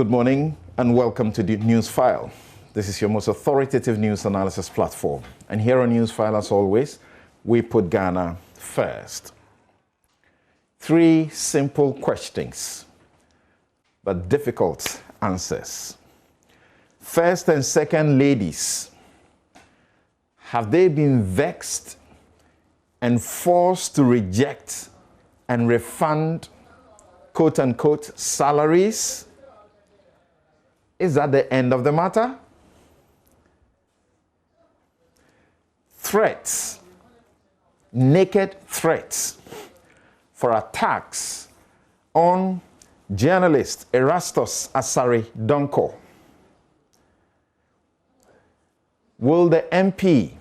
Good morning and welcome to the Newsfile. This is your most authoritative news analysis platform. And here on Newsfile, as always, we put Ghana first. 3 simple questions, but difficult answers. First and second ladies, have they been vexed and forced to reject and refund quote-unquote salaries? Is that the end of the matter? Threats, naked threats for attacks on journalist Erastus Asare Donko. Will the MP,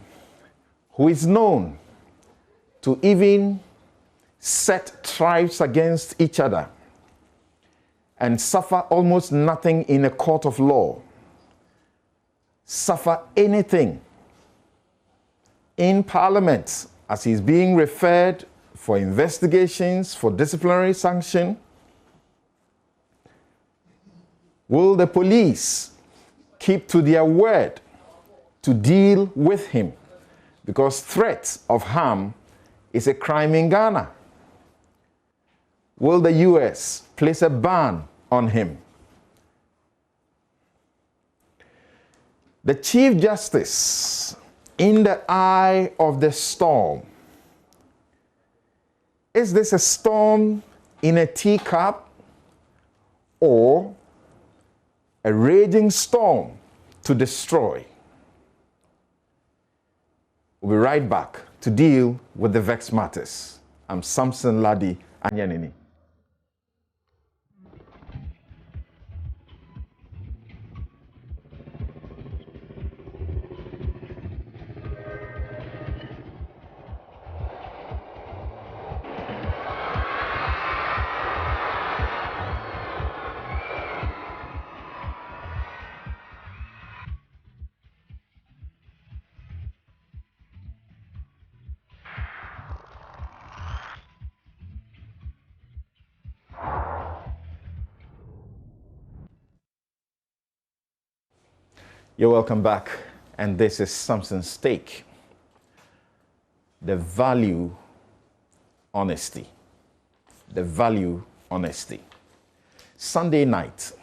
who is known to even set tribes against each other and suffer almost nothing in a court of law, suffer anything in Parliament as he's being referred for investigations, for disciplinary sanction? Will the police keep to their word to deal with him? Because threat of harm is a crime in Ghana. Will the US place a ban on him? The Chief Justice, in the eye of the storm. Is this a storm in a teacup or a raging storm to destroy? We'll be right back to deal with the vexed matters. I'm Samson Ladi Anyanini. You're welcome back, and this is Samson's Take. The value honesty. The value honesty. Sunday night,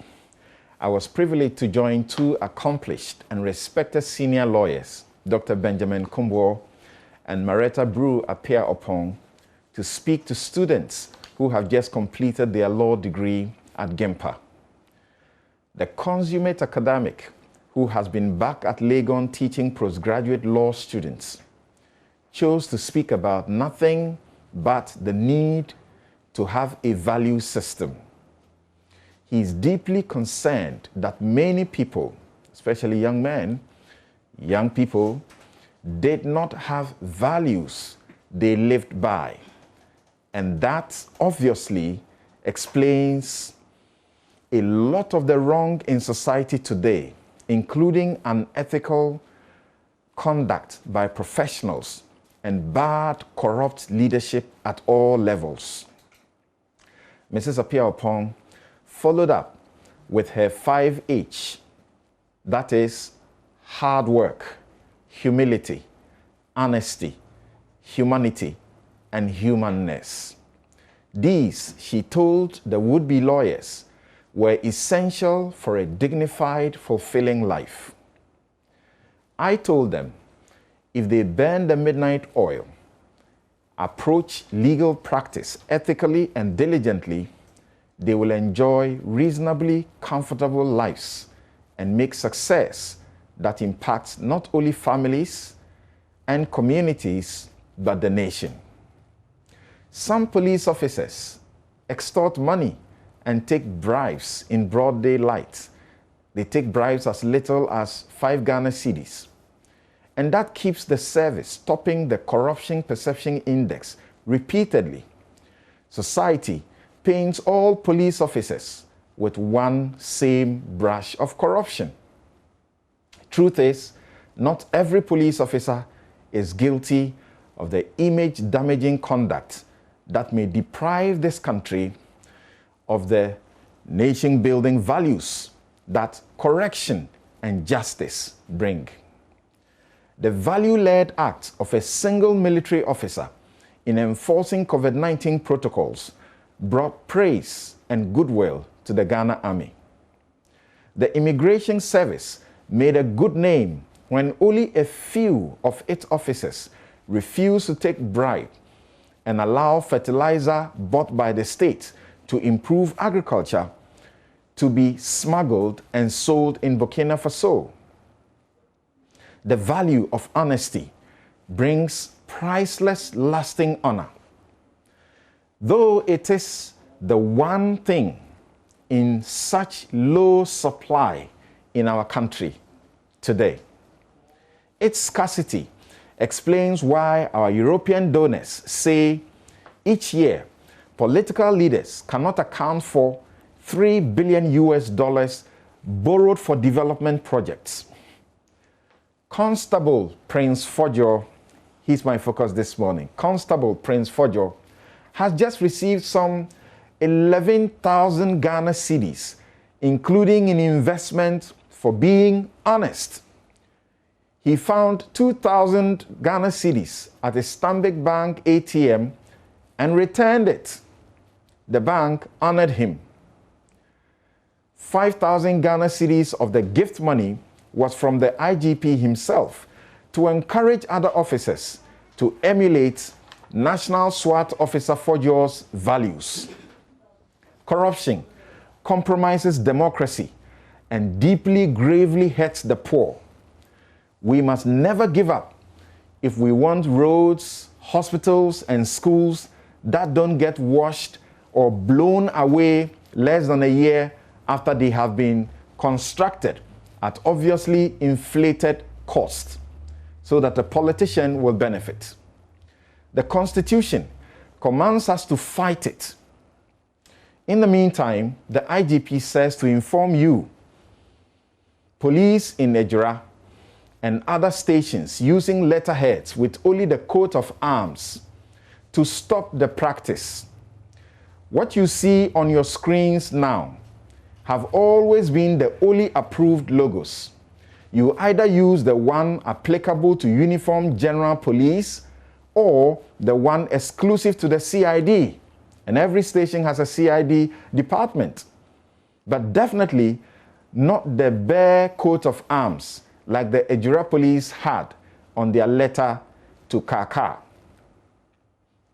I was privileged to join 2 accomplished and respected senior lawyers, Dr. Benjamin Kumbo and Maretta Brew appear upon to speak to students who have just completed their law degree at GIMPA. The consummate academic who has been back at Legon teaching postgraduate law students, chose to speak about nothing but the need to have a value system. He is deeply concerned that many people, especially young men, young people, did not have values they lived by. And that obviously explains a lot of the wrong in society today, including unethical conduct by professionals and bad, corrupt leadership at all levels. Mrs. Appiah-Oppong followed up with her 5H, that is, hard work, humility, honesty, humanity, and humanness. These, she told the would-be lawyers, were essential for a dignified, fulfilling life. I told them if they burn the midnight oil, approach legal practice ethically and diligently, they will enjoy reasonably comfortable lives and make success that impacts not only families and communities, but the nation. Some police officers extort money and take bribes in broad daylight. They take bribes as little as 5 Ghana cedis. And that keeps the service topping the corruption perception index repeatedly. Society paints all police officers with one same brush of corruption. Truth is, not every police officer is guilty of the image-damaging conduct that may deprive this country of the nation-building values that correction and justice bring. The value-led act of a single military officer in enforcing COVID-19 protocols brought praise and goodwill to the Ghana Army. The Immigration Service made a good name when only a few of its officers refused to take bribe and allow fertilizer bought by the state to improve agriculture to be smuggled and sold in Burkina Faso. The value of honesty brings priceless, lasting honor. Though it is the one thing in such low supply in our country today, its scarcity explains why our European donors say each year political leaders cannot account for $3 billion borrowed for development projects. Constable Prince Fojo, he's my focus this morning. Constable Prince Fojo has just received some 11,000 Ghana cedis, including an investment for being honest. He found 2,000 Ghana cedis at a Stanbic Bank ATM and returned it. The bank honored him. 5,000 Ghana cedis of the gift money was from the IGP himself to encourage other officers to emulate National SWAT Officer Fojo's values. Corruption compromises democracy and deeply, gravely hurts the poor. We must never give up if we want roads, hospitals, and schools that don't get washed or blown away less than a year after they have been constructed at obviously inflated cost, so that the politician will benefit. The Constitution commands us to fight it. In the meantime, the IGP says to inform you, police in Ejura and other stations using letterheads with only the coat of arms to stop the practice. What you see on your screens now have always been the only approved logos. You either use the one applicable to Uniform General Police or the one exclusive to the CID. And every station has a CID department. But definitely not the bare coat of arms like the Ejura police had on their letter to Kaka.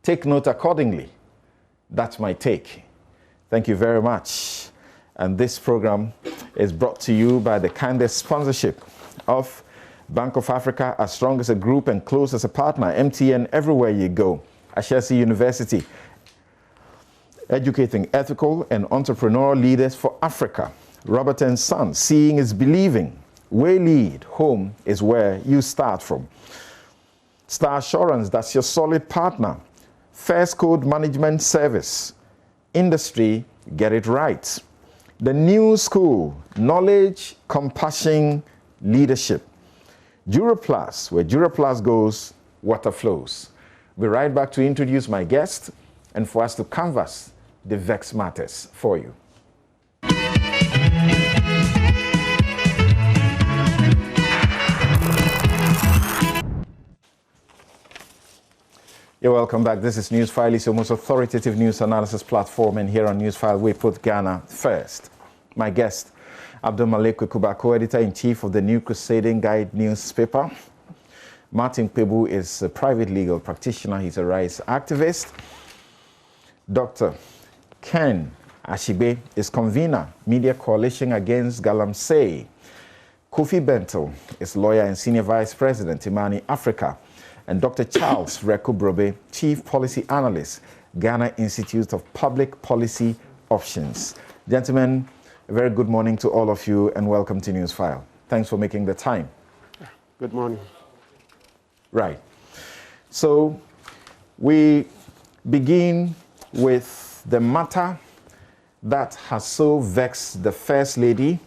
Take note accordingly. That's my take. Thank you very much. And this program is brought to you by the kindest sponsorship of Bank of Africa, as strong as a group and close as a partner. MTN, everywhere you go. Ashesi University, educating ethical and entrepreneurial leaders for Africa. Robert & Son, seeing is believing. Waylead, home is where you start from. Star Assurance, that's your solid partner. First Code Management Service. Industry, get it right. The new school, knowledge, compassion, leadership. Duraplus, where Duraplus goes, water flows. We'll be right back to introduce my guest and for us to canvass the vex matters for you. You're welcome back. This is Newsfile, it's your most authoritative news analysis platform, and here on Newsfile we put Ghana first. My guest, Abdul Malik Kubako, editor-in-chief of the New Crusading Guide newspaper. Martin Pebu is a private legal practitioner. He's a rights activist. Dr. Ken Ashibe is convener, Media Coalition Against Galamsey. Kofi Bento is lawyer and senior vice president, Imani Africa. And Dr. Charles Rekubrobe, Chief Policy Analyst, Ghana Institute of Public Policy Options. Gentlemen, a very good morning to all of you and welcome to Newsfile. Thanks for making the time. Good morning. Right. So we begin with the matter that has so vexed the First Lady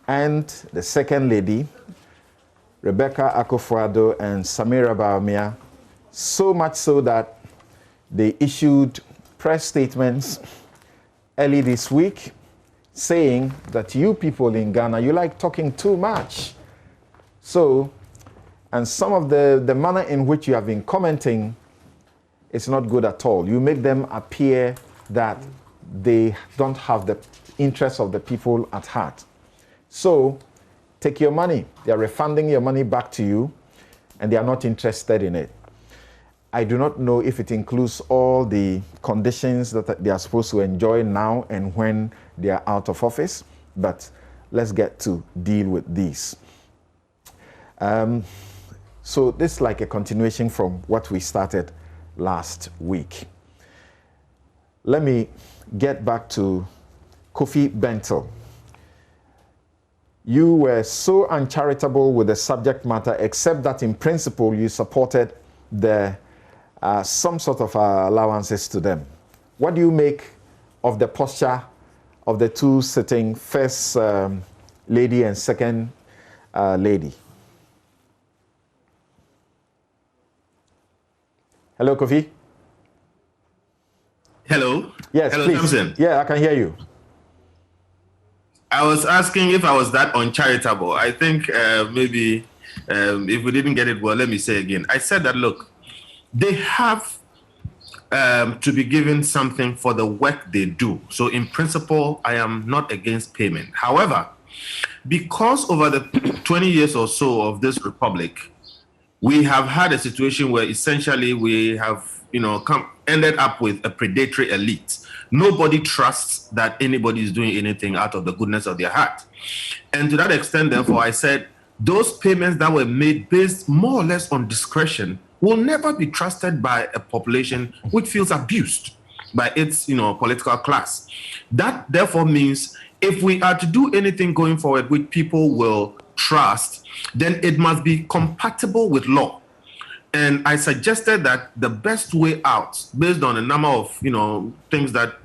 and the Second Lady, Rebecca Akufo-Addo and Samira Baumia, so much so that they issued press statements early this week saying that you people in Ghana, you like talking too much. So, and some of the manner in which you have been commenting is not good at all. You make them appear that they don't have the interests of the people at heart. So, take your money. They are refunding your money back to you, and they are not interested in it. I do not know if it includes all the conditions that they are supposed to enjoy now and when they are out of office, but let's get to deal with these. So this is like a continuation from what we started last week. Let me get back to Kofi Bentil. You were so uncharitable with the subject matter, except that in principle you supported the some sort of allowances to them. What do you make of the posture of the two sitting, first lady and second lady? Hello, Kofi. Hello. Yes, hello, please. Samson. Yeah, I can hear you. I was asking if I was that uncharitable. I think maybe if we didn't get it well, let me say again. I said that, look, they have to be given something for the work they do. So in principle, I am not against payment. However, because over the 20 years or so of this republic, we have had a situation where essentially we have, ended up with a predatory elite. Nobody trusts that anybody is doing anything out of the goodness of their heart. And to that extent, therefore, I said those payments that were made based more or less on discretion will never be trusted by a population which feels abused by its, political class. That therefore means if we are to do anything going forward which people will trust, then it must be compatible with law. And I suggested that the best way out, based on a number of, things that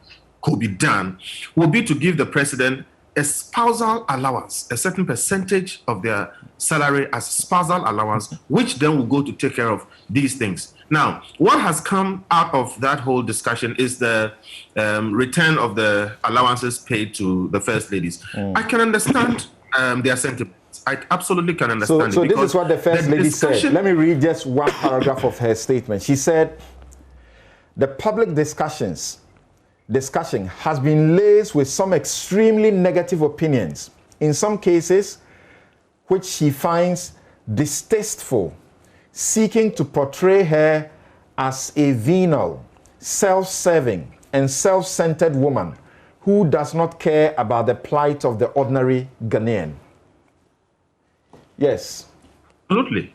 could be done, would be to give the president a spousal allowance, a certain percentage of their salary as spousal allowance, which then will go to take care of these things. Now, what has come out of that whole discussion is the return of the allowances paid to the first ladies. I can understand their sentiments. I absolutely can understand. So this is what the first lady said. Let me read just one paragraph of her statement. She said, the public discussion has been laced with some extremely negative opinions, in some cases which she finds distasteful, seeking to portray her as a venal, self-serving, and self-centered woman who does not care about the plight of the ordinary Ghanaian. Yes. Absolutely.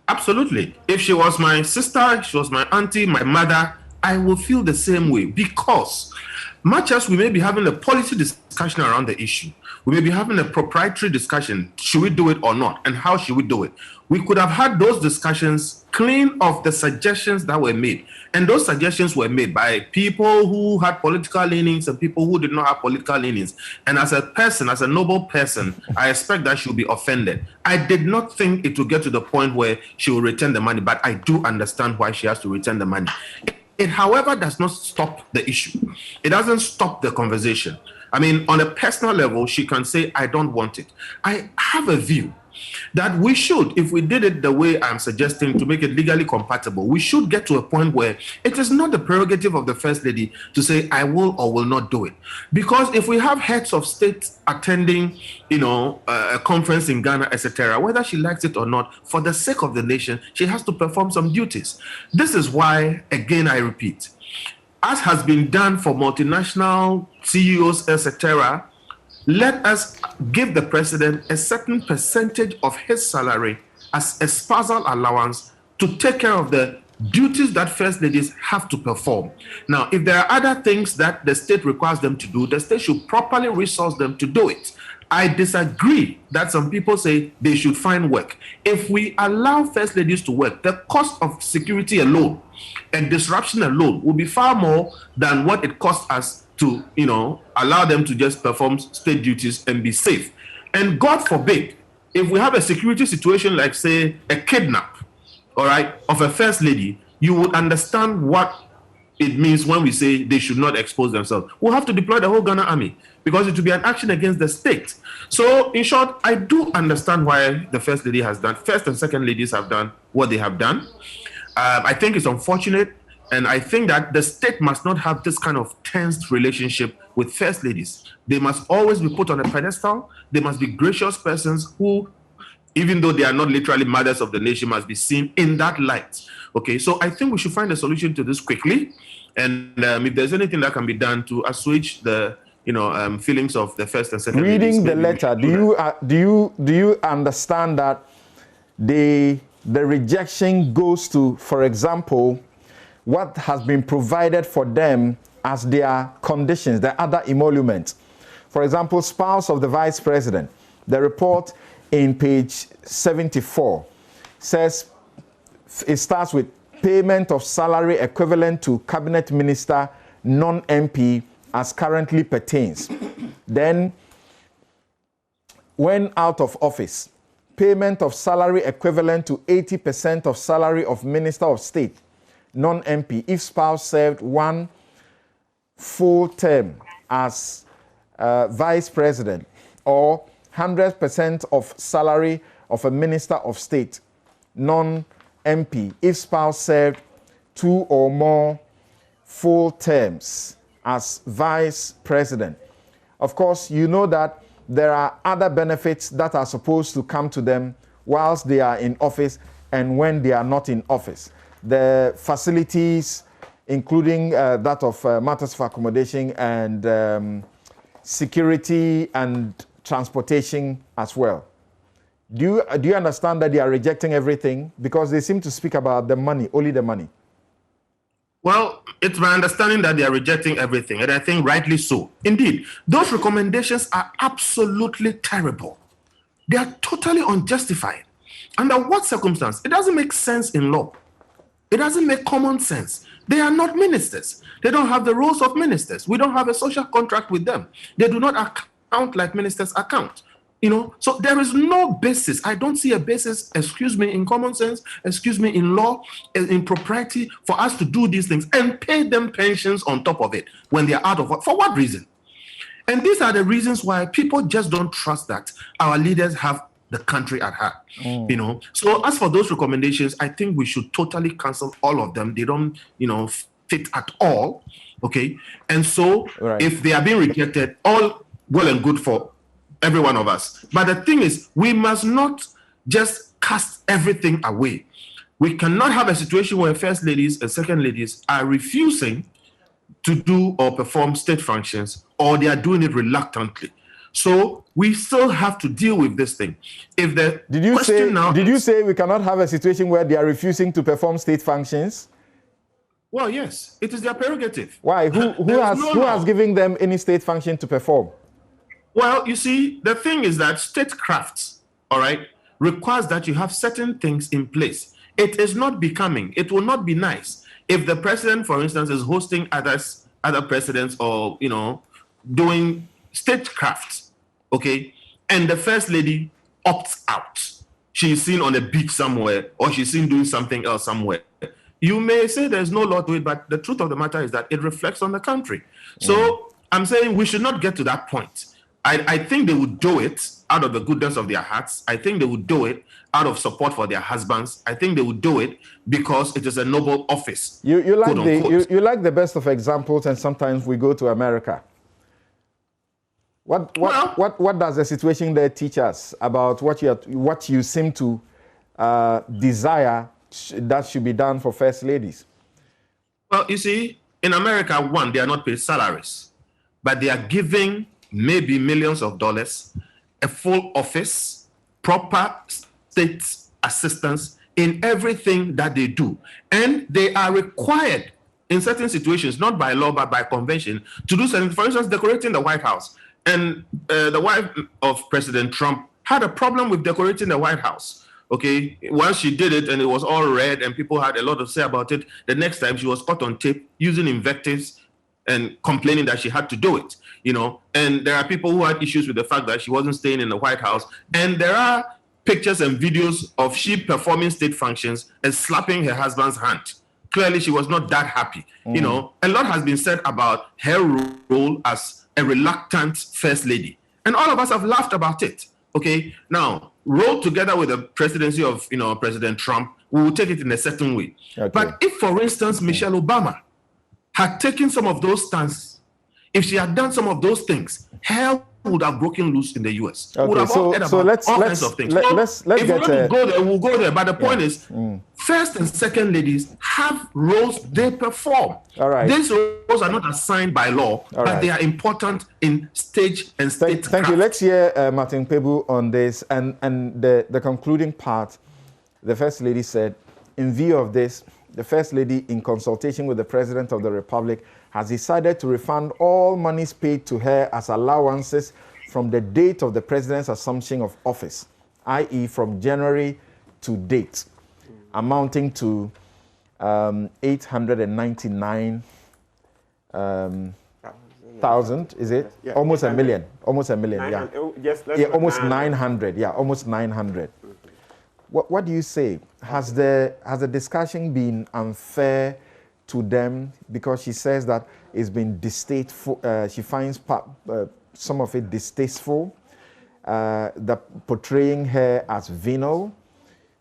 Absolutely. If she was my sister, she was my auntie, my mother, I will feel the same way, because much as we may be having a policy discussion around the issue, we may be having a proprietary discussion, should we do it or not, and how should we do it? We could have had those discussions clean of the suggestions that were made. And those suggestions were made by people who had political leanings and people who did not have political leanings. And as a person, as a noble person, I expect that she will be offended. I did not think it would get to the point where she will return the money, but I do understand why she has to return the money. It, however, does not stop the issue. It doesn't stop the conversation. I mean, on a personal level, she can say, I don't want it. I have a view that we should, if we did it the way I'm suggesting to make it legally compatible, we should get to a point where it is not the prerogative of the First Lady to say, I will or will not do it. Because if we have heads of state attending, a conference in Ghana, etc., whether she likes it or not, for the sake of the nation, she has to perform some duties. This is why, again, I repeat, as has been done for multinational CEOs, etc., let us give the president a certain percentage of his salary as a spousal allowance to take care of the duties that first ladies have to perform. Now, if there are other things that the state requires them to do, the state should properly resource them to do it. I disagree that some people say they should find work. If we allow first ladies to work, the cost of security alone and disruption alone will be far more than what it costs us to, allow them to just perform state duties and be safe. And God forbid, if we have a security situation like, say, a kidnap, all right, of a first lady, you would understand what it means when we say they should not expose themselves. We'll have to deploy the whole Ghana army because it will be an action against the state. So, in short, I do understand why the First Lady has done, First and Second Ladies have done what they have done. I think it's unfortunate, and I think that the state must not have this kind of tense relationship with First Ladies. They must always be put on a pedestal. They must be gracious persons who, even though they are not literally mothers of the nation, must be seen in that light. Okay, so I think we should find a solution to this quickly, and if there's anything that can be done to assuage the feelings of the First and Second Reading ladies, the letter, do you understand that the rejection goes to, for example, what has been provided for them as their conditions, the other emoluments? For example, spouse of the vice president. The report in page 74 says it starts with payment of salary equivalent to cabinet minister, non-MP, as currently pertains. Then, when out of office, payment of salary equivalent to 80% of salary of minister of state, non-MP, if spouse served one full term as vice president, or 100% of salary of a minister of state, non-MP, if spouse served 2 or more full terms as vice president. Of course, you know that there are other benefits that are supposed to come to them whilst they are in office and when they are not in office. The facilities, including that of matters of accommodation and security and transportation as well. Do you understand that they are rejecting everything? Because they seem to speak about the money, only the money. Well, it's my understanding that they are rejecting everything, and I think rightly so. Indeed, those recommendations are absolutely terrible. They are totally unjustified. Under what circumstance? It doesn't make sense in law. It doesn't make common sense. They are not ministers. They don't have the roles of ministers. We don't have a social contract with them. They do not account like ministers account. So there is no basis. I don't see a basis, in common sense, in law, in propriety, for us to do these things and pay them pensions on top of it when they are out of work. For what reason? And these are the reasons why people just don't trust that our leaders have the country at heart. So as for those recommendations, I think we should totally cancel all of them. They don't, fit at all. Okay. And so if they are being rejected, all well and good for every one of us. But the thing is, we must not just cast everything away. We cannot have a situation where first ladies and second ladies are refusing to do or perform state functions, or they are doing it reluctantly. So we still have to deal with this thing. If the did you say we cannot have a situation where they are refusing to perform state functions? Well, yes, it is their prerogative. Why? Who has given them any state function to perform? Well, you see, the thing is that statecraft, all right, requires that you have certain things in place. It is not becoming, it will not be nice if the president, for instance, is hosting other presidents or, doing statecraft, okay, and the first lady opts out. She's seen on a beach somewhere, or she's seen doing something else somewhere. You may say there's no law to it, but the truth of the matter is that it reflects on the country. So I'm saying we should not get to that point. I think they would do it out of the goodness of their hearts. I think they would do it out of support for their husbands. I think they would do it because it is a noble office. You like the best of examples, and sometimes we go to America. What does the situation there teach us about what you seem to desire that should be done for first ladies? Well, you see, in America, one, they are not paid salaries, but they are giving maybe millions of dollars, a full office, proper state assistance in everything that they do. And they are required in certain situations, not by law, but by convention, to do something, for instance, decorating the White House. And the wife of President Trump had a problem with decorating the White House. Okay, once she did it and it was all red and people had a lot to say about it, the next time she was caught on tape using invectives and complaining that she had to do it, and there are people who had issues with the fact that she wasn't staying in the White House. And there are pictures and videos of she performing state functions and slapping her husband's hand, clearly she was not that happy. You know, a lot has been said about her role as a reluctant first lady, and all of us have laughed about it. Okay, now rolled together with the presidency of President Trump, we will take it in a certain way. Okay. But if, for instance, Michelle Obama had taken some of those stances, if she had done some of those things, hell would have broken loose in the U.S. Okay, would have so let's kinds of things. Let's if get we want to go there, we'll go there. But the point is, first and second ladies have roles they perform. All right. These roles are not assigned by law, but they are important in stage and state. Thank you. Let's hear Martin Pebu on this, and the concluding part. The First Lady said, in view of this, the First Lady, in consultation with the President of the Republic, has decided to refund all monies paid to her as allowances from the date of the President's assumption of office, i.e. from January to date, amounting to 899,000, is it? Yeah, almost 1 million. Almost 1 million, yeah. Almost 900, yeah, almost 900. What do you say? Has the discussion been unfair to them, because she says that it's been distasteful? She finds some of it distasteful, that portraying her as venal,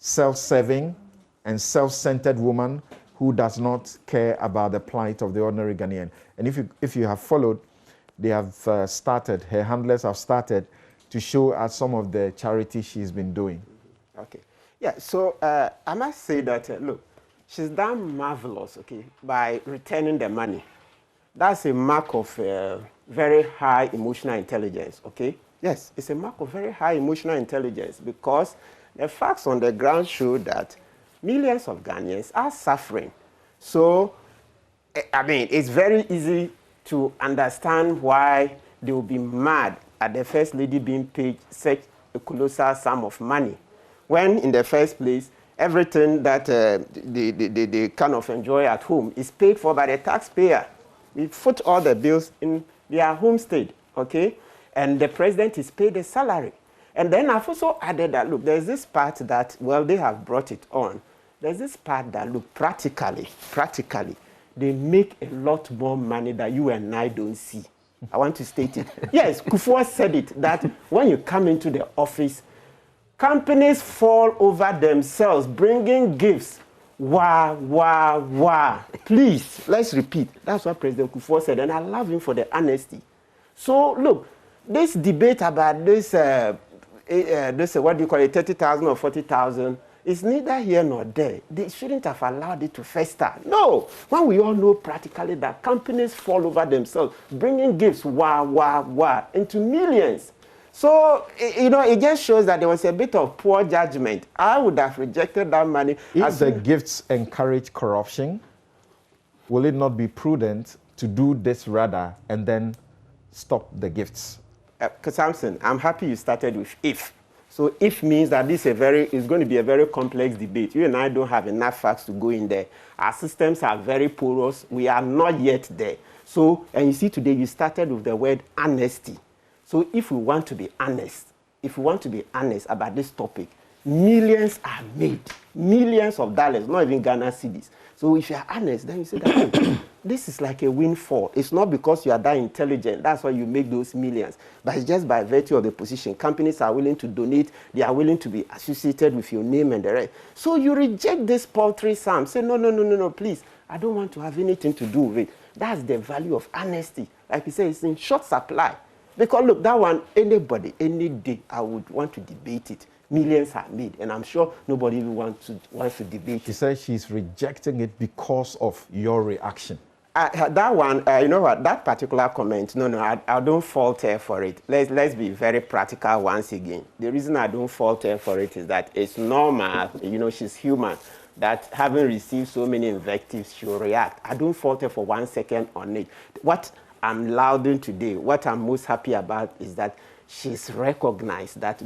self-serving, and self-centered woman who does not care about the plight of the ordinary Ghanaian. And if you have followed, they have started, her handlers have started to show us some of the charity she's been doing. Okay. Yeah, so I must say that, look, she's done marvelous, okay, by returning the money. That's a mark of very high emotional intelligence, okay? Yes, it's a mark of very high emotional intelligence, because the facts on the ground show that millions of Ghanaians are suffering. So, I mean, it's very easy to understand why they will be mad at the First Lady being paid such a colossal sum of money, when in the first place, everything that they kind of enjoy at home is paid for by the taxpayer. We foot all the bills in their home state, okay? And the president is paid a salary. And then I've also added that, look, there's this part that, well, they have brought it on. There's this part that, look, practically, they make a lot more money that you and I don't see. I want to state it. Yes, Kufuor said it, that when you come into the office, companies fall over themselves, bringing gifts. Wah. Please, let's repeat. That's what President Kufuor said, and I love him for the honesty. So, look, this debate about this, what do you call it, 30,000 or 40,000, is neither here nor there. They shouldn't have allowed it to fester. No, when we all know practically that companies fall over themselves, bringing gifts, into millions. So, you know, it just shows that there was a bit of poor judgment. I would have rejected that money. If the gifts encourage corruption, will it not be prudent to do this rather and then stop the gifts? Samson, I'm happy you started with if. So if means that this is going to be a very complex debate. You and I don't have enough facts to go in there. Our systems are very porous. We are not yet there. So, and you see today you started with the word honesty. So if we want to be honest, about this topic, millions are made, millions of dollars, not even Ghana cedis. So if you are honest, then you say that this is like a windfall. It's not because you are that intelligent, that's why you make those millions, but it's just by virtue of the position. Companies are willing to donate, they are willing to be associated with your name and the rest. So you reject this paltry sum, say no, please, I don't want to have anything to do with it. That's the value of honesty. Like you say, it's in short supply. Because look, that one, anybody, any day, I would want to debate it. Millions are made, and I'm sure nobody even wants to debate it. She says she's rejecting it because of your reaction. That one, you know what, that particular comment, I don't fault her for it. Let's be very practical once again. The reason I don't fault her for it is that it's normal, you know, she's human, that having received so many invectives, she'll react. I don't fault her for 1 second on it. What I'm lauding today, what I'm most happy about is that she's recognized that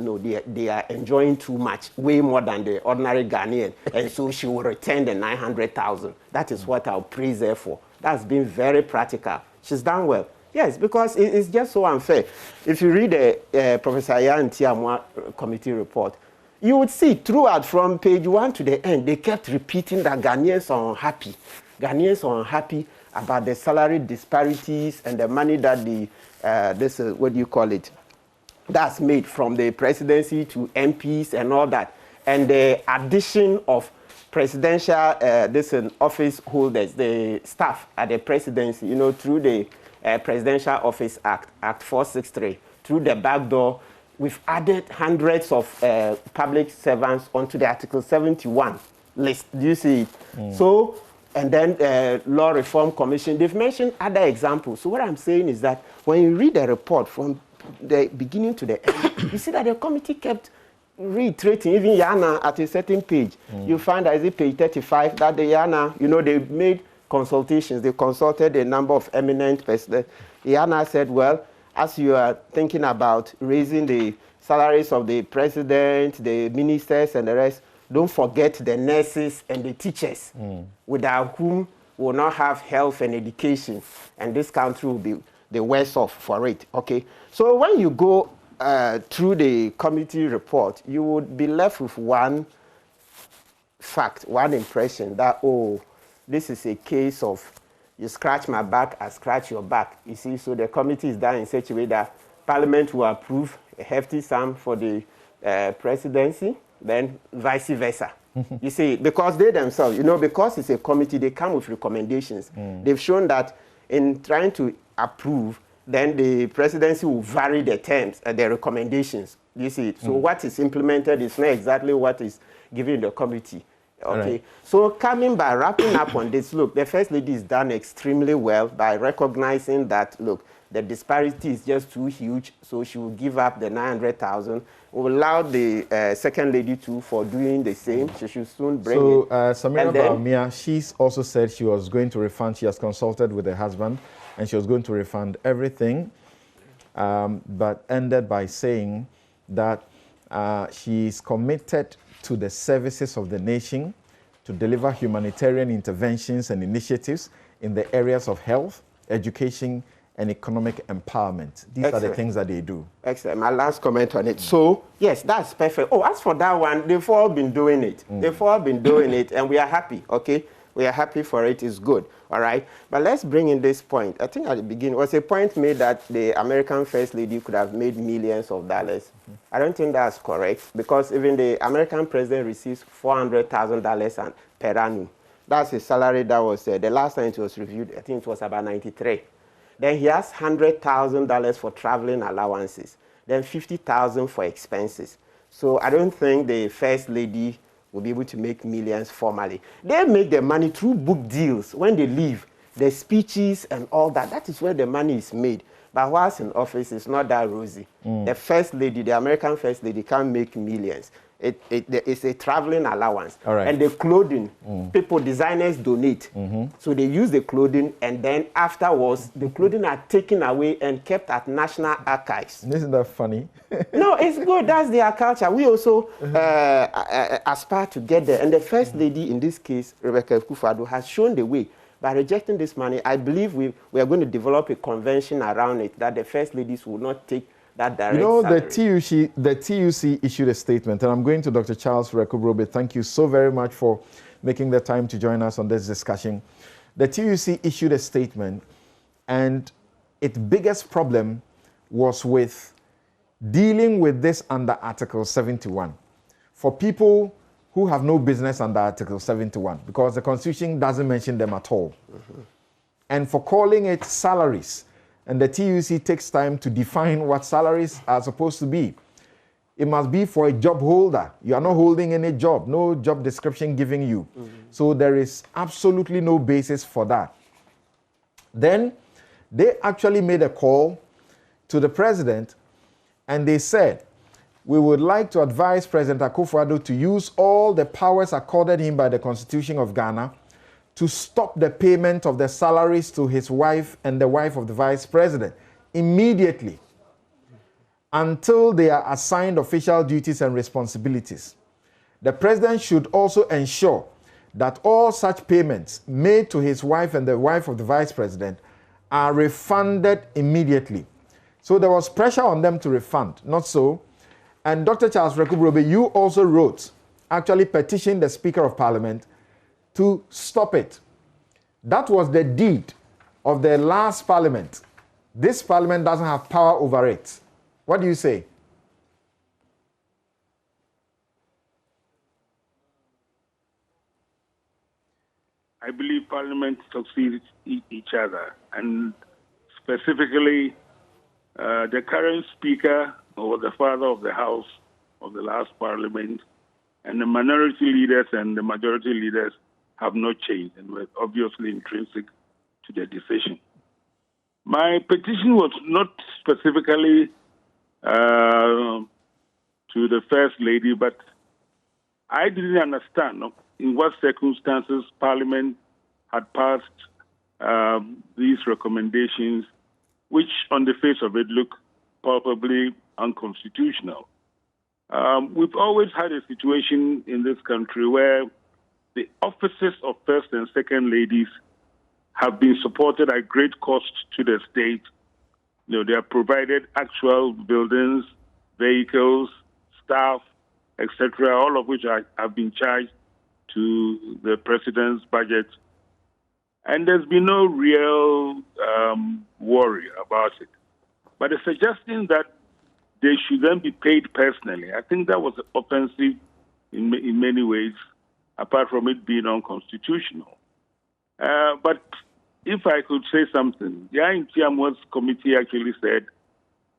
they are enjoying too much, way more than the ordinary Ghanaian, and so she will return the 900,000. That is what I'll praise her for. That's been very practical. She's done well. Yes, because it's just so unfair. If you read the Professor Yan Tiamwa committee report, You would see throughout from page 1 to the end, they kept repeating that Ghanaians are unhappy. Ghanaians are unhappy about the salary disparities and the money that what do you call it, that's made from the presidency to MPs and all that. And the addition of presidential office holders, the staff at the presidency, you know, through the Presidential Office Act, Act 463, through the back door, we've added hundreds of public servants onto the Article 71 list. Do you see it? So, and then Law Reform Commission, they've mentioned other examples. So what I'm saying is that when you read the report from the beginning to the end, you see that the committee kept reiterating, even Yana at a certain page. You find that, is it page 35, that the Yana, you know, they made consultations. They consulted a number of eminent persons. Yana said, well, as you are thinking about raising the salaries of the president, the ministers, and the rest, don't forget the nurses and the teachers, without whom we will not have health and education, and this country will be the worse off for it. Okay, so when you go through the committee report, you would be left with one fact, one impression that, oh, this is a case of you scratch my back, I scratch your back. You see, so the committee is done in such a way that Parliament will approve a hefty sum for the presidency, then vice versa. You see, because they themselves, you know, because it's a committee, they come with recommendations. They've shown that in trying to approve, then the presidency will vary the terms and the recommendations. You see it. So what is implemented is not exactly what is given in the committee. Okay, right. So coming by wrapping up on this, look, the First Lady has done extremely well by recognizing that, look, the disparity is just too huge, so she will give up the 900,000. Will allow the Second Lady too for doing the same. She should soon bring it. So Samira Baumia, she's also said she was going to refund. She has consulted with her husband, and she was going to refund everything, but ended by saying that she's committed to the services of the nation to deliver humanitarian interventions and initiatives in the areas of health, education, and economic empowerment. These Excellent. Are the things that they do. Excellent. My last comment on it. So, yes, that's perfect. Oh, as for that one, they've all been doing it. They've all been doing it, and we are happy, okay? We are happy for it. It's good, all right? But let's bring in this point. I think at the beginning was a point made that the American First Lady could have made millions of dollars. I don't think that's correct, because even the American president receives $400,000 per annum. That's a salary that was, the last time it was reviewed, I think it was about 93. Then he has $100,000 for traveling allowances, then $50,000 for expenses. So I don't think the First Lady will be able to make millions formally. They make the money through book deals. When they leave, the speeches and all that, that is where the money is made. But whilst in office, it's not that rosy. The First Lady, the American First Lady, can't make millions. It's a traveling allowance. Right. And the clothing, people, designers donate. So they use the clothing, and then afterwards, the clothing are taken away and kept at National Archives. Isn't that funny? No, it's good. That's their culture. We also aspire to get there. And the First Lady, in this case, Rebecca Akufo-Addo, has shown the way. By rejecting this money, I believe we are going to develop a convention around it, that the First Ladies will not take that direct salary. The TUC issued a statement, and I'm going to Dr. Charles Rekubrobe. Thank you so very much for making the time to join us on this discussion. The TUC issued a statement, and its biggest problem was with dealing with this under Article 71. For people who have no business under Article 71, because the Constitution doesn't mention them at all. And for calling it salaries, and the TUC takes time to define what salaries are supposed to be. It must be for a job holder. You are not holding any job, no job description giving you. So there is absolutely no basis for that. Then they actually made a call to the president, and they said, we would like to advise President Akufo-Addo to use all the powers accorded him by the Constitution of Ghana to stop the payment of the salaries to his wife and the wife of the vice president immediately until they are assigned official duties and responsibilities. The president should also ensure that all such payments made to his wife and the wife of the vice president are refunded immediately. So there was pressure on them to refund, not so. And Dr. Charles Rekubrobe, you also wrote, actually petitioned the Speaker of Parliament to stop it. That was the deed of the last Parliament. This Parliament doesn't have power over it. What do you say? I believe Parliament succeeds each other, and specifically the current Speaker or the Father of the House of the last Parliament, and the minority leaders and the majority leaders have not changed and were obviously intrinsic to the decision. My petition was not specifically to the First Lady, but I didn't understand in what circumstances Parliament had passed these recommendations, which on the face of it look probably unconstitutional. We've always had a situation in this country where the offices of First and Second Ladies have been supported at great cost to the state. You know, they are provided actual buildings, vehicles, staff, etc., all of which have been charged to the president's budget. And there's been no real worry about it. But the suggestion that they should then be paid personally, I think that was offensive in many ways, apart from it being unconstitutional. But if I could say something, the Intiam's committee actually said,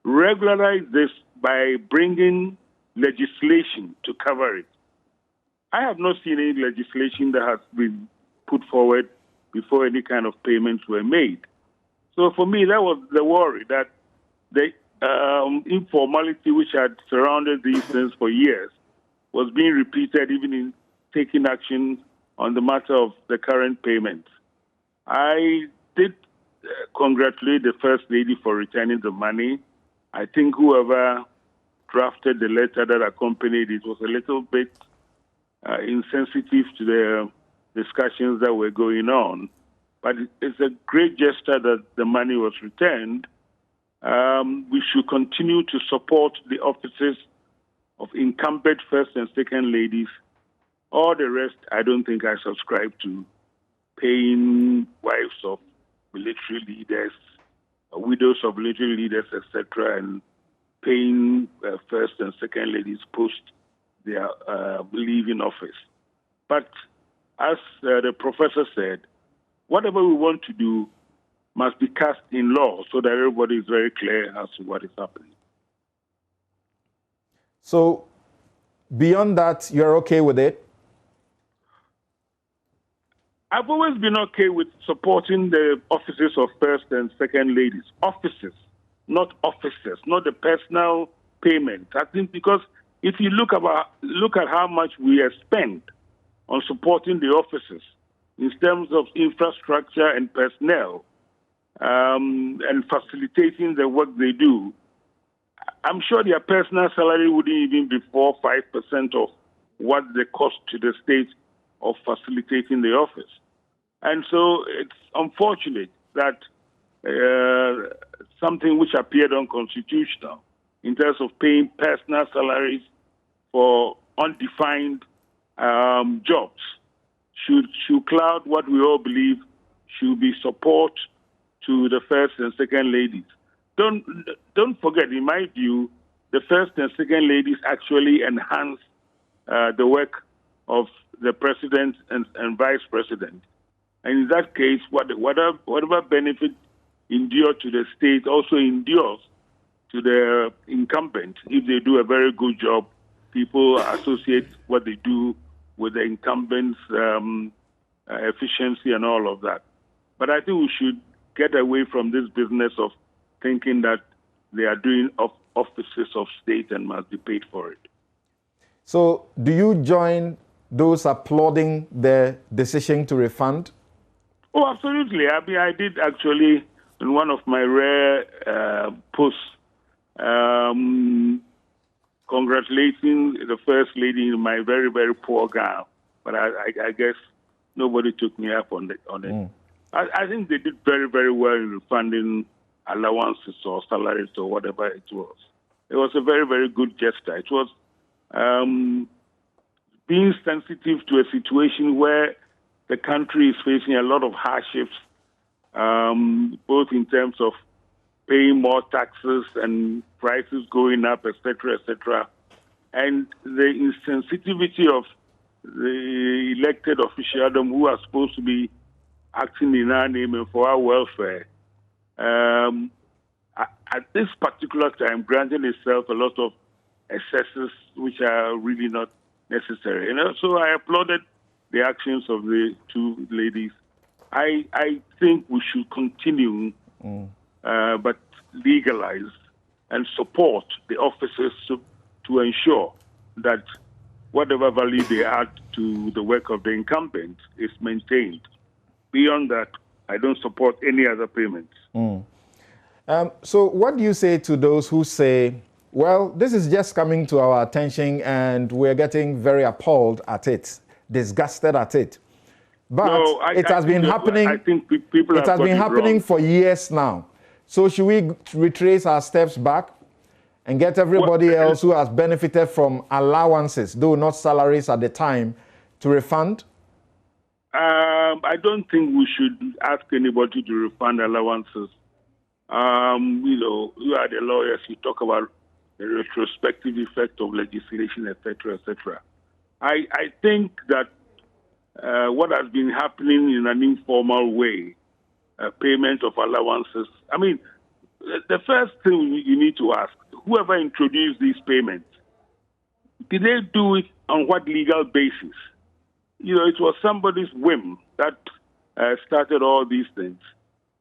regularize this by bringing legislation to cover it. I have not seen any legislation that has been put forward before any kind of payments were made. So for me, that was the worry, that the informality which had surrounded these things for years was being repeated even in taking action on the matter of the current payments. I did congratulate the First Lady for returning the money. I think whoever drafted the letter that accompanied it was a little bit insensitive to the discussions that were going on. But it's a great gesture that the money was returned. We should continue to support the offices of incumbent First and Second Ladies. All the rest, I don't think I subscribe to. Paying wives of military leaders, widows of military leaders, etc., and paying First and Second Ladies post their leaving office. But as the professor said, whatever we want to do must be cast in law so that everybody is very clear as to what is happening. So, beyond that, you're okay with it? I've always been okay with supporting the offices of First and Second Ladies. Offices, not officers, not the personal payment. I think because if you look at how much we have spent on supporting the offices in terms of infrastructure and personnel and facilitating the work they do, I'm sure their personal salary wouldn't even be 4 or 5% of what the cost to the state of facilitating the office. And so it's unfortunate that something which appeared unconstitutional in terms of paying personal salaries for undefined jobs should cloud what we all believe should be support to the First and Second Ladies. Don't forget, in my view, the First and Second Ladies actually enhance the work of the President and Vice President. And in that case, whatever benefit endure to the state also endures to the incumbent. If they do a very good job, people associate what they do with the incumbent's efficiency and all of that. But I think we should get away from this business of thinking that they are doing offices of state and must be paid for it. So do you join those applauding the decision to refund? Oh, absolutely. I mean, I did actually, in one of my rare posts, congratulating the First Lady in my very, very poor gown. But I guess nobody took me up on it. I think they did very, very well in refunding allowances or salaries or whatever it was. it was a very, very good gesture. It was being sensitive to a situation where the country is facing a lot of hardships, both in terms of paying more taxes and prices going up, etc., etc. And the insensitivity of the elected officialdom who are supposed to be acting in our name and for our welfare, at this particular time, granting itself a lot of excesses which are really not necessary. So I applauded the actions of the two ladies. I think we should continue, but legalize and support the officers to ensure that whatever value they add to the work of the incumbent is maintained. Beyond that, I don't support any other payments. So what do you say to those who say, well, this is just coming to our attention and we're getting very appalled at it, disgusted at it. But no, it has been happening. I think people it has been happening for years now. So should we retrace our steps back and get everybody else who has benefited from allowances, though not salaries at the time, to refund? I don't think we should ask anybody to refund allowances. You are the lawyers, you talk about the retrospective effect of legislation, etc., etc. I think that what has been happening in an informal way, payment of allowances, I mean, the first thing you need to ask, whoever introduced these payments, did they do it on what legal basis? It was somebody's whim that started all these things.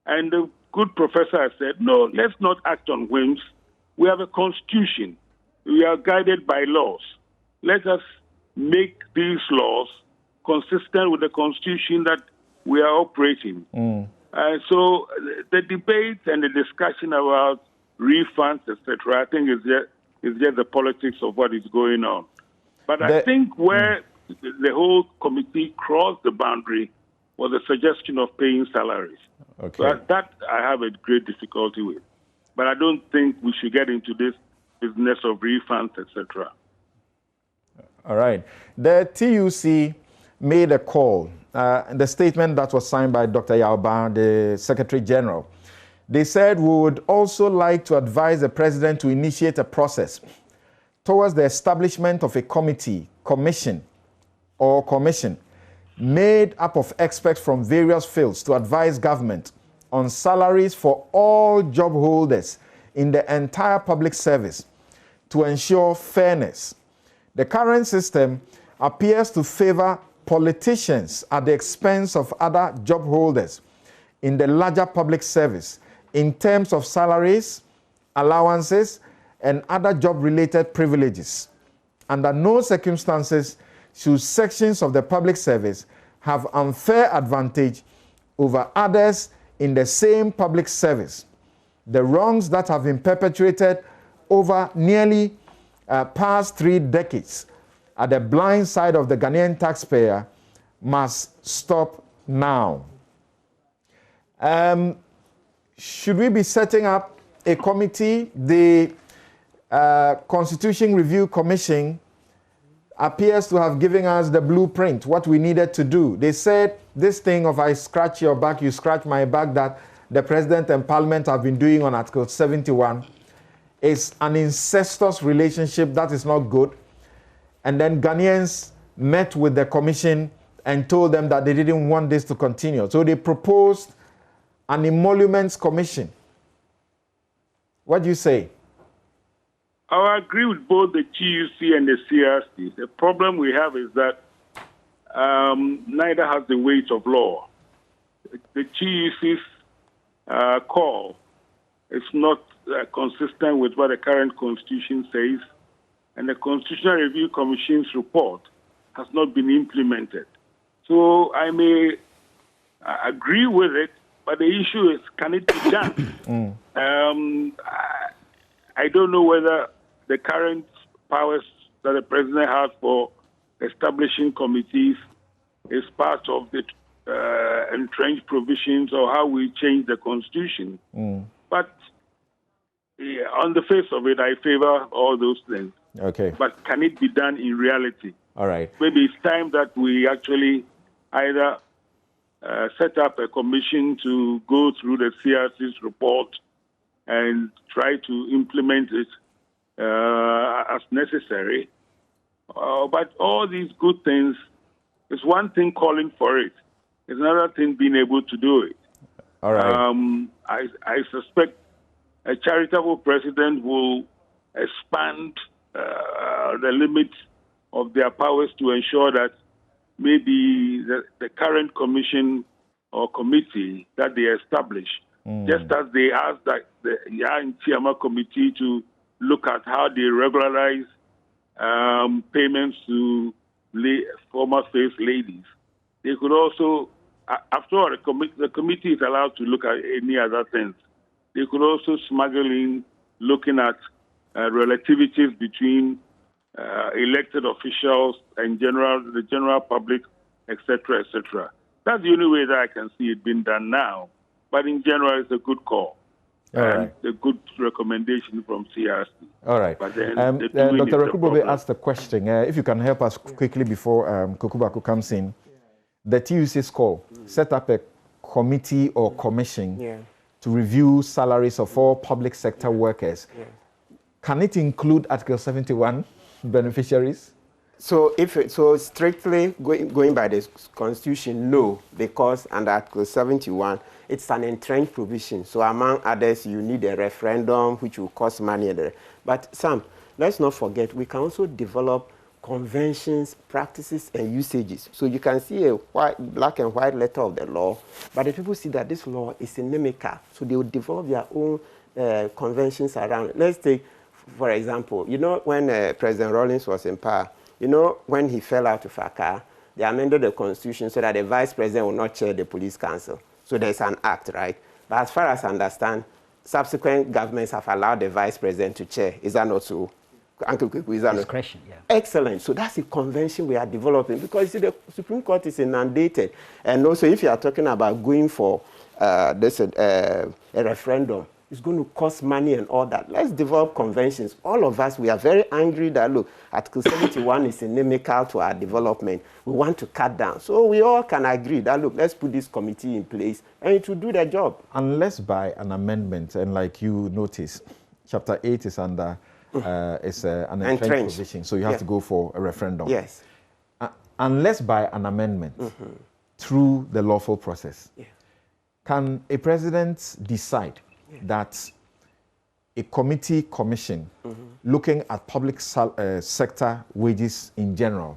And the good professor has said, no, let's not act on whims. We have a constitution. We are guided by laws. Let us make these laws consistent with the constitution that we are operating. So the debate and the discussion about refunds, etc., I think is just the politics of what is going on. But I think where the whole committee crossed the boundary was the suggestion of paying salaries. Okay. So that I have a great difficulty with. But I don't think we should get into this business of refunds, etc. All right. The TUC made a call. The statement that was signed by Dr. Yauba, the Secretary General, they said we would also like to advise the President to initiate a process towards the establishment of a commission made up of experts from various fields to advise government on salaries for all job holders in the entire public service to ensure fairness. The current system appears to favor politicians at the expense of other job holders in the larger public service in terms of salaries, allowances, and other job-related privileges. Under no circumstances should sections of the public service have unfair advantage over others in the same public service. The wrongs that have been perpetrated over nearly past 3 decades at the blind side of the Ghanaian taxpayer must stop now. Should we be setting up a committee? The Constitution Review Commission appears to have given us the blueprint, what we needed to do. They said this thing of I scratch your back, you scratch my back, that the President and Parliament have been doing on Article 71 is an incestuous relationship that is not good. And then Ghanaians met with the commission and told them that they didn't want this to continue. So they proposed an emoluments commission. What do you say? I agree with both the TUC and the CRC. The problem we have is that neither has the weight of law. The TUC's call is not consistent with what the current Constitution says, and the Constitutional Review Commission's report has not been implemented. So I may agree with it, but the issue is, can it be done? I don't know whether the current powers that the President has for establishing committees is part of the entrenched provisions or how we change the Constitution. But on the face of it, I favor all those things. Okay. But can it be done in reality? All right. Maybe it's time that we actually either set up a commission to go through the CRC's report and try to implement it as necessary. But all these good things, it's one thing calling for it. It's another thing being able to do it. All right. I suspect a charitable president will expand the limits of their powers to ensure that maybe the current commission or committee that they establish, just as they asked that the Chiama committee to look at how they regularize payments to former first ladies, they could also, after all, the committee is allowed to look at any other things. They could also smuggle in looking at relativities between elected officials and the general public, etc., etc. That's the only way that I can see it being done now. But in general, it's a good call. All right. A good recommendation from CRC. All right. But then Dr. Rekubobe asked a question. If you can help us quickly before Kokubaku comes in. The TUC's call, set up a committee or commission to review salaries of all public sector workers. Can it include Article 71 beneficiaries? So strictly going by the Constitution, no, because under Article 71, it's an entrenched provision. So among others, you need a referendum, which will cost money. But Sam, let's not forget, we can also develop conventions, practices, and usages. So you can see a black and white letter of the law, but the people see that this law is inimical. So they will develop their own conventions around it. Let's take, for example, when President Rawlings was in power, when he fell out of Accra, they amended the Constitution so that the Vice President will not chair the Police Council. So there's an act, right? But as far as I understand, subsequent governments have allowed the Vice President to chair. Is that not so? Uncle Kweku, is that discretion, yeah. Excellent. So that's a convention we are developing because you see, the Supreme Court is inundated. And also, if you are talking about going for a referendum, it's going to cost money and all that. Let's develop conventions. All of us, we are very angry that, look, Article 71 is inimical to our development. We want to cut down. So we all can agree that, look, let's put this committee in place and it will do the job. Unless by an amendment, and like you notice, Chapter 8 is under... it's an entrenched provision, so you have to go for a referendum. Yes. Unless by an amendment through the lawful process, can a president decide that a commission looking at public sector wages in general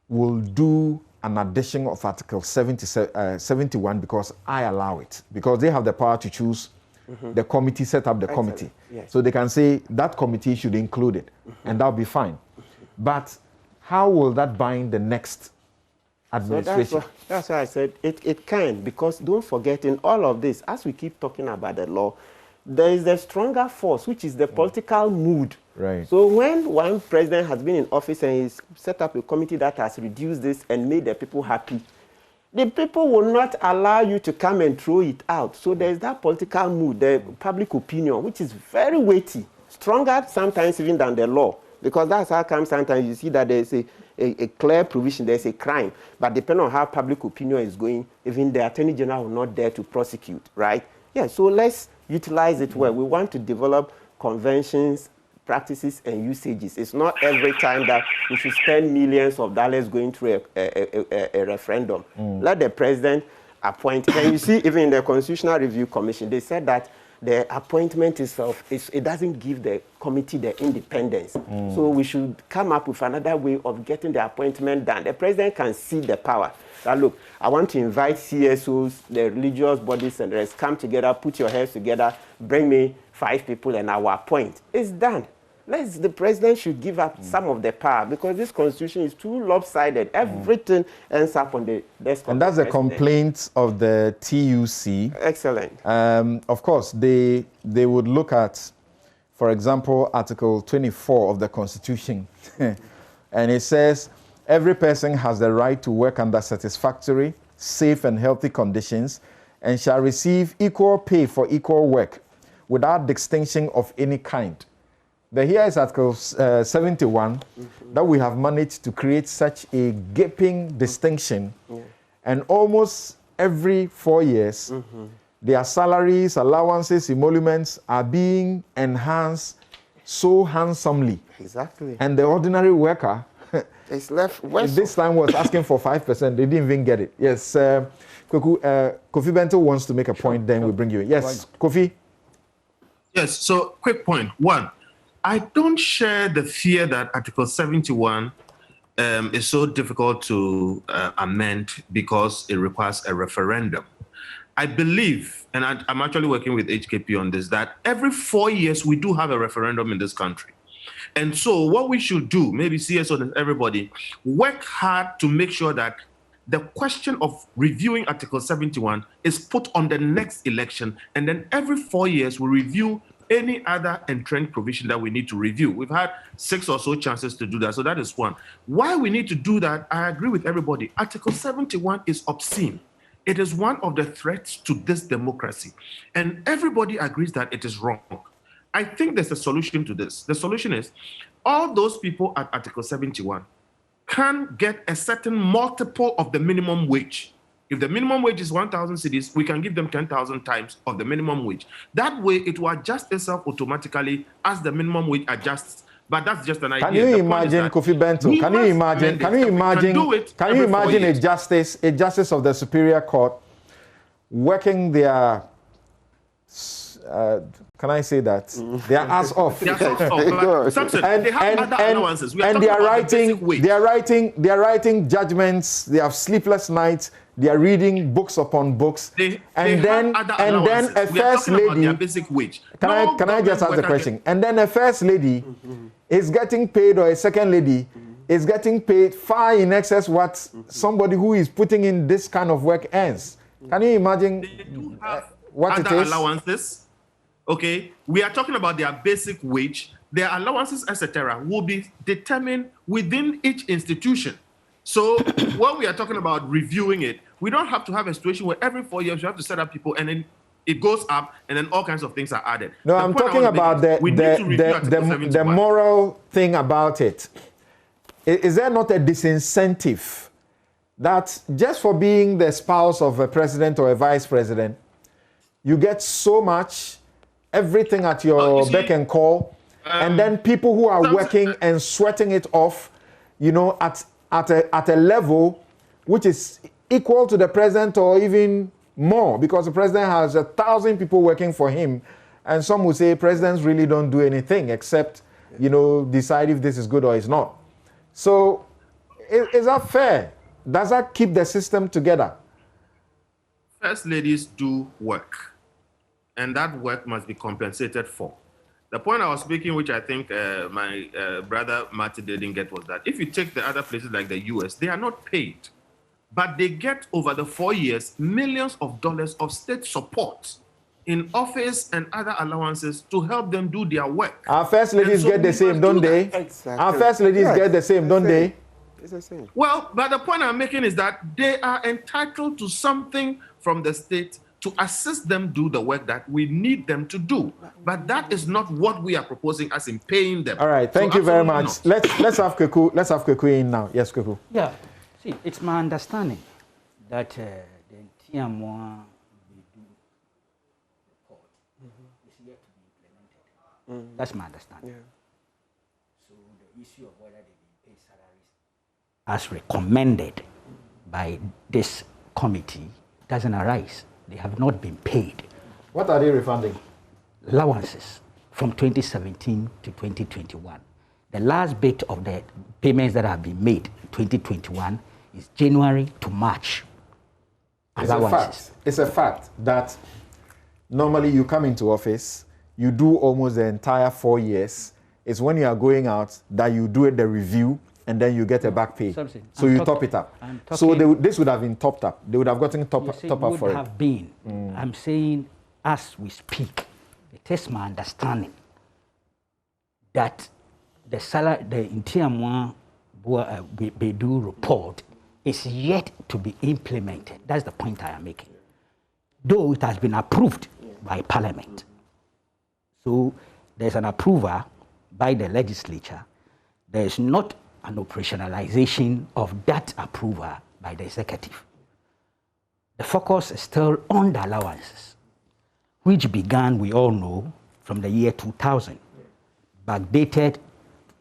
will do an addition of Article 71 because I allow it, because they have the power to choose the committee, set up the committee. Yes. So they can say that committee should include it, and that'll be fine. But how will that bind the next administration? So that's why I said it can, because don't forget, in all of this, as we keep talking about the law, there is a stronger force, which is the political mood. Right. So when one president has been in office and he's set up a committee that has reduced this and made the people happy, the people will not allow you to come and throw it out. So there's that political mood, the public opinion, which is very weighty, stronger sometimes even than the law. Because that's how come sometimes you see that there's a clear provision, there's a crime. But depending on how public opinion is going, even the Attorney General will not dare to prosecute, right? Yeah, so let's utilize it well. We want to develop conventions, practices, and usages. It's not every time that we should spend millions of dollars going through a referendum. Let the president appoint. And you see, even in the Constitutional Review Commission, they said that the appointment itself, it doesn't give the committee the independence. So we should come up with another way of getting the appointment done. The president can see the power. That, look, I want to invite CSOs, the religious bodies, and the rest, come together, put your heads together, bring me 5 people, and I will appoint. It's done. The president should give up some of the power, because this constitution is too lopsided. Everything ends up on the desk. And that's a complaint of the TUC. Excellent. Of course, they would look at, for example, Article 24 of the Constitution. And it says, every person has the right to work under satisfactory, safe, and healthy conditions and shall receive equal pay for equal work without distinction of any kind. But here is Article 71 that we have managed to create such a gaping distinction, and almost every 4 years, their salaries, allowances, emoluments are being enhanced so handsomely. Exactly. And the ordinary worker It's left this time was asking for 5%. They didn't even get it. Yes, Kofi Bento wants to make a point, then we bring you in. Yes, Kofi. Yes, so quick point. One, I don't share the fear that Article 71 is so difficult to amend because it requires a referendum. I believe, and I'm actually working with HKP on this, that every 4 years we do have a referendum in this country. And so what we should do, maybe CSO and everybody, work hard to make sure that the question of reviewing Article 71 is put on the next election. And then every 4 years we review any other entrenched provision that we need to review. We've had 6 or so chances to do that. So that is one. Why we need to do that, I agree with everybody. Article 71 is obscene. It is one of the threats to this democracy. And everybody agrees that it is wrong. I think there's a solution to this. The solution is all those people at Article 71 can get a certain multiple of the minimum wage. If the minimum wage is 1,000 cedis, we can give them 10,000 times of the minimum wage. That way, it will adjust itself automatically as the minimum wage adjusts. But that's just an idea. Can you imagine, Kofi Bento? Can you imagine a justice of the Superior Court working their can I say that? Their ass off. Samson, they have other allowances. And they are writing judgments. They have sleepless nights. They are reading books upon books. And then a first lady. Their basic wage. Can I just ask the question? And then a first lady is getting paid, or a second lady is getting paid far in excess what somebody who is putting in this kind of work earns. Can you imagine what it is? Allowances. Okay, we are talking about their basic wage. Their allowances, etc., will be determined within each institution. So when we are talking about reviewing it, we don't have to have a situation where every 4 years you have to set up people and then it goes up and then all kinds of things are added. No, I'm talking about the moral thing about it. Is there not a disincentive that just for being the spouse of a president or a vice president, you get so much, everything at your beck and call, and then people who are working and sweating it off, you know, at a level which is equal to the president or even more, because the president has 1,000 people working for him, and some will say presidents really don't do anything except, you know, decide if this is good or it's not. So is that fair? Does that keep the system together? First ladies do work, and that work must be compensated for. The point I was speaking, which I think my brother Martin didn't get, was that if you take the other places like the US, they are not paid, but they get over the 4 years millions of dollars of state support in office and other allowances to help them do their work. Our first ladies get the same, don't they? Exactly. Our first ladies get the same, don't they? It's the same. Well, but the point I'm making is that they are entitled to something from the state to assist them do the work that we need them to do. But that is not what we are proposing as in paying them. All right, thank you very much. Let's have Kweku in now. Yes, Kweku. Yeah, see, it's my understanding that the TM1 report is yet to be implemented. That's my understanding. Yeah. So the issue of whether they pay salaries as recommended by this committee doesn't arise. They have not been paid. What are they refunding? Allowances from 2017 to 2021. The last bit of the payments that have been made in 2021 is January to March. Allowances. It's a fact that normally you come into office, you do almost the entire 4 years. It's when you are going out that you do the review, and then you get a back pay. So you top it up. So this would have been topped up. They would have gotten top up for it. Would have been. I'm saying, as we speak, it is my understanding that the salary, the Intiamwa Bedu report is yet to be implemented. That's the point I am making. Though it has been approved by Parliament. So there's an approval by the legislature. There is not an operationalization of that approval by the executive. The focus is still on the allowances, which began, we all know, from the year 2000, backdated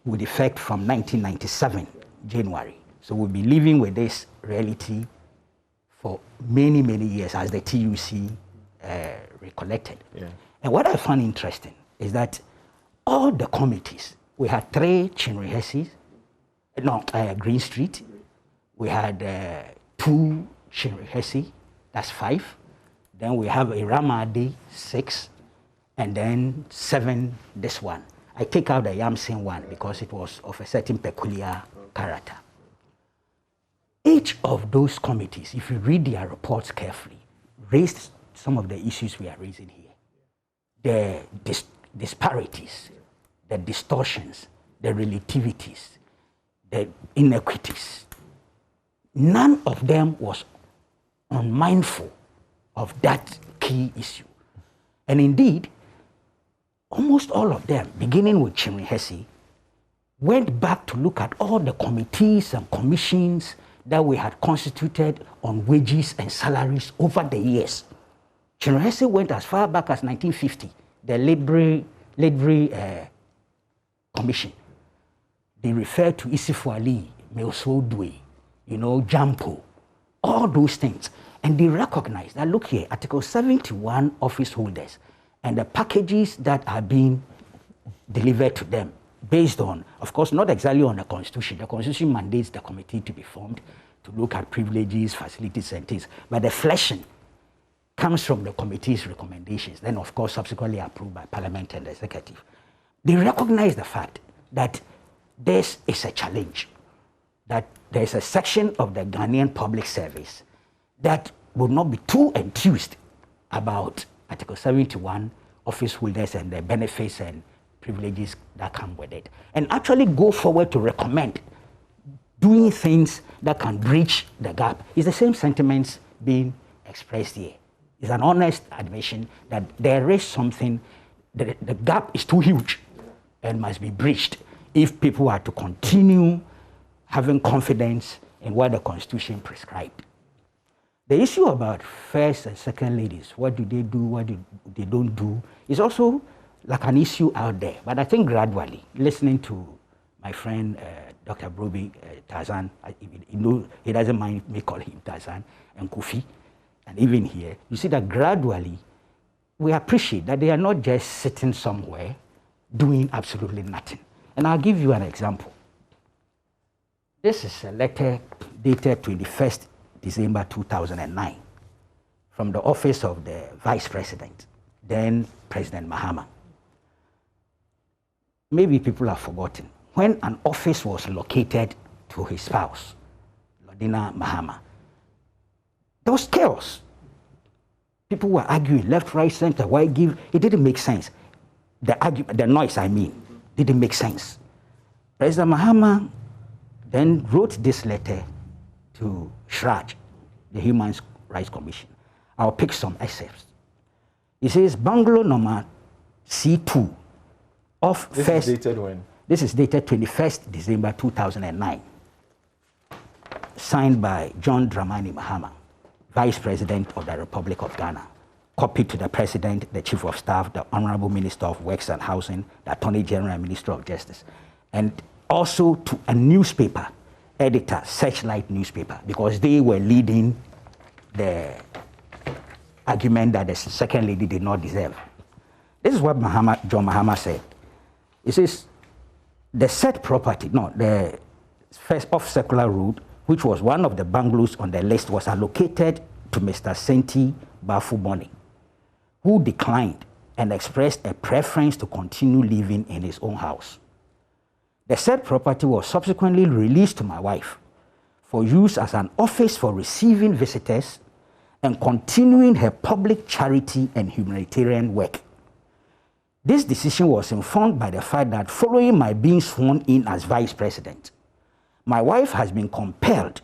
with effect from 1997, January. So we'll be living with this reality for many, many years as the TUC recollected. Yeah. And what I found interesting is that all the committees, we had 3 Chinrihesi, Green Street, we had 2 Chinrihesi, that's 5. Then we have a Ramadi, 6, and then 7, this one. I take out the Yamsen one because it was of a certain peculiar character. Each of those committees, if you read their reports carefully, raised some of the issues we are raising here. The disparities, the distortions, the relativities, the inequities. None of them was unmindful of that key issue. And indeed, almost all of them, beginning with Chinrihesi, went back to look at all the committees and commissions that we had constituted on wages and salaries over the years. Chinrihesi went as far back as 1950, the Library Commission. They referred to Isifo Ali, Meosodwe, Jampo, all those things. And they recognized that, look here, Article 71 office holders and the packages that are being delivered to them based on, of course, not exactly on the Constitution. The Constitution mandates the committee to be formed to look at privileges, facilities, and things. But the fleshing comes from the committee's recommendations, then, of course, subsequently approved by Parliament and the Executive. They recognize the fact that this is a challenge, that there's a section of the Ghanaian public service that will not be too enthused about Article 71 office holders and the benefits and privileges that come with it, and actually go forward to recommend doing things that can bridge the gap. It's the same sentiments being expressed here. It's an honest admission that there is something, the gap is too huge and must be bridged if people are to continue having confidence in what the Constitution prescribed. The issue about first and second ladies, what do they do, what do they don't do, is also like an issue out there. But I think gradually, listening to my friend Dr. Broby Tarzan, he doesn't mind me calling him Tarzan, and Kofi, and even here, you see that gradually we appreciate that they are not just sitting somewhere doing absolutely nothing. And I'll give you an example. This is a letter dated 21st December 2009 from the office of the Vice President, then President Mahama. Maybe people have forgotten. When an office was located to his spouse, Lodina Mahama, there was chaos. People were arguing left, right, center, why give? It didn't make sense. The noise, didn't make sense. President Mahama then wrote this letter to Shraj, the Human Rights Commission. I'll pick some excerpts. He says, Bungalow number C2 of this first... Is dated when? This is dated 21st December 2009. Signed by John Dramani Mahama, Vice President of the Republic of Ghana. Copied to the President, the Chief of Staff, the Honorable Minister of Works and Housing, the Attorney General and Minister of Justice. And also to a newspaper editor, Searchlight newspaper, because they were leading the argument that the second lady did not deserve. This is what John Mahama said. He says, the said property, the first off Circular Road, which was one of the bungalows on the list, was allocated to Mr. Senti Bafuboni, who declined and expressed a preference to continue living in his own house. The said property was subsequently released to my wife for use as an office for receiving visitors and continuing her public charity and humanitarian work. This decision was informed by the fact that following my being sworn in as Vice President, my wife has been compelled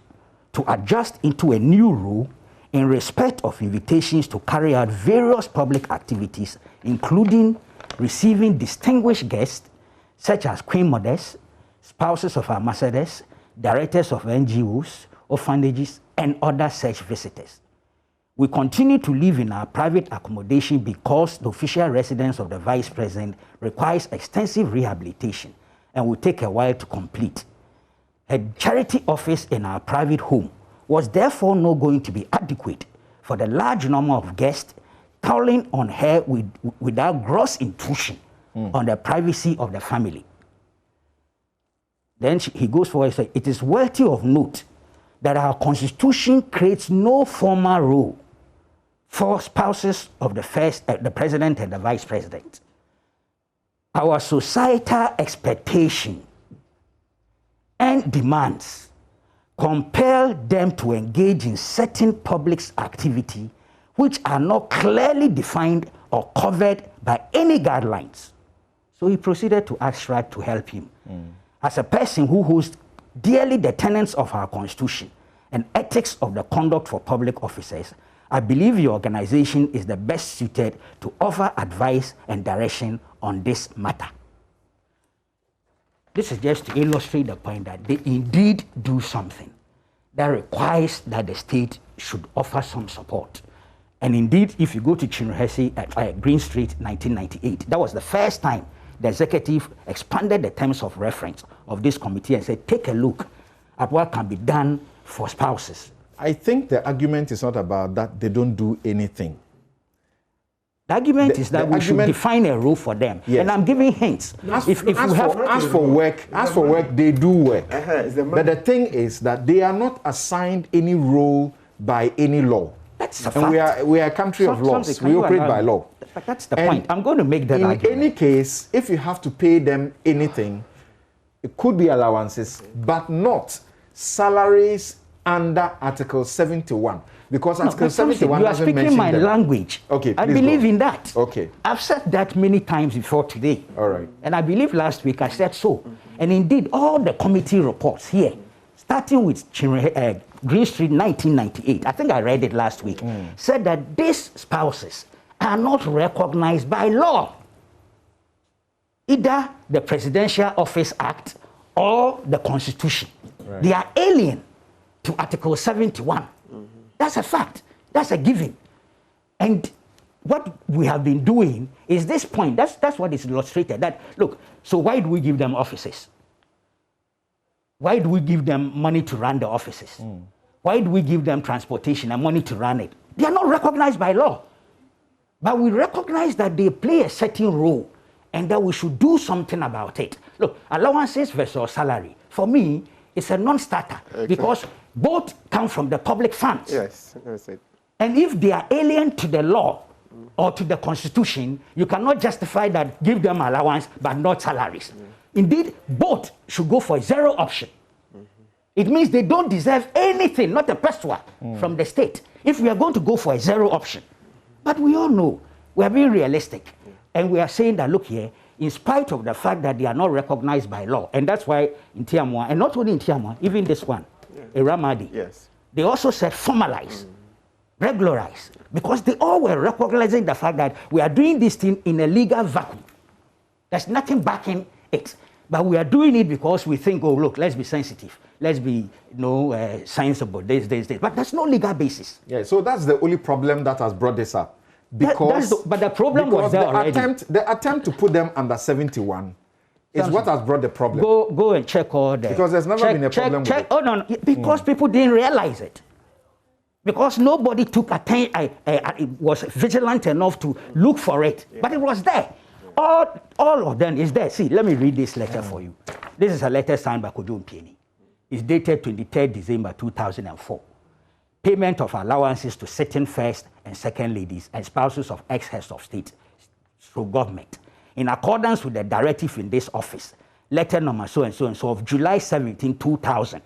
to adjust into a new role in respect of invitations to carry out various public activities, including receiving distinguished guests such as Queen Mothers, spouses of ambassadors, directors of NGOs, orphanages, and other such visitors. We continue to live in our private accommodation because the official residence of the Vice President requires extensive rehabilitation and will take a while to complete. A charity office in our private home was therefore not going to be adequate for the large number of guests calling on her without gross intrusion on the privacy of the family. Then he goes forward and says, it is worthy of note that our Constitution creates no formal role for spouses of the President and the Vice President. Our societal expectation and demands compel them to engage in certain public activity which are not clearly defined or covered by any guidelines. So he proceeded to ask Shrad to help him. As a person who holds dearly the tenets of our Constitution and ethics of the conduct for public officers, I believe your organization is the best suited to offer advice and direction on this matter. This is just to illustrate the point that they indeed do something that requires that the state should offer some support. And indeed, if you go to Chinrahesi at Green Street, 1998, that was the first time the executive expanded the terms of reference of this committee and said, take a look at what can be done for spouses. I think the argument is not about that they don't do anything. The argument is that we should define a role for them. Yes. And I'm giving hints. As for work, they do work. But the thing is that they are not assigned any role by any law. That's a fact. And we are a country of laws. We operate by law. But that's the point. I'm going to make that argument. In any case, if you have to pay them anything, it could be allowances, but not salaries under Article 71. Because Article 71 doesn't mention them. You are speaking my language. Okay, I believe in that. Okay. I've said that many times before today. All right. And I believe last week I said so. And indeed, all the committee reports here, starting with Green Street 1998, I think I read it last week, said that these spouses are not recognized by law. Either the Presidential Office Act or the Constitution. Right. They are alien to Article 71. That's a fact. That's a given. And what we have been doing is this point. That's what is illustrated. That, look, so why do we give them offices? Why do we give them money to run the offices? Why do we give them transportation and money to run it? They are not recognized by law. But we recognize that they play a certain role and that we should do something about it. Look, allowances versus salary, for me, it's a non-starter. Exactly. Because both come from the public funds. Yes, that's it. And if they are alien to the law or to the Constitution, you cannot justify that give them allowance but not salaries. Indeed, both should go for a zero option. It means they don't deserve anything, not a peswa from the state, if we are going to go for a zero option. But we all know, we are being realistic. And we are saying that, look here, in spite of the fact that they are not recognized by law, and that's why in Tiamwa, and not only in Tiamwa, even this one, Ramadi, they also said formalize, regularize, because they all were recognizing the fact that we are doing this thing in a legal vacuum. There's nothing backing it. But we are doing it because we think, oh, look, let's be sensitive. Let's be, sensible, this. But there's no legal basis. Yeah, so that's the only problem that has brought this up. Because, but the problem was there already. The attempt to put them under 71 is what has brought the problem. Go and check all the... Because there's never been a problem with it. Oh, no, because people didn't realize it. Because nobody took attention, was vigilant enough to look for it. Yeah. But it was there. All of them is there. See, let me read this letter for you. This is a letter signed by Kojo Mpieni. It's dated 23rd December 2004. Payment of allowances to certain first and second ladies and spouses of ex-heads of state through government. In accordance with the directive in this office, letter number so-and-so of July 17, 2000.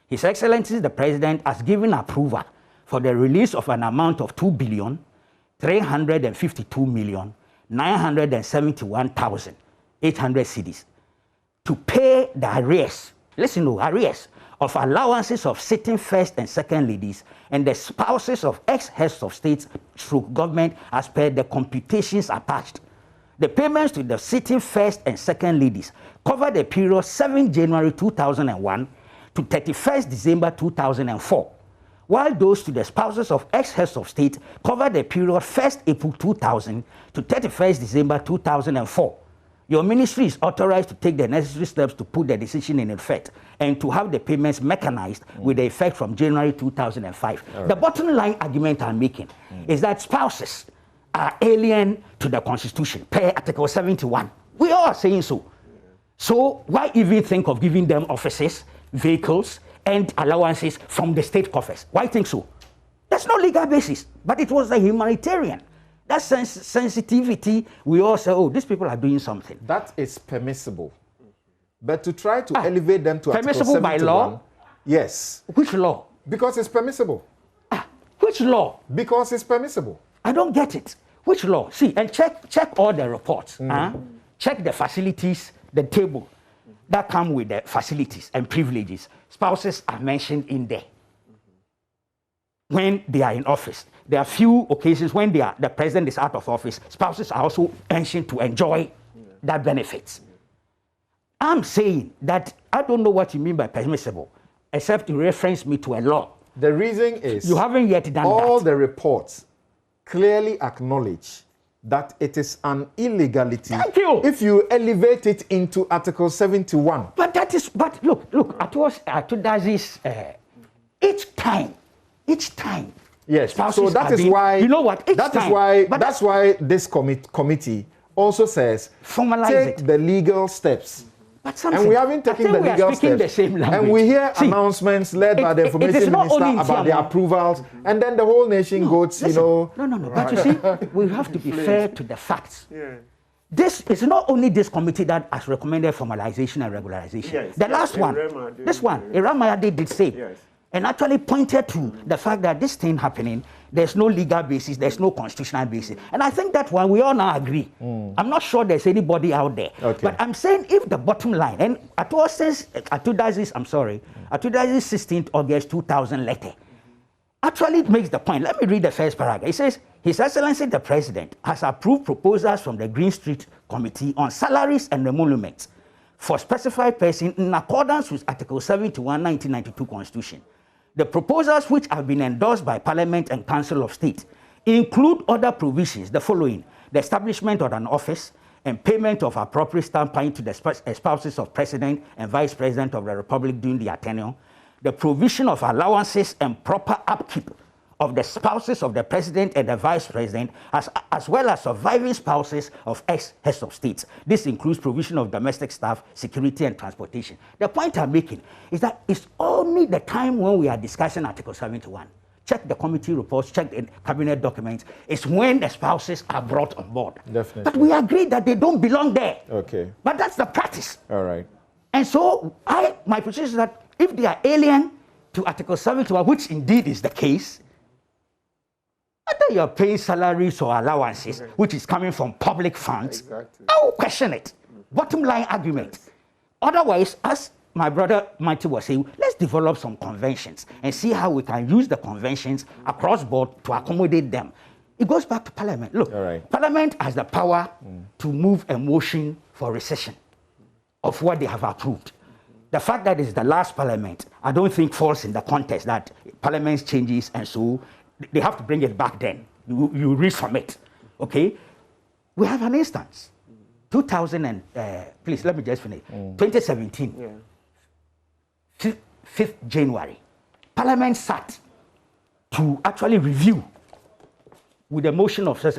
His Excellency the President has given approval for the release of an amount of 2,352,971,800 cedis to pay the arrears, listen to arrears, of allowances of sitting first and second ladies and the spouses of ex-heads of states through government as per the computations attached. The payments to the sitting first and second ladies cover the period 7 January 2001 to 31st December 2004, while those to the spouses of ex-heads of state cover the period 1st April 2000 to 31st December 2004. Your ministry is authorized to take the necessary steps to put the decision in effect and to have the payments mechanized with the effect from January 2005. Right. The bottom line argument I'm making is that spouses are alien to the Constitution per Article 71. We are saying so. So why even think of giving them offices, vehicles, and allowances from the state coffers? Why think so? There's no legal basis, but it was a humanitarian. That sensitivity, we all say, oh, these people are doing something. That is permissible. But to try to elevate them to permissible Article 71, by law? Yes. Which law? Because it's permissible. Which law? Because it's permissible. I don't get it. Which law? See, and check all the reports. Check the facilities, the table that come with the facilities and privileges. Spouses are mentioned in there. When they are in office, there are few occasions when the president is out of office, spouses are also mentioned to enjoy that benefits. I'm saying that I don't know what you mean by permissible, except to reference me to a law. The reason is you haven't yet done all that. The reports clearly acknowledge that it is an illegality. Thank you. If you elevate it into Article 71. But that is, but look, Atudazi's each time. Yes. So that is why. You know what? That's why this committee also says take the legal steps. And we haven't taken the legal steps. And we hear announcements led by the information minister about the approvals, and then the whole nation goes, No. But you see, we have to be fair to the facts. Yeah. This is not only this committee that has recommended formalization and regularization. Yes, the last one, this one, Iramayade did say. Yes. And actually pointed to the fact that this thing happening, there's no legal basis, there's no constitutional basis. And I think that one we all now agree. I'm not sure there's anybody out there. Okay. But I'm saying if the bottom line, and Atudazi's 16th August 2000 letter, actually it makes the point. Let me read the first paragraph. It says, His Excellency the President has approved proposals from the Green Street Committee on salaries and emoluments for specified persons in accordance with Article 71, 1992 Constitution. The proposals, which have been endorsed by Parliament and Council of State, include other provisions, the following: the establishment of an office and payment of appropriate stamp duty to the spouses of President and Vice President of the Republic during their tenure, the provision of allowances and proper upkeep of the spouses of the President and the Vice President, as well as surviving spouses of ex-heads of states. This includes provision of domestic staff, security, and transportation. The point I'm making is that it's only the time when we are discussing Article 71. Check the committee reports, check the cabinet documents. It's when the spouses are brought on board. Definitely. But we agree that they don't belong there. Okay. But that's the practice. All right. And so my position is that if they are alien to Article 71, which indeed is the case, whether you're paying salaries or allowances, which is coming from public funds, I will question it. Bottom line argument. Otherwise, as my brother Mighty was saying, let's develop some conventions and see how we can use the conventions across board to accommodate them. It goes back to Parliament. Look, Parliament has the power to move a motion for rescission of what they have approved. The fact that it's the last Parliament, I don't think falls in the context that Parliament changes, and so they have to bring it back then. You read from it, okay? We have an instance. 2000 please, let me just finish. 2017, 5th January, Parliament sat to actually review with the motion of this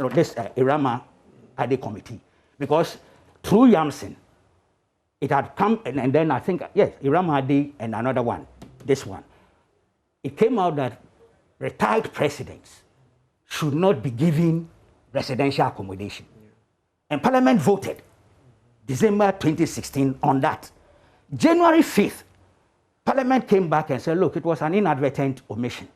Irama Ade committee, because through Samson, it had come, and then I think, yes, Irama Ade and another one, this one. It came out that retired presidents should not be given residential accommodation. And Parliament voted December 2016 on that. January 5th, Parliament came back and said, look, it was an inadvertent omission.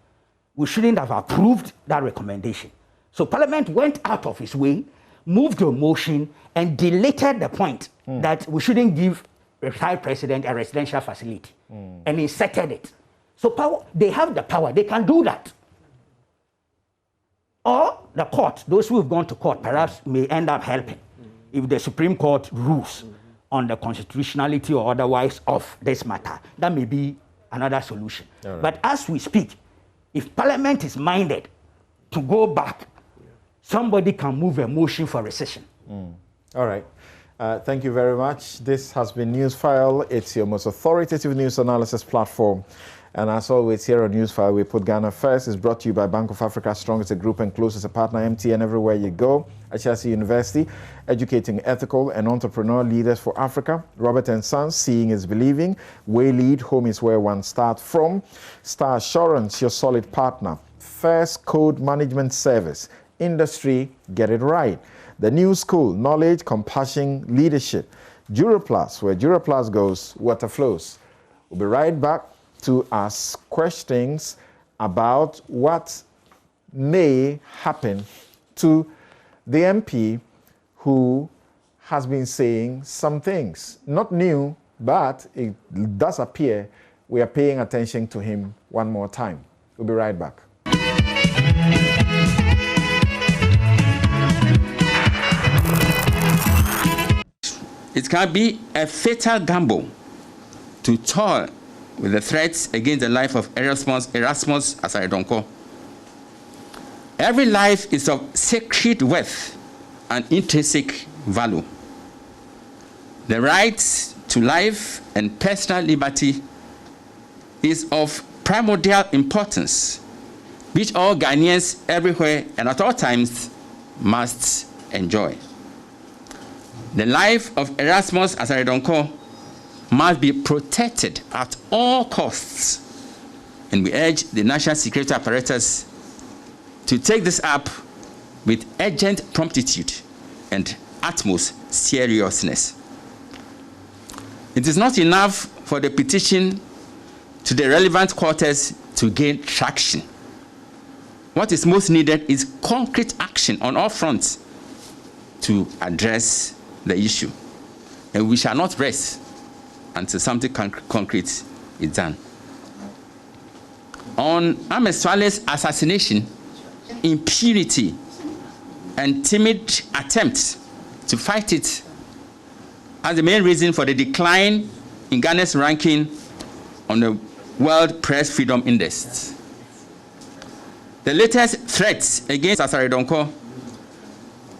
We shouldn't have approved that recommendation. So Parliament went out of its way, moved a motion, and deleted the point that we shouldn't give a retired president a residential facility, and inserted it. So they have the power, they can do that. Or the court, those who have gone to court, perhaps may end up helping. if the Supreme Court rules on the constitutionality or otherwise of this matter, that may be another solution. Right. But as we speak, if Parliament is minded to go back, somebody can move a motion for rescission. All right. Thank you very much. This has been Newsfile. It's your most authoritative news analysis platform. And as always, here on Newsfile, we put Ghana first. It's brought to you by Bank of Africa, strong as a group and close as a partner, MTN everywhere you go. At Chelsea University, educating ethical and entrepreneurial leaders for Africa. Robert & Sons, seeing is believing. Waylead, home is where one starts from. Star Assurance, your solid partner. First Code Management Service. Industry, get it right. The New School, knowledge, compassion, leadership. Duraplus, where Duraplus goes, water flows. We'll be right back to ask questions about what may happen to the MP who has been saying some things. Not new, but it does appear we are paying attention to him one more time. We'll be right back. It can be a fatal gamble to toy with the threats against the life of Erasmus Asaredonko. Every life is of sacred worth and intrinsic value. The right to life and personal liberty is of primordial importance, which all Ghanaians everywhere and at all times must enjoy. The life of Erasmus Asaredonko must be protected at all costs, and we urge the national security apparatus to take this up with urgent promptitude and utmost seriousness. It is not enough for the petition to the relevant quarters to gain traction. What is most needed is concrete action on all fronts to address the issue, and we shall not rest until something concrete is done. On Ahmed Swale's assassination, impunity and timid attempts to fight it as the main reason for the decline in Ghana's ranking on the World Press Freedom Index. The latest threats against Asaredonko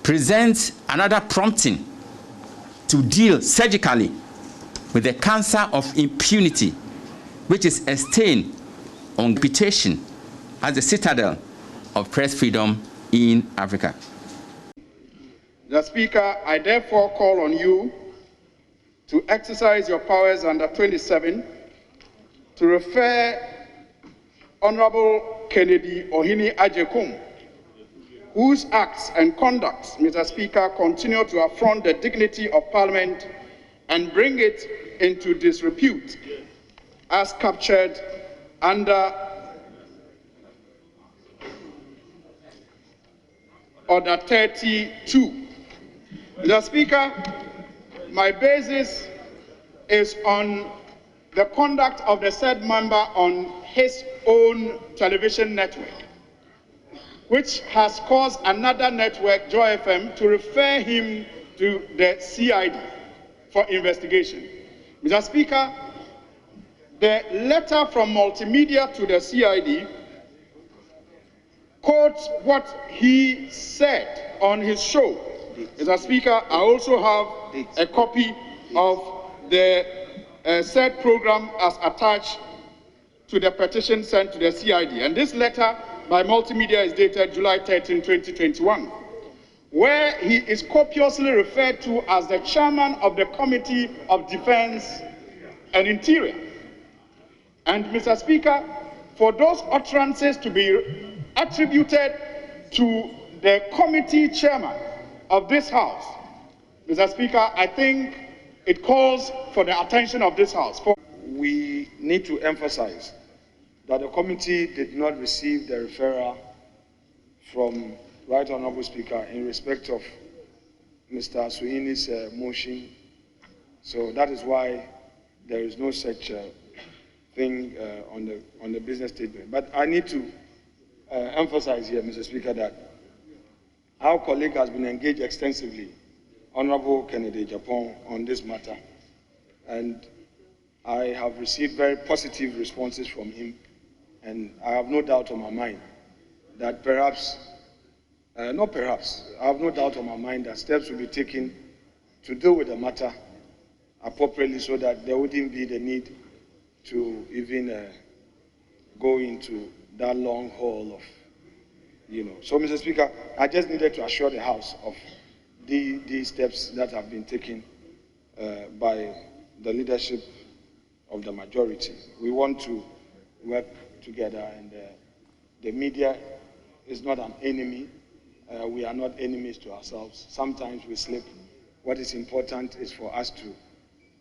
present another prompting to deal surgically with the cancer of impunity, which is a stain on reputation as the citadel of press freedom in Africa. Mr. Speaker, I therefore call on you to exercise your powers under 27 to refer Honorable Kennedy Ohini Ajekum, whose acts and conduct, Mr. Speaker, continue to affront the dignity of Parliament and bring it into disrepute, as captured under Order 32. Mr. Speaker, my basis is on the conduct of the said member on his own television network, which has caused another network, Joy FM, to refer him to the CID for investigation. Mr. Speaker, the letter from Multimedia to the CID quotes what he said on his show. Mr. Speaker, I also have a copy of the said program as attached to the petition sent to the CID. And this letter by Multimedia is dated July 13, 2021, where he is copiously referred to as the chairman of the Committee of Defense and Interior. And Mr. Speaker, for those utterances to be attributed to the committee chairman of this House, Mr. Speaker, I think it calls for the attention of this House. We need to emphasize that the committee did not receive the referral from Right Honorable Speaker in respect of Mr. Suini's motion. So that is why there is no such thing on the business statement. But I need to emphasize here, Mr. Speaker, that our colleague has been engaged extensively Honorable Kennedy Japan on this matter, and I have received very positive responses from him, and I have no doubt on my mind that perhaps, not perhaps, I have no doubt on my mind that steps will be taken to deal with the matter appropriately so that there wouldn't be the need to even go into that long haul of, So, Mr. Speaker, I just needed to assure the House of these steps that have been taken by the leadership of the majority. We want to work together, and the media is not an enemy. We are not enemies to ourselves. Sometimes we slip. What is important is for us to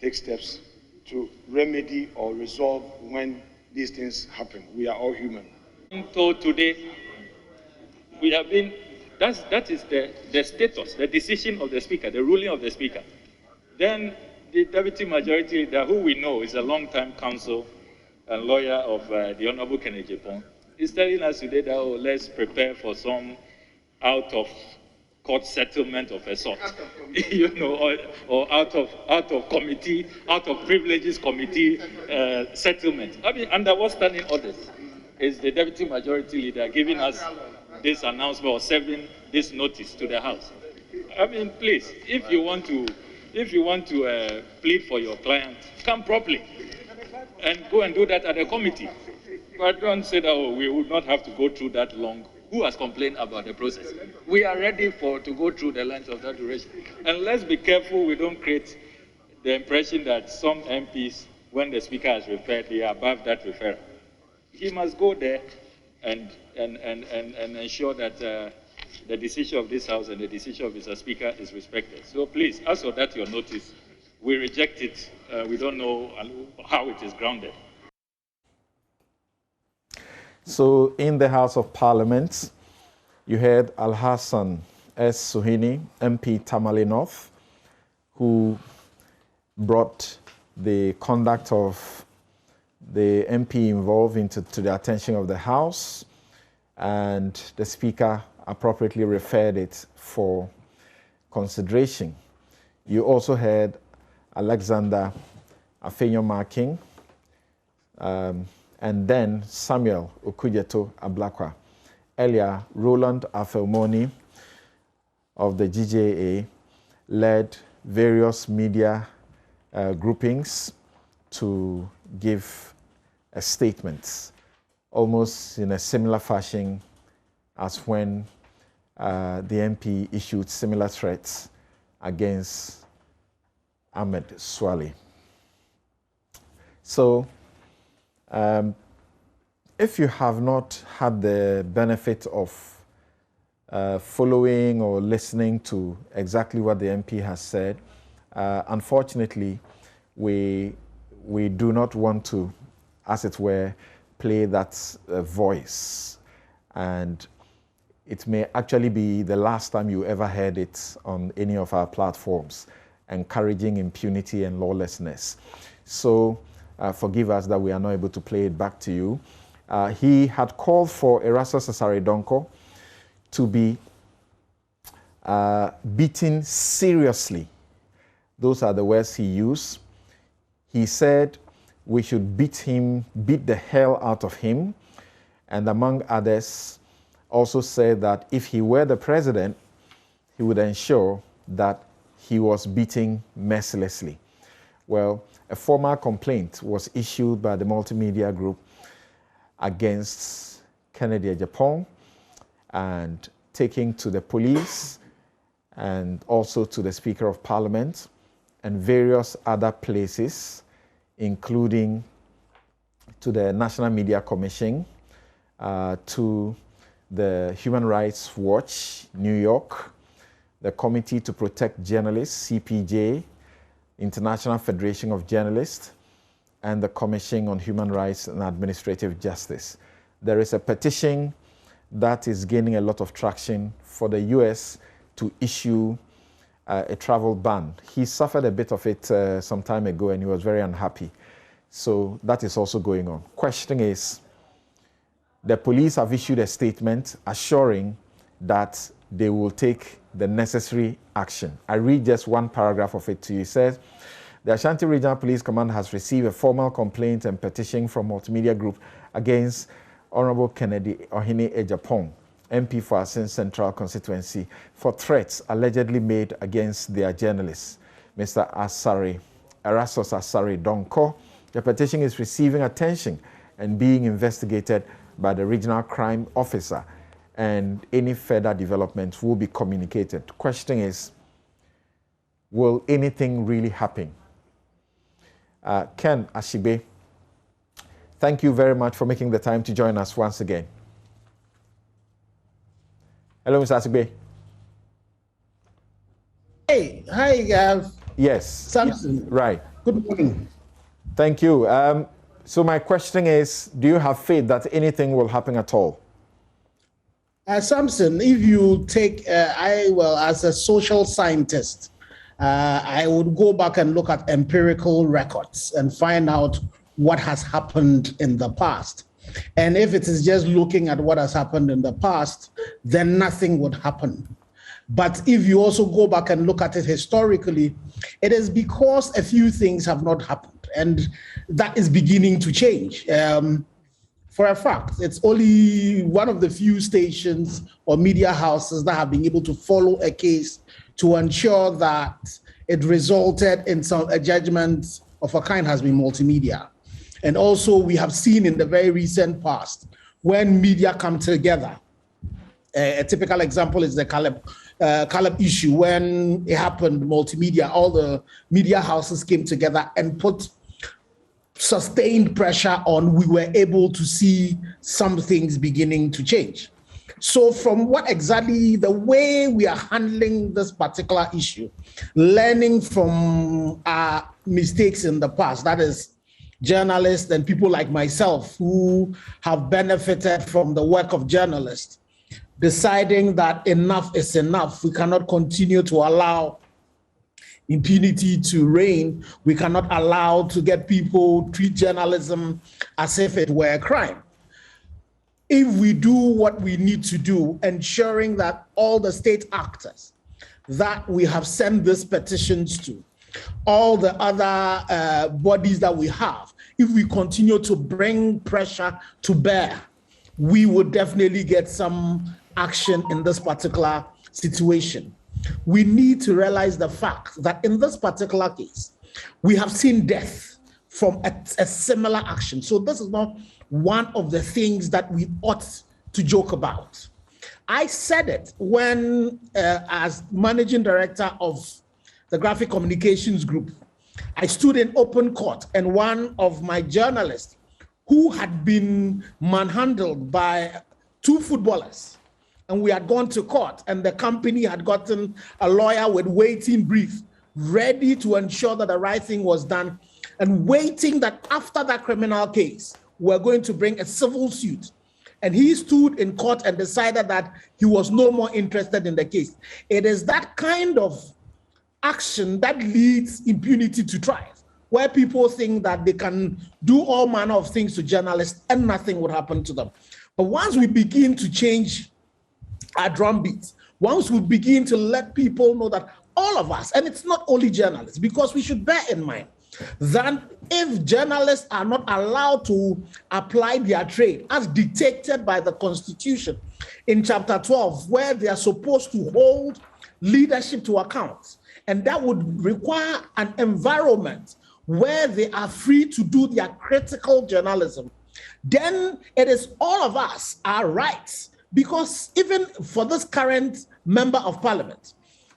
take steps to remedy or resolve when these things happen. We are all human. So today, we have been, that is the status, the decision of the Speaker, the ruling of the Speaker. Then the Deputy Majority Leader, who we know is a long-time counsel and lawyer of the Honorable Kennedy Japan, is telling us today that, oh, let's prepare for some out-of-court settlement of a sort, or out of committee, out of privileges committee settlement. I mean, under what standing orders is the Deputy Majority Leader giving us this announcement or serving this notice to the House? I mean, please, if you want to plead for your client, come properly and go and do that at the committee. But don't say that, oh, we would not have to go through that long. Who has complained about the process? We are ready to go through the length of that duration. And let's be careful we don't create the impression that some MPs, when the Speaker has referred, they are above that referral. He must go there and ensure that the decision of this House and the decision of Mr. Speaker is respected. So please, as for that, your notice, we reject it. We don't know how it is grounded. So in the House of Parliament, you had Al-Hassan S. Suhini, MP Tamale North, who brought the conduct of the MP involved to the attention of the House, and the Speaker appropriately referred it for consideration. You also had Alexander Afenyo-Marking, and then Samuel Okujeto Ablakwa. Earlier, Roland Afelmoni of the GJA led various media groupings to give a statement, almost in a similar fashion as when the MP issued similar threats against Ahmed Swale. So, if you have not had the benefit of following or listening to exactly what the MP has said, unfortunately, we do not want to, as it were, play that voice. And it may actually be the last time you ever heard it on any of our platforms, encouraging impunity and lawlessness. So forgive us that we are not able to play it back to you. He had called for Erastus Asare-Donkor to be beaten seriously. Those are the words he used. He said we should beat the hell out of him, and among others, also said that if he were the president, he would ensure that he was beaten mercilessly. Well, a formal complaint was issued by the multimedia group against Kennedy Japan and taken to the police and also to the Speaker of Parliament and various other places, including to the National Media Commission, to the Human Rights Watch, New York, the Committee to Protect Journalists, CPJ, International Federation of Journalists, and the Commission on Human Rights and Administrative Justice. There is a petition that is gaining a lot of traction for the US to issue a travel ban. He suffered a bit of it some time ago and he was very unhappy. So that is also going on. Question is, the police have issued a statement assuring that they will take the necessary action. I read just one paragraph of it to you. It says, the Ashanti Regional Police Command has received a formal complaint and petition from Multimedia Group against Honorable Kennedy Ohene Ejapong, MP for Asin Central Constituency, for threats allegedly made against their journalist, Mr. Erastus Asare Donko. The petition is receiving attention and being investigated by the Regional Crime Officer, and any further developments will be communicated. The question is, will anything really happen? Ken Ashibe, thank you very much for making the time to join us once again. Hello, Mr. Ashibe. Hey, hi, yes. Samson. Right. Good morning. Thank you. So my question is, do you have faith that anything will happen at all? Samson, if you take, as a social scientist, I would go back and look at empirical records and find out what has happened in the past. And if it is just looking at what has happened in the past, then nothing would happen. But if you also go back and look at it historically, it is because a few things have not happened, and that is beginning to change. For a fact, it's only one of the few stations or media houses that have been able to follow a case to ensure that it resulted in a judgment of a kind has been Multimedia. And also we have seen in the very recent past when media come together. A typical example is the Caleb issue. When it happened, Multimedia, all the media houses came together and put sustained pressure on. We were able to see some things beginning to change. So from what exactly the way we are handling this particular issue, learning from our mistakes in the past, that is journalists and people like myself who have benefited from the work of journalists, deciding that enough is enough. We cannot continue to allow impunity to reign. We cannot allow to get people treat journalism as if it were a crime. If we do what we need to do, ensuring that all the state actors that we have sent these petitions to, all the other bodies that we have, if we continue to bring pressure to bear, we would definitely get some action in this particular situation. We need to realize the fact that in this particular case, we have seen death from a similar action. So this is not one of the things that we ought to joke about. I said it when, as managing director of the Graphic Communications Group, I stood in open court and one of my journalists who had been manhandled by two footballers, and we had gone to court and the company had gotten a lawyer with waiting brief ready to ensure that the right thing was done, and waiting that after that criminal case, we're going to bring a civil suit. And he stood in court and decided that he was no more interested in the case. It is that kind of action that leads impunity to thrive, where people think that they can do all manner of things to journalists and nothing would happen to them. But once we begin to change our drumbeats, once we begin to let people know that all of us, and it's not only journalists, because we should bear in mind that if journalists are not allowed to apply their trade as dictated by the Constitution in Chapter 12, where they are supposed to hold leadership to account, and that would require an environment where they are free to do their critical journalism, then it is all of us our rights. Because even for this current member of parliament,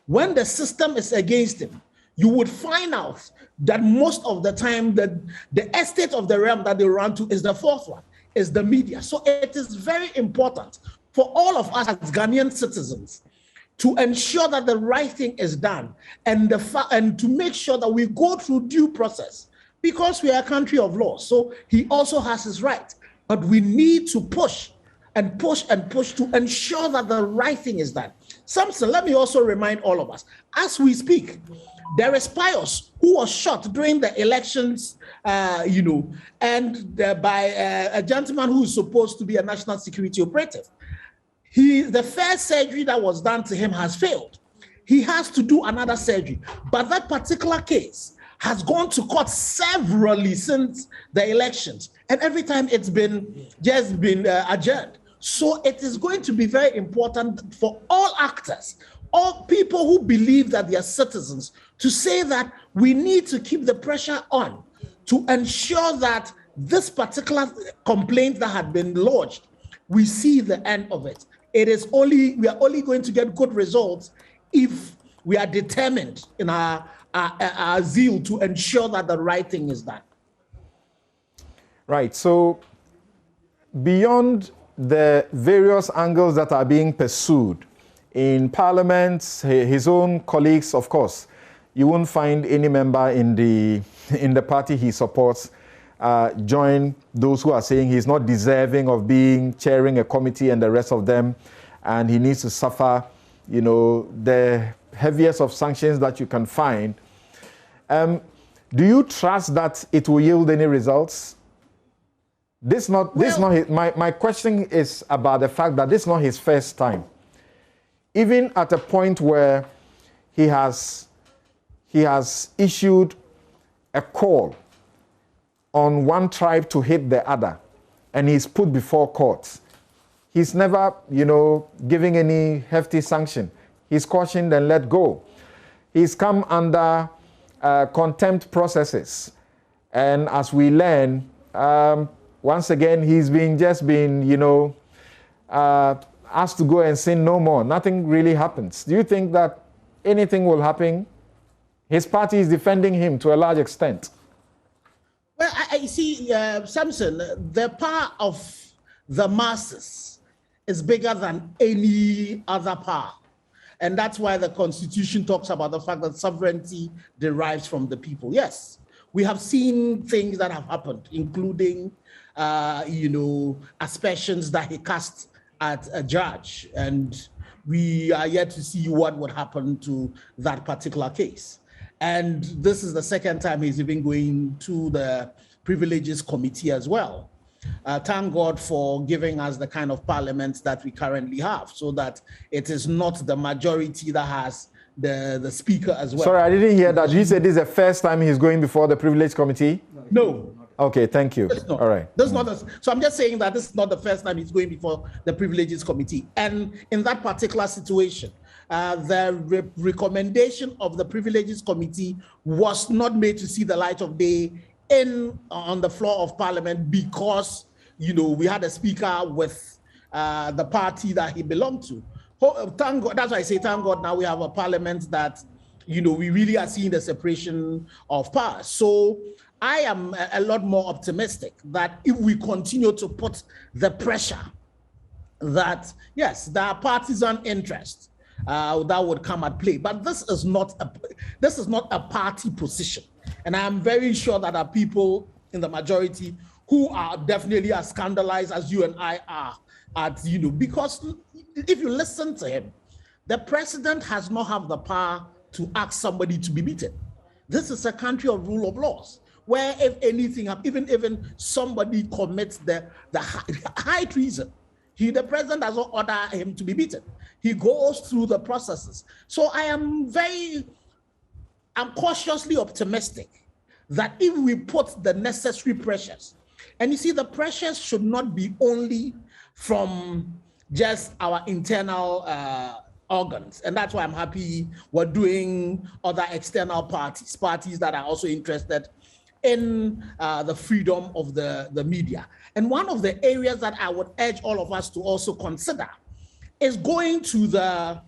when the system is against him, you would find out that most of the time that the estate of the realm that they run to is the fourth one, is the media. So it is very important for all of us as Ghanaian citizens to ensure that the right thing is done and to make sure that we go through due process, because we are a country of law. So he also has his right, but we need to push and push and push to ensure that the right thing is done. Samson, let me also remind all of us, as we speak, there is Pius who was shot during the elections, and by a gentleman who is supposed to be a national security operative. The first surgery that was done to him has failed. He has to do another surgery. But that particular case has gone to court severally since the elections. And every time it's been adjourned. So it is going to be very important for all actors, all people who believe that they are citizens, to say that we need to keep the pressure on to ensure that this particular complaint that had been lodged, we see the end of it. We are only going to get good results if we are determined in our zeal to ensure that the right thing is done. Right. So beyond the various angles that are being pursued in Parliament, his own colleagues, of course, you won't find any member in the party he supports join those who are saying he's not deserving of chairing a committee and the rest of them, and he needs to suffer, the heaviest of sanctions that you can find. Do you trust that it will yield any results? My question is about the fact that this is not his first time. Even at a point where he has issued a call on one tribe to hit the other, and he's put before court. He's never, giving any hefty sanction. He's cautioned and let go. He's come under contempt processes. And as we learn, once again, he's just been asked to go and sin no more. Nothing really happens. Do you think that anything will happen? His party is defending him to a large extent. Well, I see, Samson, the power of the masses is bigger than any other power. And that's why the Constitution talks about the fact that sovereignty derives from the people. Yes, we have seen things that have happened, including, aspersions that he cast at a judge. And we are yet to see what would happen to that particular case. And this is the second time he's even going to the Privileges Committee as well. Thank God for giving us the kind of parliament that we currently have, so that it is not the majority that has the speaker as well. Sorry, I didn't hear that. You said this is the first time he's going before the Privilege Committee? No. Okay, thank you. All right. So I'm just saying that this is not the first time he's going before the Privileges Committee. And in that particular situation, the recommendation of the Privileges Committee was not made to see the light of day on the floor of Parliament because, we had a speaker with the party that he belonged to. Thank God, that's why I say thank God now we have a Parliament that, we really are seeing the separation of powers. So I am a lot more optimistic that if we continue to put the pressure that, yes, there are partisan interests that would come at play, but this is not a party position. And I am very sure that there are people in the majority who are definitely as scandalized as you and I are because if you listen to him, the president has not have the power to ask somebody to be beaten. This is a country of rule of laws, where if anything, even somebody commits the high treason, the president does not order him to be beaten. He goes through the processes. So I'm cautiously optimistic that if we put the necessary pressures, and you see, the pressures should not be only from just our internal organs. And that's why I'm happy we're doing other external parties that are also interested in the freedom of the media. And one of the areas that I would urge all of us to also consider is going to the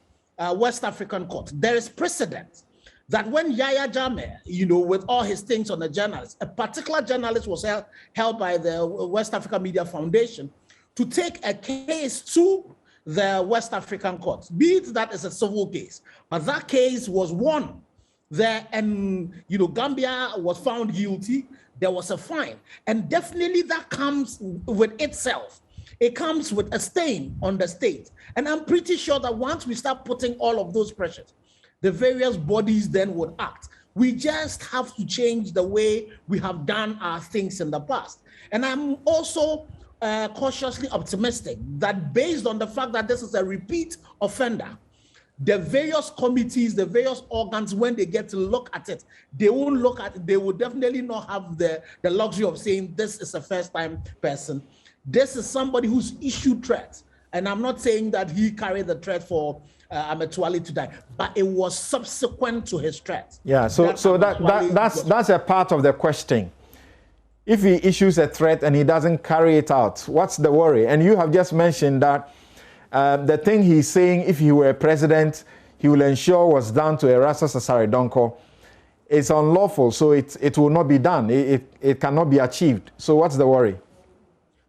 West African court. There is precedent that when Yahya Jammeh, with all his things on the journalists, a particular journalist was held by the West African Media Foundation to take a case to the West African court, be it that is a civil case, but that case was won there, and Gambia was found guilty. There was a fine, and definitely that comes with itself. It comes with a stain on the state, and I'm pretty sure that once we start putting all of those pressures, the various bodies then would act. We just have to change the way we have done our things in the past. And I'm also cautiously optimistic that based on the fact that this is a repeat offender, the various committees, the various organs, when they get to look at it, they won't look at it, they will definitely not have the luxury of saying this is a first-time person. This is somebody who's issued threats. And I'm not saying that he carried the threat for Ametuali to die, but it was subsequent to his threat. Yeah, so that's a part of the question. If he issues a threat and he doesn't carry it out, what's the worry? And you have just mentioned that the thing he's saying, if he were president, he will ensure was done to Erastus Asare Donko. It's unlawful, so it will not be done. It cannot be achieved. So what's the worry?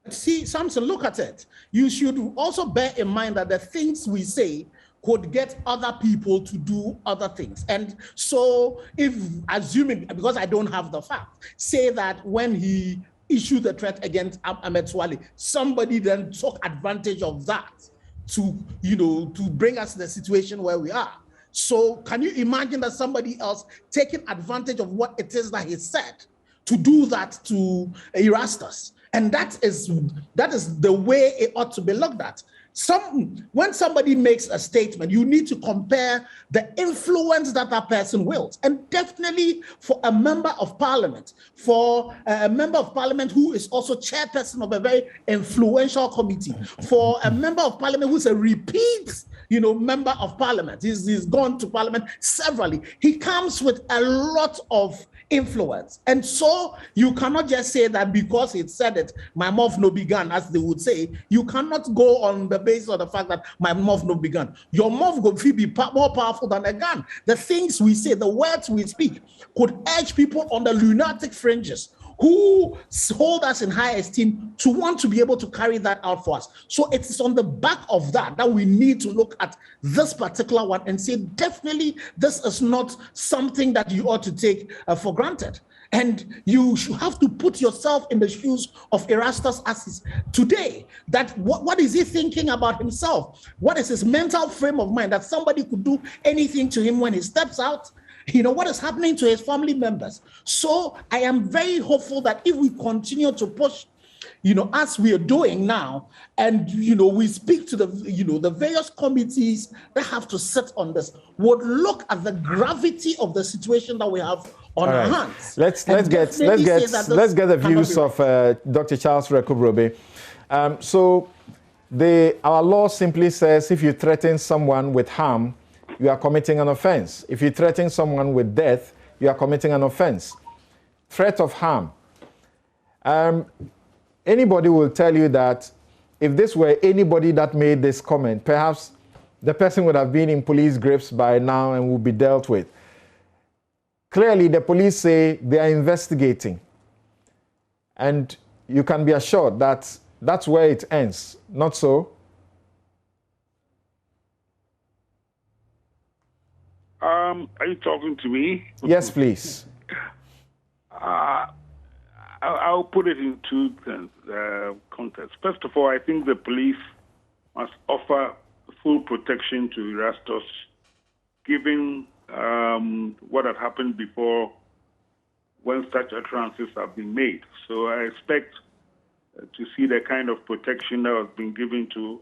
See, Samson, look at it. You should also bear in mind that the things we say could get other people to do other things. And so if, assuming, because I don't have the fact, say that when he issued the threat against Ametuali, somebody then took advantage of that to, to bring us to the situation where we are. So can you imagine that somebody else taking advantage of what it is that he said to do that to Erastus? And that is the way it ought to be looked at. When somebody makes a statement, you need to compare the influence that person wields. And definitely for a member of parliament, who is also chairperson of a very influential committee, for a member of parliament who's a repeat member of parliament, he's gone to parliament severally, he comes with a lot of influence. And so you cannot just say that because it said it, my mouth no began, as they would say. You cannot go on the basis of the fact that my mouth no began. Your mouth could be more powerful than a gun. The things we say, the words we speak could urge people on the lunatic fringes who hold us in high esteem to want to be able to carry that out for us. So it is on the back of that we need to look at this particular one and say, definitely, this is not something that you ought to take for granted. And you should have to put yourself in the shoes of Erastus Assis today. That what is he thinking about himself? What is his mental frame of mind that somebody could do anything to him when he steps out? What is happening to his family members? So I am very hopeful that if we continue to push, as we are doing now, and, we speak to the various committees that have to sit on this, would look at the gravity of the situation that we have on our hands. Let's get the views of Dr. Charles Rekubrobe. So our law simply says if you threaten someone with harm, you are committing an offense. If you threaten someone with death, you are committing an offense. Threat of harm. Anybody will tell you that if this were anybody that made this comment, perhaps the person would have been in police grips by now and would be dealt with. Clearly, the police say they are investigating. And you can be assured that that's where it ends. Not so? Are you talking to me? Yes, please. I'll put it in two contexts. First of all, I think the police must offer full protection to Erastus, given what had happened before when such utterances have been made. So I expect to see the kind of protection that has been given to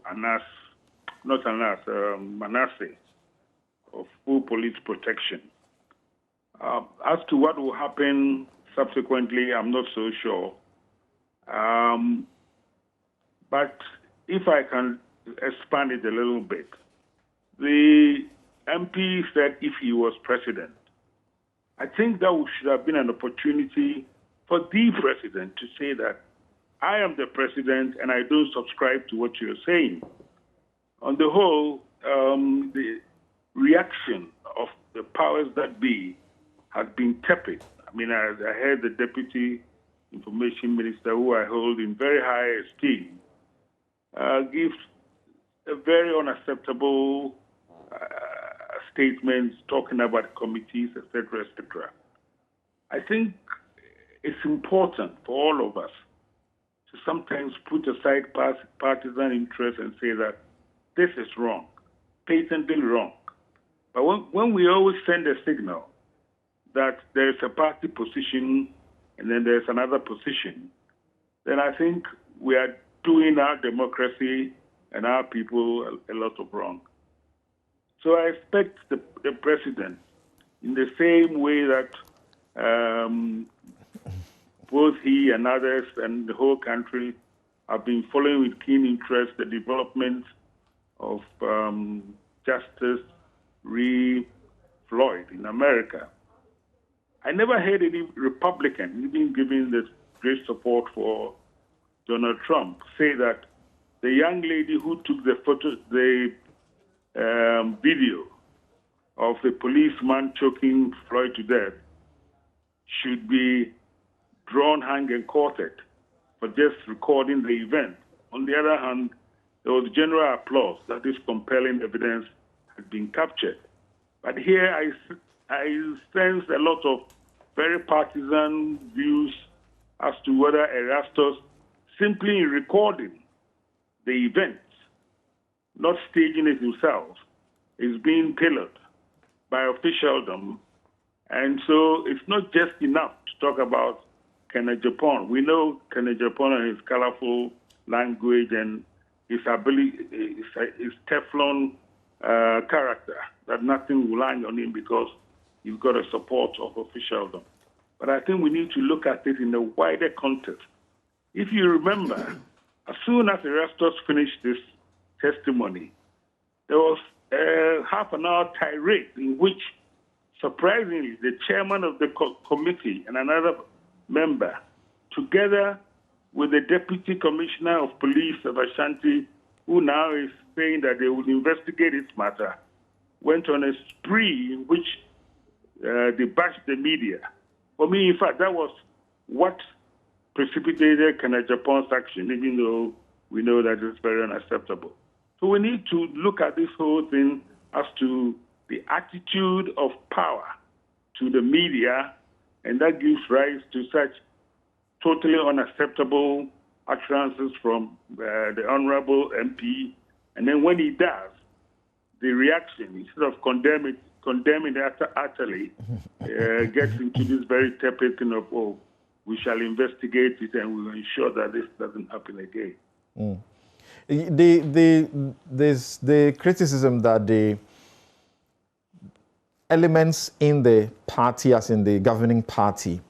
Manasseh, of full police protection. As to what will happen subsequently, I'm not so sure. But if I can expand it a little bit, the MP said if he was president, I think that should have been an opportunity for the president to say that I am the president and I don't subscribe to what you're saying. On the whole, the reaction of the powers that be has been tepid. I mean, I heard the Deputy Information Minister, who I hold in very high esteem, give a very unacceptable statements talking about committees, etc., etc. I think it's important for all of us to sometimes put aside partisan interests and say that this is wrong, patently wrong. But when we always send a signal that there is a party position and then there's another position, then I think we are doing our democracy and our people a lot of wrong. So I expect the president, in the same way that both he and others and the whole country have been following with keen interest the development of Justice Floyd in America. I never heard any Republican, even giving this great support for Donald Trump, say that the young lady who took the video of the policeman choking Floyd to death should be drawn, hanged, and quartered for just recording the event. On the other hand, there was general applause that this compelling evidence had been captured. But here I sense a lot of very partisan views as to whether Erastus, simply recording the event, not staging it himself, is being tailored by officialdom. And so it's not just enough to talk about Kenneth Japon. We know Kenneth Japon and his colorful language and his ability, his Teflon character, that nothing will land on him because you've got a support of officialdom. But I think we need to look at it in a wider context. If you remember, as soon as Erastus finished this testimony, there was a half-an-hour tirade in which, surprisingly, the chairman of the committee and another member, together with the deputy commissioner of police of Ashanti, who now is saying that they will investigate this matter, went on a spree in which they bashed the media. For me, in fact, that was what precipitated Kenneth Japon's action, even though we know that it's very unacceptable. So we need to look at this whole thing as to the attitude of power to the media, and that gives rise to such totally unacceptable utterances from the Honorable MP. And then when he does, the reaction, instead of condemning it utterly, gets into this very tepid thing of, oh, we shall investigate it and we will ensure that this doesn't happen again. Mm. The criticism that the elements in the party, as in the governing party,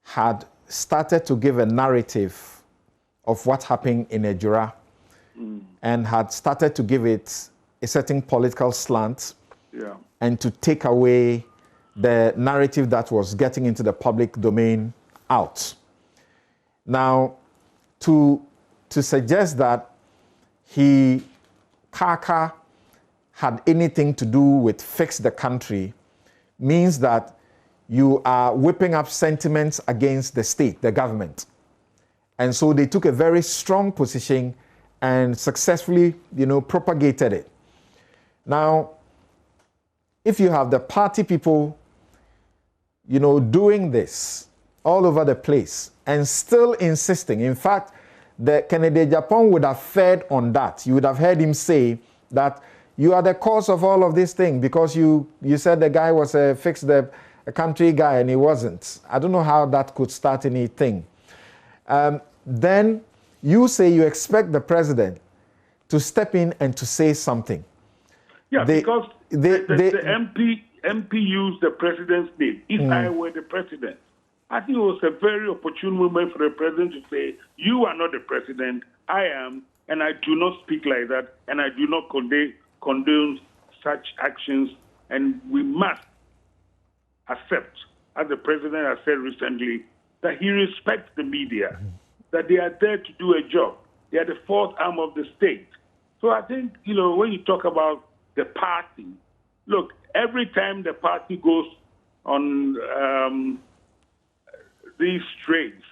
had started to give a narrative of what happened in Ejura and had started to give it a certain political slant and to take away the narrative that was getting into the public domain out. Now, to suggest that Kaka had anything to do with fix the country means that you are whipping up sentiments against the state, the government. And so they took a very strong position and successfully, propagated it. Now, if you have the party people, doing this all over the place and still insisting, in fact, the Kennedy Japan would have fed on that. You would have heard him say that you are the cause of all of this thing because you said the guy was a country guy and he wasn't. I don't know how that could start anything. Then you say you expect the president to step in and to say something. Yeah, because the MP used the president's name. If I were the president, I think it was a very opportune moment for the president to say, you are not the president, I am, and I do not speak like that, and I do not condone such actions, and we must accept, as the president has said recently, that he respects the media, that they are there to do a job. They are the fourth arm of the state. So I think, when you talk about the party, look, every time the party goes on these trades,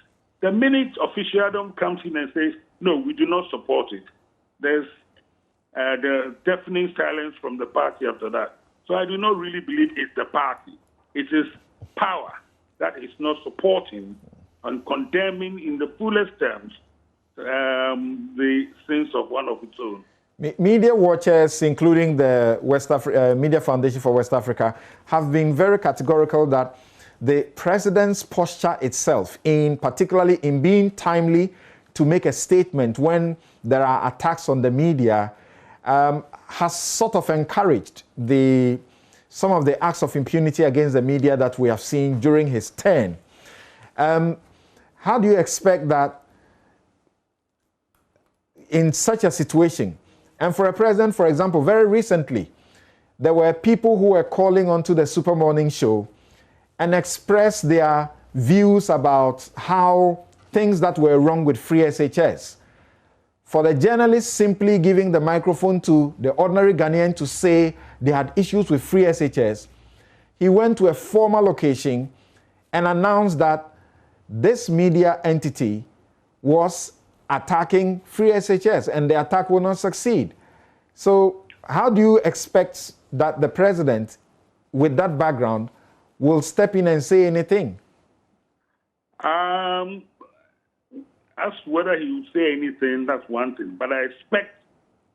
the minute officialdom comes in and says, no, we do not support it, there's the deafening silence from the party after that. So I do not really believe it's the party. It is power that is not supporting and condemning in the fullest terms the sins of one of its own. Media watchers, including the Media Foundation for West Africa, have been very categorical that the president's posture itself, particularly in being timely to make a statement when there are attacks on the media has sort of encouraged some of the acts of impunity against the media that we have seen during his term. How do you expect that in such a situation? And for a president, for example, very recently, there were people who were calling onto the Super Morning Show and expressed their views about how things that were wrong with free SHS. For the journalists simply giving the microphone to the ordinary Ghanaian to say they had issues with free SHS, he went to a formal location and announced that this media entity was attacking free SHS and the attack will not succeed. So how do you expect that the president, with that background, will step in and say anything? As whether he will say anything, that's one thing. But I expect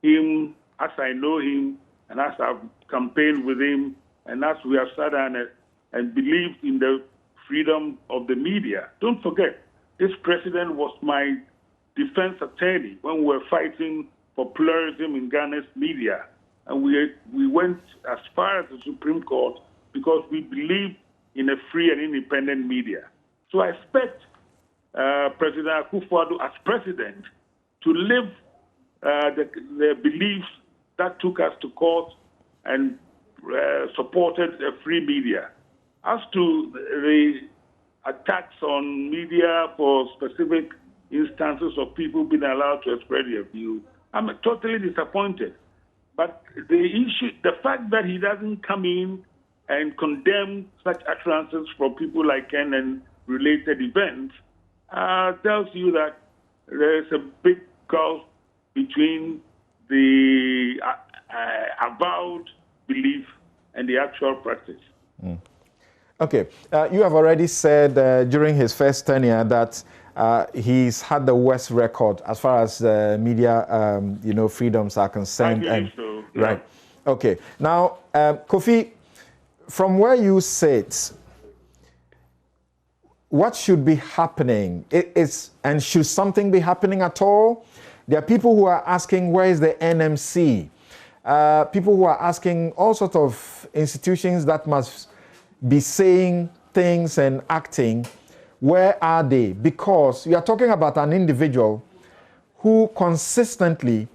him, as I know him, and as I've campaigned with him, and as we have sat down and believed in the freedom of the media. Don't forget, this president was my defense attorney when we were fighting for pluralism in Ghana's media. And we went as far as the Supreme Court because we believe in a free and independent media. So I expect President Akufo-Addo as president to live the beliefs that took us to court and supported a free media. As to the attacks on media for specific instances of people being allowed to express their view, I'm totally disappointed. But the fact that he doesn't come in and condemn such utterances from people like Ken and related events tells you that there's a big gulf between the avowed belief and the actual practice. Mm. Okay, you have already said during his first tenure that he's had the worst record as far as media, freedoms are concerned. I believe so. Yeah. Right. Okay. Now, Kofi, from where you sit, what should be happening? And should something be happening at all? There are people who are asking, where is the NMC? People who are asking all sorts of institutions that must be saying things and acting. Where are they? Because you are talking about an individual who consistently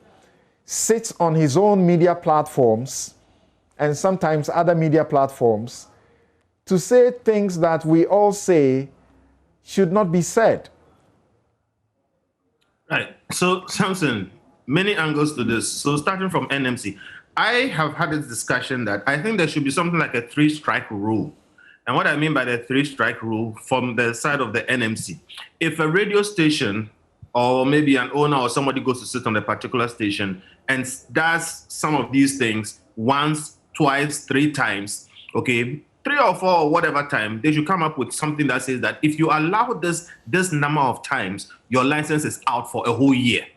sits on his own media platforms and sometimes other media platforms to say things that we all say should not be said. Right. So, Samson, many angles to this. So, starting from NMC, I have had this discussion that I think there should be something like a 3-strike rule. And what I mean by the 3-strike rule from the side of the NMC, if a radio station or maybe an owner or somebody goes to sit on a particular station and does some of these things once, twice, 3 times, okay, 3 or 4 or whatever time, they should come up with something that says that if you allow this number of times, your license is out for a whole year.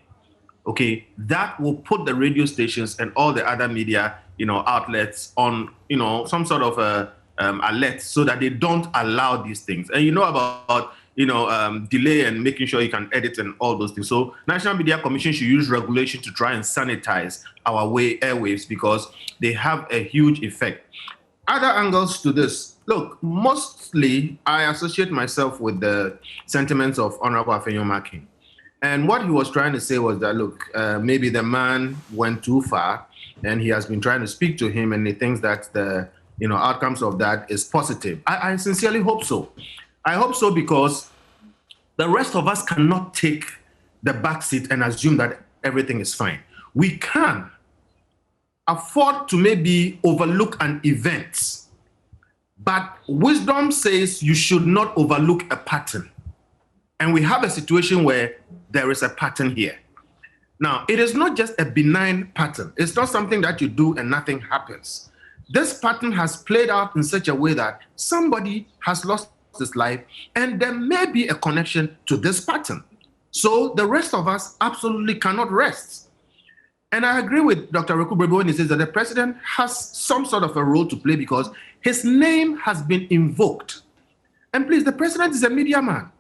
Okay, that will put the radio stations and all the other media, outlets on, some sort of alert so that they don't allow these things. And about delay and making sure you can edit and all those things. So National Media Commission should use regulation to try and sanitize our airwaves because they have a huge effect. Other angles to this. Look, mostly I associate myself with the sentiments of Honorable Afenyo-Makin. And what he was trying to say was that, look, maybe the man went too far and he has been trying to speak to him and he thinks that the outcomes of that is positive. I sincerely hope so. I hope so because the rest of us cannot take the back seat and assume that everything is fine. We can afford to maybe overlook an event, but wisdom says you should not overlook a pattern. And we have a situation where there is a pattern here. Now, it is not just a benign pattern. It's not something that you do and nothing happens. This pattern has played out in such a way that somebody has lost his life and there may be a connection to this pattern. So the rest of us absolutely cannot rest. And I agree with Dr. Rekubebe when he says that the president has some sort of a role to play because his name has been invoked. And please, the president is a media man.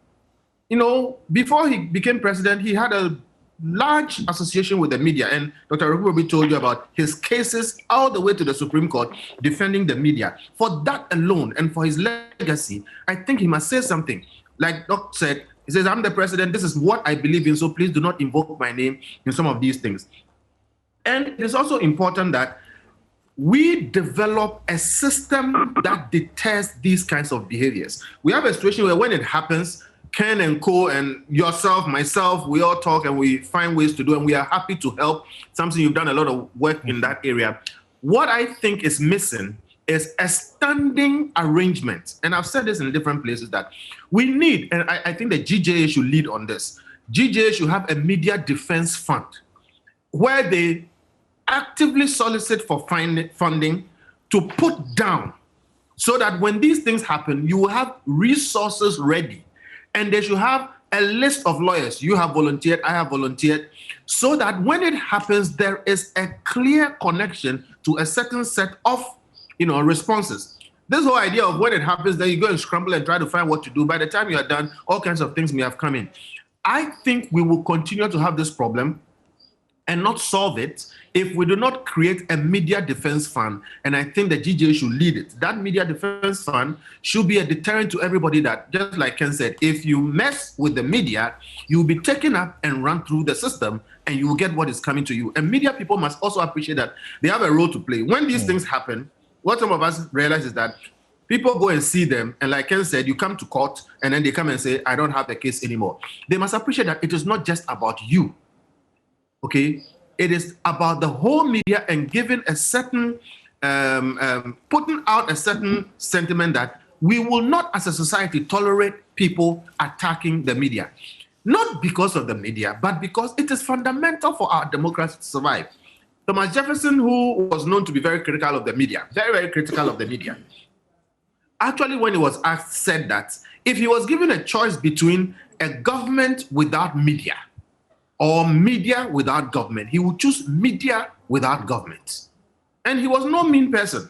you know, before he became president, he had a large association with the media. And Dr. Rukubi told you about his cases all the way to the Supreme Court defending the media. For that alone and for his legacy, I think he must say something. Like Doc said, he says, I'm the president, this is what I believe in, so please do not invoke my name in some of these things. And it is also important that we develop a system that deters these kinds of behaviors. We have a situation where when it happens, Ken and Co and yourself, myself, we all talk and we find ways to do, and we are happy to help. Samson, you've done a lot of work in that area. What I think is missing is a standing arrangement. And I've said this in different places that we need, and I think the GJA should lead on this. GJA should have a media defense fund where they actively solicit for funding to put down so that when these things happen, you will have resources ready. And they should have a list of lawyers. You have volunteered, I have volunteered, so that when it happens, there is a clear connection to a certain set of, you know, responses. This whole idea of when it happens, then you go and scramble and try to find what to do. By the time you are done, all kinds of things may have come in. I think we will continue to have this problem and not solve it if we do not create a media defense fund. And I think the GJA should lead it. That media defense fund should be a deterrent to everybody that, just like Ken said, if you mess with the media, you will be taken up and run through the system and you will get what is coming to you. And media people must also appreciate that they have a role to play. When these things happen, what some of us realize is that people go and see them, and like Ken said, you come to court and then they come and say, I don't have the case anymore. They must appreciate that it is not just about you. Okay, it is about the whole media and giving a certain, putting out a certain sentiment that we will not as a society tolerate people attacking the media. Not because of the media, but because it is fundamental for our democracy to survive. Thomas Jefferson, who was known to be very critical of the media, very, very critical of the media, actually when he was asked, said that if he was given a choice between a government without media or media without government, he would choose media without government. And he was no mean person.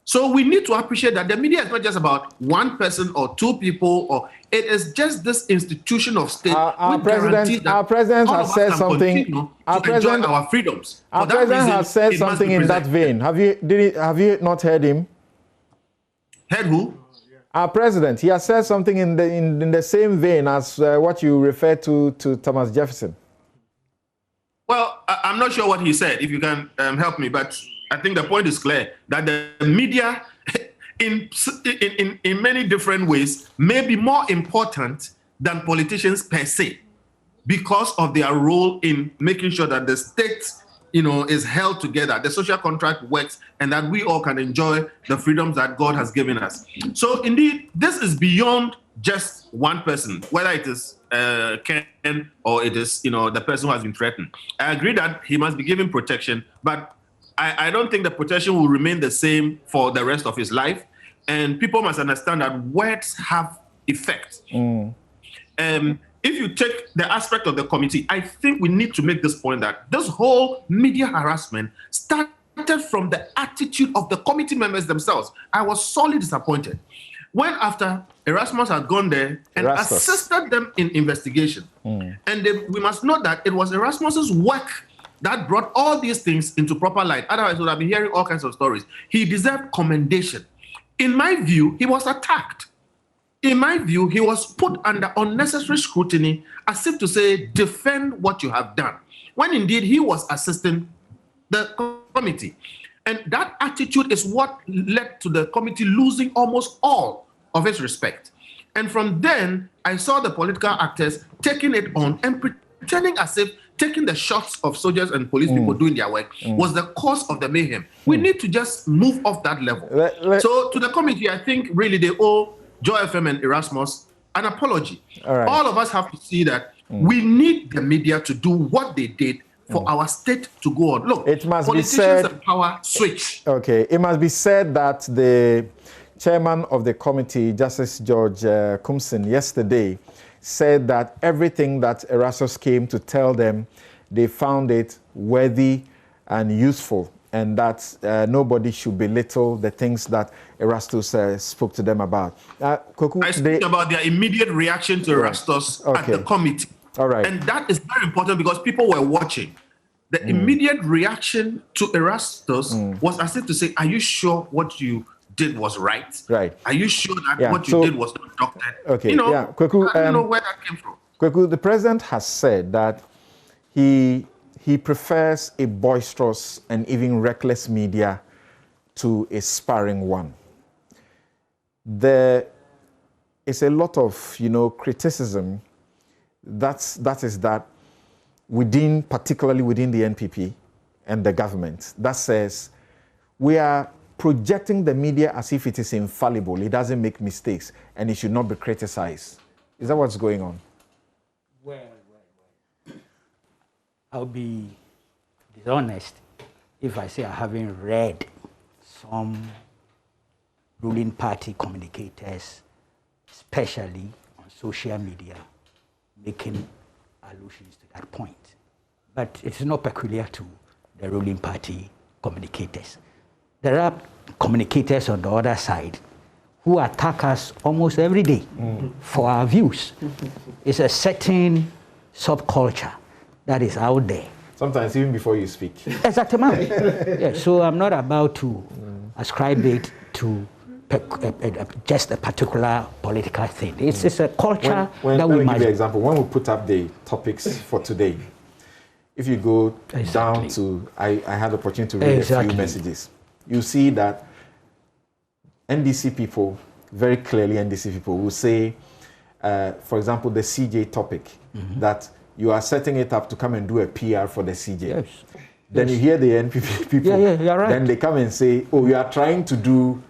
So we need to appreciate that the media is not just about one person or two people, or it is just this institution of state. Our president has said something. Our president, our freedoms. Our president has said something in that vein. Have you not heard him? Heard who? Our president. He has said something in the same vein as what you referred to Thomas Jefferson. Well, I'm not sure what he said, if you can help me, but I think the point is clear that the media in many different ways may be more important than politicians per se because of their role in making sure that the state, you know, is held together, the social contract works, and that we all can enjoy the freedoms that God has given us. So indeed, this is beyond just one person, whether it is Ken or it is, you know, the person who has been threatened. I agree that he must be given protection, but I don't think the protection will remain the same for the rest of his life. And people must understand that words have effect. If you take the aspect of the committee, I think we need to make this point that this whole media harassment started from the attitude of the committee members themselves. I was sorely disappointed when after Erasmus had gone there and assisted them in investigation. And we must note that it was Erasmus's work that brought all these things into proper light. Otherwise, we would have been hearing all kinds of stories. He deserved commendation. In my view, he was attacked. In my view, he was put under unnecessary scrutiny as if to say, defend what you have done, when indeed he was assisting the committee. And that attitude is what led to the committee losing almost all of its respect. And from then, I saw the political actors taking it on and pretending as if taking the shots of soldiers and police people doing their work was the cause of the mayhem. We need to just move off that level. So to the committee, I think really they owe Joy FM and Erasmus an apology. All of us have to see that we need the media to do what they did for our state to go on. Look, it must politicians be said, and power switch. Okay, it must be said that the chairman of the committee, Justice George Kumsin, yesterday said that everything that Erasmus came to tell them, they found it worthy and useful. and that nobody should belittle the things that Erastus spoke to them about. I speak about their immediate reaction to Erastus at the committee. All right. And that is very important because people were watching. The immediate reaction to Erastus was as if to say, are you sure what you did was right? Right. Are you sure that what you did was not doctored? Okay. You know, Kweku, I don't know where that came from. Kweku, the president has said that he prefers a boisterous and even reckless media to a sparring one. There is a lot of, criticism that is particularly within the NPP and the government, that says we are projecting the media as if it is infallible, it doesn't make mistakes, and it should not be criticized. Is that what's going on? Well. I'll be dishonest if I say I haven't read some ruling party communicators, especially on social media, making allusions to that point. But it's not peculiar to the ruling party communicators. There are communicators on the other side who attack us almost every day for our views. It's a certain subculture that is out there. Sometimes even before you speak. Exactly. Yeah, so I'm not about to ascribe it to just a particular political thing. It's a culture that we Let me give you imagine. an example. When we put up the topics for today, if you go down to, I had the opportunity to read a few messages. You see that NDC people, very clearly NDC people, will say, for example, the CJ topic, that you are setting it up to come and do a PR for the CJ. Yes. Then you hear the NPP people, you're right. Then they come and say, oh, you are trying to do,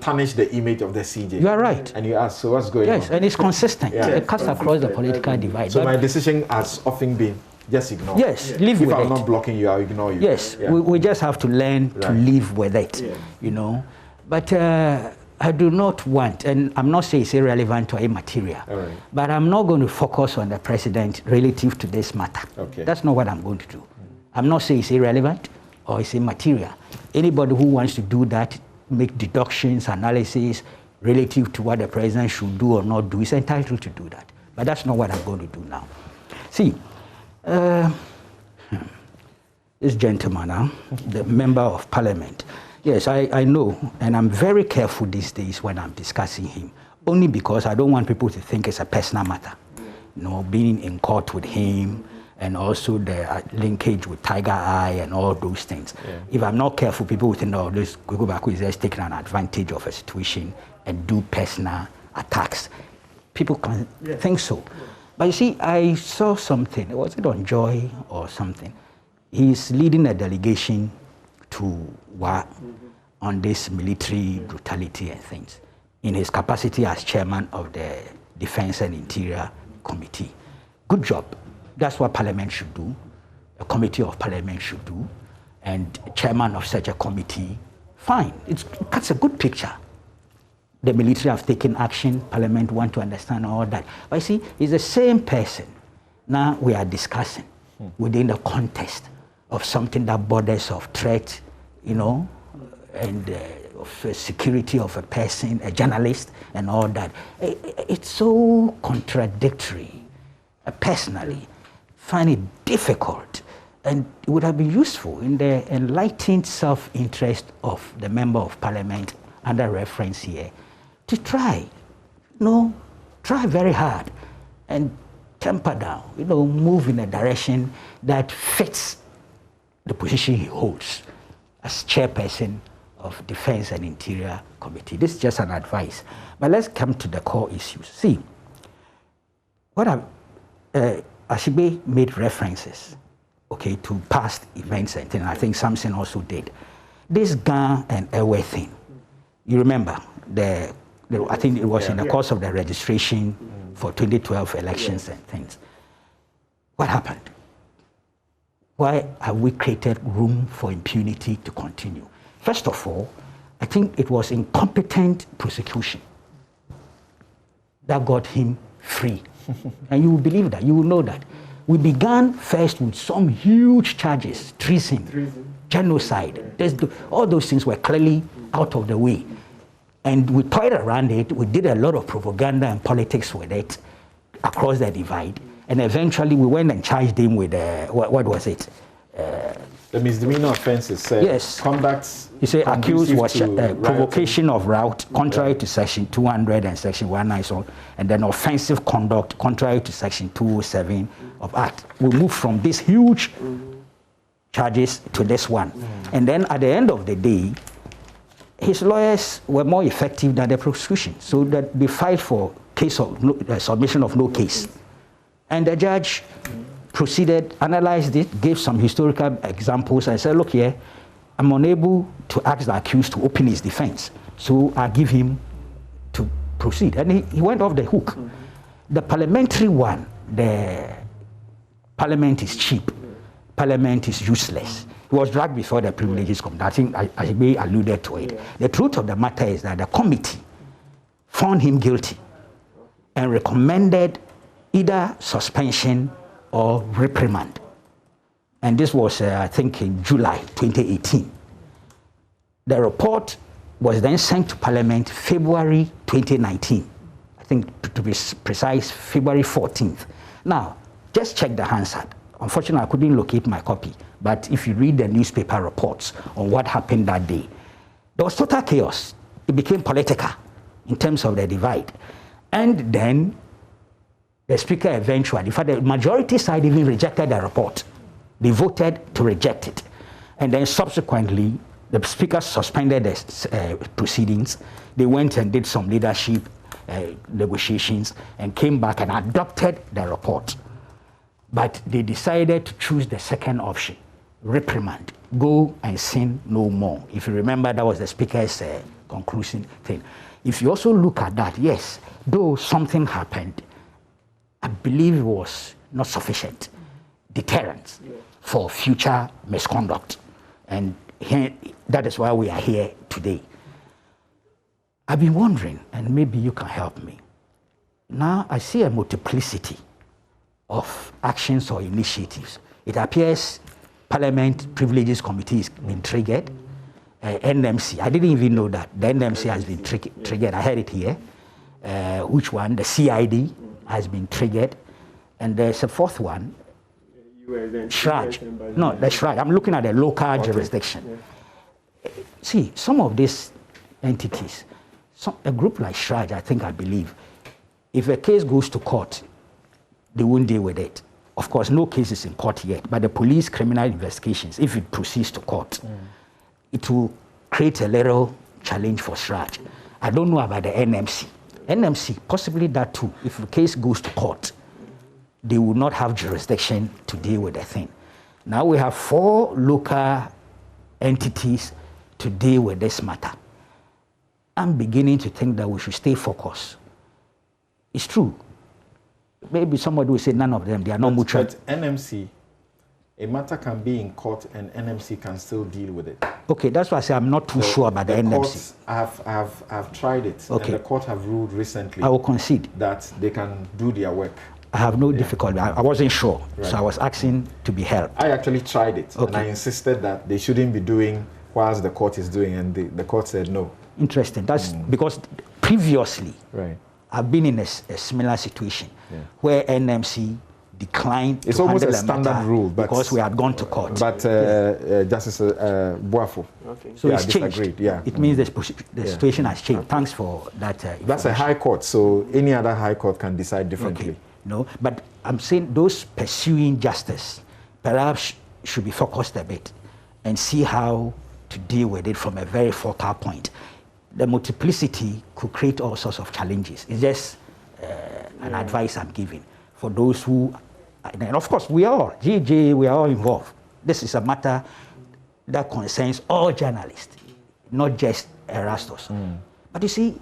tarnish the image of the CJ. You are right. And you ask, so what's going on? Yes, and it's consistent. It cuts across the political divide. So my decision has often been, just ignore. Yes, live with it. If I'm not blocking you, I'll ignore you. Yes, we just have to learn to live with it, But I do not want, and I'm not saying it's irrelevant or immaterial, but I'm not going to focus on the president relative to this matter. Okay. That's not what I'm going to do. I'm not saying it's irrelevant or it's immaterial. Anybody who wants to do that, make deductions, analysis relative to what the president should do or not do is entitled to do that. But that's not what I'm going to do now. See, this gentleman, the member of parliament, yes, I know, and I'm very careful these days when I'm discussing him, only because I don't want people to think it's a personal matter. Being in court with him, and also the linkage with Tiger Eye and all those things. If I'm not careful, people will think, no, this Gogobaku is just taking an advantage of a situation and do personal attacks. People can think so. But you see, I saw something, was it on Joy or something? He's leading a delegation to Wa on this military brutality and things in his capacity as chairman of the Defense and Interior Committee. Good job. That's what Parliament should do, a committee of Parliament should do, and chairman of such a committee, fine. That's a good picture. The military have taken action, Parliament want to understand all that. But you see, it's the same person. Now we are discussing within the context of something that borders of threat, and of security of a person, a journalist, and all that. It's so contradictory. Personally, find it difficult, and it would have been useful in the enlightened self-interest of the member of parliament under reference here to try very hard and temper down, move in a direction that fits the position he holds as chairperson of Defense and Interior Committee. This is just an advice. But let's come to the core issues. See, Ashibe made references, to past events and things. I think Samson also did. This Gan and Ewe thing, you remember, I think it was in the course of the registration for 2012 elections and things. What happened? Why have we created room for impunity to continue? First of all, I think it was incompetent prosecution that got him free. And you will believe that, you will know that. We began first with some huge charges, treason, genocide. All those things were clearly out of the way. And we toyed around it. We did a lot of propaganda and politics with it across the divide. And eventually we went and charged him with, what was it? The misdemeanor offenses said yes. Conduct. He said accused was provocation of rout contrary to section 200 and section 190, and then offensive conduct contrary to section 207 of Act. We moved from these huge charges to this one. And then at the end of the day, his lawyers were more effective than the prosecution, so that they filed for case of submission of no case. And the judge proceeded, analyzed it, gave some historical examples, and said, look here, I'm unable to ask the accused to open his defense, so I give him to proceed. And he went off the hook. The parliamentary one, the parliament is cheap, parliament is useless. He was dragged before the privileges committee. I think I may alluded to it. The truth of the matter is that the committee found him guilty and recommended either suspension or reprimand. And this was, I think, in July 2018. The report was then sent to Parliament February 2019. I think, to be precise, February 14th. Now, just check the Hansard. Unfortunately, I couldn't locate my copy. But if you read the newspaper reports on what happened that day, there was total chaos. It became political in terms of the divide. And then the speaker eventually, in fact, the majority side even rejected the report. They voted to reject it. And then subsequently, the speaker suspended the proceedings. They went and did some leadership negotiations and came back and adopted the report. But they decided to choose the second option, reprimand. Go and sin no more. If you remember, that was the speaker's conclusion thing. If you also look at that, yes, though something happened, I believe it was not sufficient deterrent for future misconduct. And here, that is why we are here today. I've been wondering, and maybe you can help me. Now I see a multiplicity of actions or initiatives. It appears Parliament Privileges Committee has been triggered. NMC, I didn't even know that. The NMC has been triggered. I heard it here. Which one? The CID has been triggered. And there's a fourth one, Shraj. No, the Shraj. I'm looking at the local jurisdiction. Yeah. See, some of these entities, a group like Shraj, I believe, if a case goes to court, they won't deal with it. Of course, no case is in court yet, but the police criminal investigations, if it proceeds to court, it will create a little challenge for Shraj. I don't know about the NMC. NMC, possibly that too. If the case goes to court, they will not have jurisdiction to deal with the thing. Now we have 4 local entities to deal with this matter. I'm beginning to think that we should stay focused. It's true. Maybe somebody will say none of them, they are not mutual. But NMC, a matter can be in court and NMC can still deal with it. Okay, that's why I say I'm not too sure about the NMC. Courts, I've tried it, and the court have ruled recently. I will concede that they can do their work. I have no difficulty. I wasn't sure, so I was asking to be helped. I actually tried it, and I insisted that they shouldn't be doing whilst the court is doing, and the court said no. Interesting. That's because previously, I've been in a similar situation where NMC declined. It's almost a standard rule, but because we had gone to court. But Justice Boafo, so it's changed. Yeah, it means the situation has changed. Thanks for that. That's a high court, so any other high court can decide differently. Okay. No, but I'm saying those pursuing justice perhaps should be focused a bit and see how to deal with it from a very focal point. The multiplicity could create all sorts of challenges. It's just an advice I'm giving for those who, and of course we are, GJ, we are all involved. This is a matter that concerns all journalists, not just Erastus. But you see,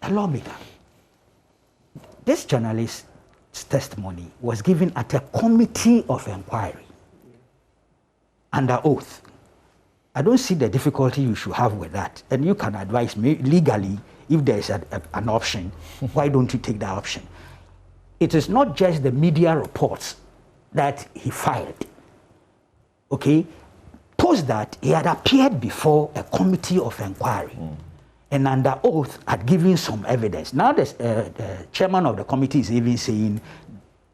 a lawmaker, this journalist's testimony was given at a committee of inquiry under oath. I don't see the difficulty you should have with that. And you can advise me legally, if there is an option, why don't you take that option? It is not just the media reports that he filed. Okay? Post that, he had appeared before a committee of inquiry and under oath had given some evidence. Now the chairman of the committee is even saying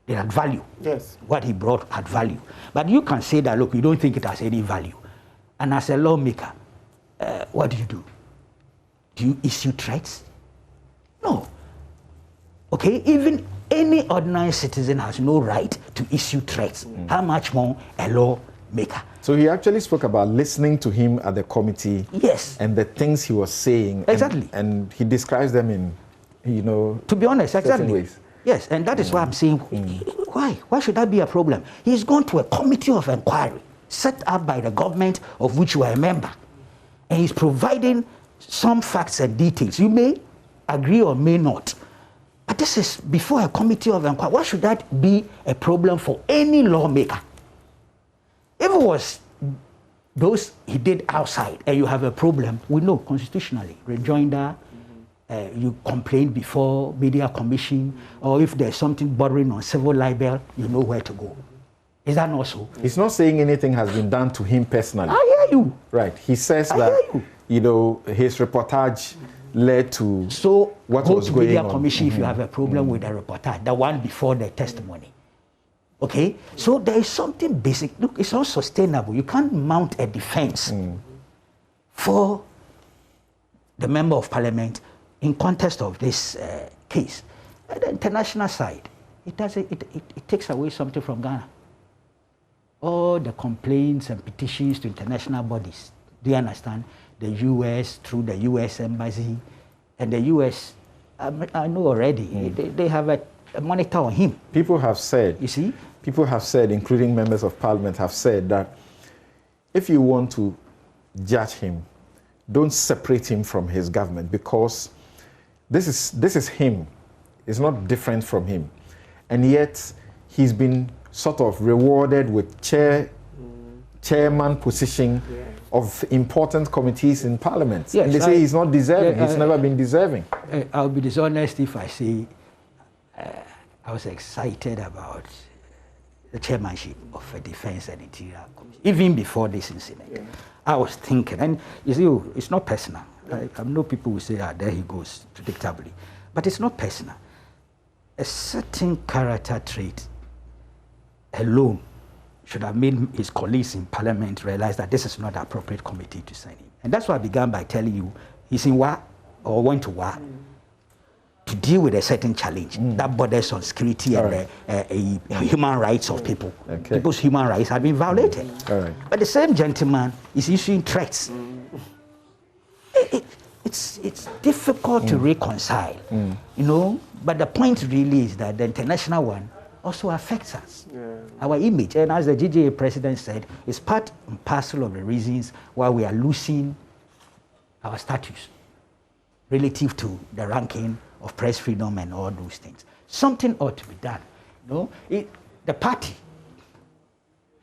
it had value. Yes. What he brought had value. But you can say that, look, you don't think it has any value. And as a lawmaker, what do you do? Do you issue threats? No. Okay, even any ordinary citizen has no right to issue threats. How much more a lawmaker? So he actually spoke about listening to him at the committee. Yes. And the things he was saying. Exactly. And he describes them in, to be honest, exactly. ways. Yes, and that is why I'm saying, why? Why should that be a problem? He's gone to a committee of inquiry set up by the government of which you are a member. And he's providing some facts and details. You may agree or may not. But this is before a committee of inquiry. Why should that be a problem for any lawmaker? If it was those he did outside and you have a problem, we know constitutionally, rejoinder, you complain before media commission, or if there's something bordering on civil libel, you know where to go. Is that not so? He's not saying anything has been done to him personally. I hear you. Right. He says that, his reportage led to what was going media on. Commission if you have a problem with the reportage, the one before the testimony. Okay? So there is something basic. Look, it's not sustainable. You can't mount a defense for the member of parliament in context of this case. At the international side, it takes away something from Ghana. All the complaints and petitions to international bodies, do you understand? The US, through the US embassy, and the US, I know already, they have a monitor on him. People have said, you see? People have said, including members of parliament, have said that if you want to judge him, don't separate him from his government, because this is him. It's not different from him. And yet, he's been sort of rewarded with chairman position of important committees in parliament. Yes, and they say he's not deserving. He's never been deserving. I'll be dishonest if I say I was excited about the chairmanship of a Defense and Interior Commission, even before this incident. Yeah. I was thinking, and you see, it's not personal. I know people will say, there he goes, predictably. But it's not personal. A certain character trait alone should have made his colleagues in parliament realize that this is not the appropriate committee to sign him. And that's why I began by telling you, he's in war, or went to war, to deal with a certain challenge that borders on security and human rights of people. Okay. People's human rights have been violated. But the same gentleman is issuing threats. It's difficult to reconcile, but the point really is that the international one also affects us, our image. And as the GJA president said, it's part and parcel of the reasons why we are losing our status relative to the ranking of press freedom and all those things. Something ought to be done. The party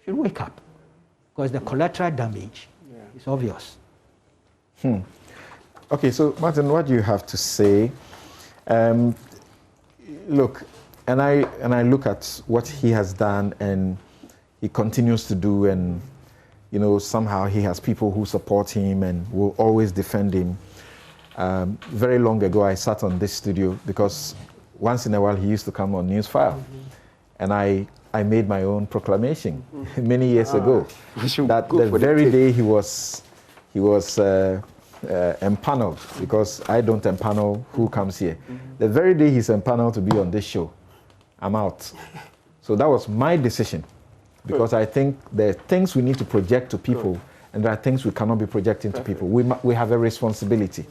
should wake up, because the collateral damage is obvious. Okay, so Martin, what do you have to say? Look, and I look at what he has done and he continues to do, and somehow he has people who support him and will always defend him. Very long ago, I sat on this studio because once in a while he used to come on Newsfile, and I made my own proclamation many years ago that the very day he was empaneled, because I don't empanel who comes here. The very day he's empaneled to be on this show, I'm out. So that was my decision, because I think there are things we need to project to people, and there are things we cannot be projecting to people. We have a responsibility.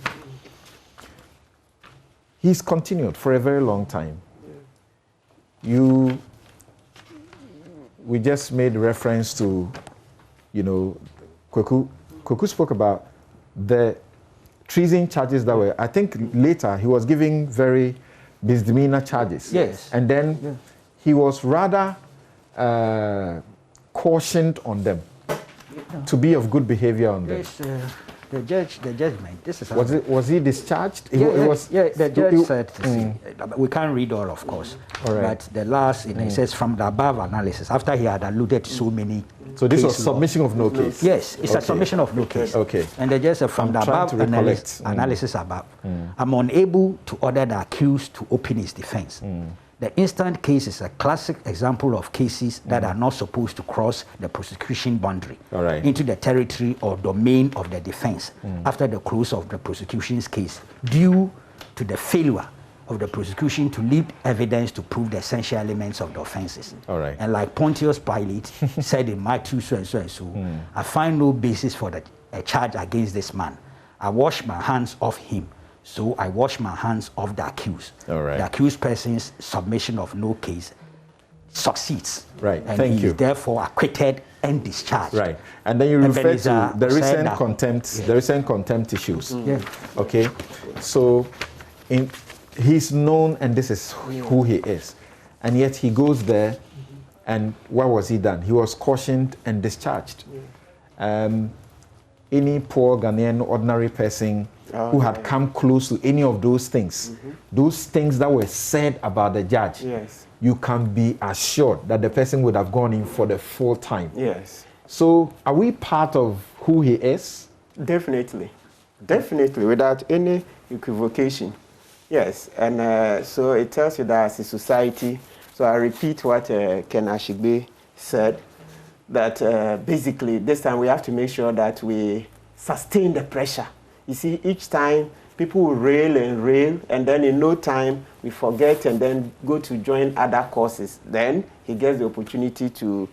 He's continued for a very long time. We just made reference to, Kweku spoke about the treason charges that were, I think later he was giving very misdemeanor charges. Yes. And then he was rather cautioned on them, to be of good behavior on them. the judgment. This is was he discharged? The judge said, we can't read all, of course. All right. But the last, it says from the above analysis, after he had alluded to so many. So this was submission of no case. Yes, it's a submission of no case. Okay. And the judge said from the above analysis above, I'm unable to order the accused to open his defense. The instant case is a classic example of cases that are not supposed to cross the prosecution boundary into the territory or domain of the defense after the close of the prosecution's case, due to the failure of the prosecution to lead evidence to prove the essential elements of the offenses. And like Pontius Pilate said in Matthew so and so and so, I find no basis for a charge against this man. I wash my hands off him. So I wash my hands off the accused. The accused person's submission of no case succeeds. And Thank you. Is therefore acquitted and discharged. And then you refer to the recent contempt, the recent contempt issues. Okay. So he's known, and this is who he is, and yet he goes there, and what was he done? He was cautioned and discharged. Any poor Ghanaian ordinary person who had come close to any of those things, those things that were said about the judge, you can be assured that the person would have gone in for the full time. So are we part of who he is? Definitely, without any equivocation. Yes, and so it tells you that as a society, so I repeat what Ken Ashigbe said, that basically this time we have to make sure that we sustain the pressure. You see, each time people will rail, and then in no time we forget and then go to join other causes. Then he gets the opportunity to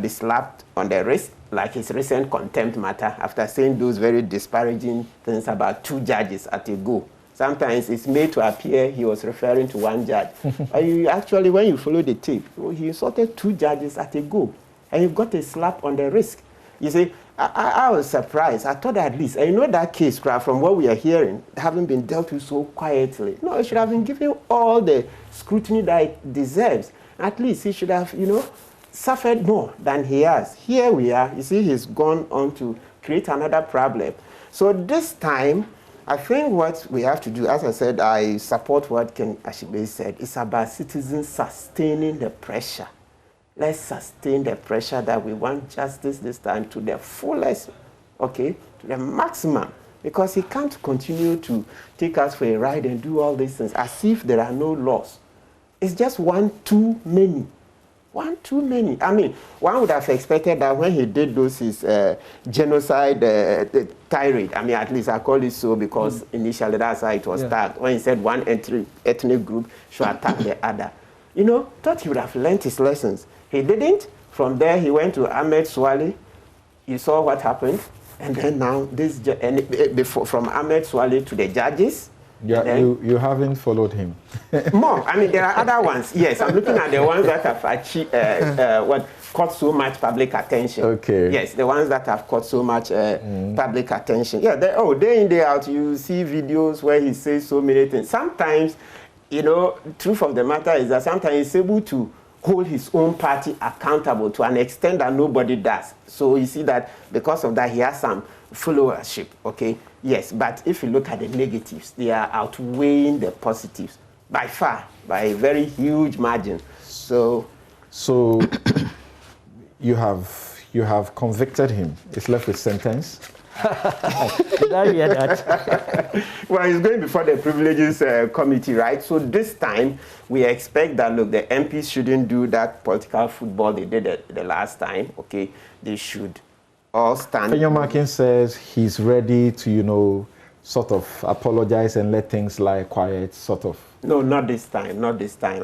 be slapped on the wrist, like his recent contempt matter, after saying those very disparaging things about 2 judges at a go. Sometimes it's made to appear he was referring to 1 judge. Actually, when you follow the tape, he insulted 2 judges at a go, and he got a slap on the wrist. You see, I was surprised. I thought at least, and you know that case, from what we are hearing, haven't been dealt with so quietly. No, it should have been given all the scrutiny that it deserves. At least he should have, suffered more than he has. Here we are. You see, he's gone on to create another problem. So this time, I think what we have to do, as I said, I support what Ken Ashigbe said. It's about citizens sustaining the pressure. Let's sustain the pressure that we want justice this time to the fullest, to the maximum. Because he can't continue to take us for a ride and do all these things as if there are no laws. It's just one too many. One too many. I mean, one would have expected that when he did those his genocide tirade, I mean, at least I call it so because initially that's how it was tagged. When he said one ethnic group should attack the other. Thought he would have learned his lessons. He didn't. From there, he went to Ahmed Swale. You saw what happened. And then now, from Ahmed Swale to the judges. Yeah, you haven't followed him. More. I mean, there are other ones. Yes, I'm looking at the ones that have achieved, caught so much public attention. Yes, the ones that have caught so much public attention. Yeah, day in, day out, you see videos where he says so many things. Sometimes, truth of the matter is that sometimes he's able to hold his own party accountable to an extent that nobody does. So you see that because of that, he has some followership, Yes, but if you look at the negatives, they are outweighing the positives by far, by a very huge margin. So you have convicted him. It's left with sentence. Did I hear that? Well, it's going before the privileges committee, right? So this time, we expect that, look, the MPs shouldn't do that political football they did the last time, They should all stand. Fenyomakin says he's ready to, sort of apologize and let things lie quiet, sort of. No, not this time,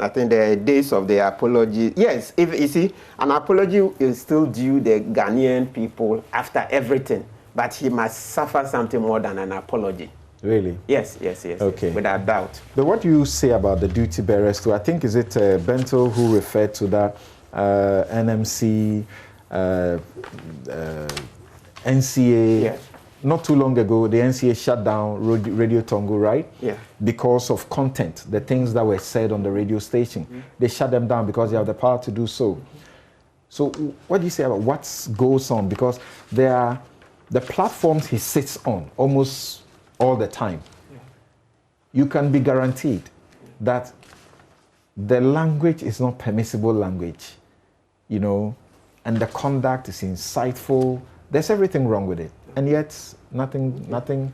I think the days of the apology, yes, if you see, an apology is still due the Ghanaian people after everything. But he must suffer something more than an apology. Really? Yes. Okay. Without doubt. But what do you say about the duty bearers too? I think, is it Bento who referred to that, NMC, NCA? Yes. Not too long ago, the NCA shut down Radio Tongo, right? Yeah. Because of content, the things that were said on the radio station. They shut them down because they have the power to do so. So what do you say about what goes on? Because there are the platforms he sits on almost all the time, you can be guaranteed that the language is not permissible language, you know, and the conduct is insightful. There's everything wrong with it, and yet nothing.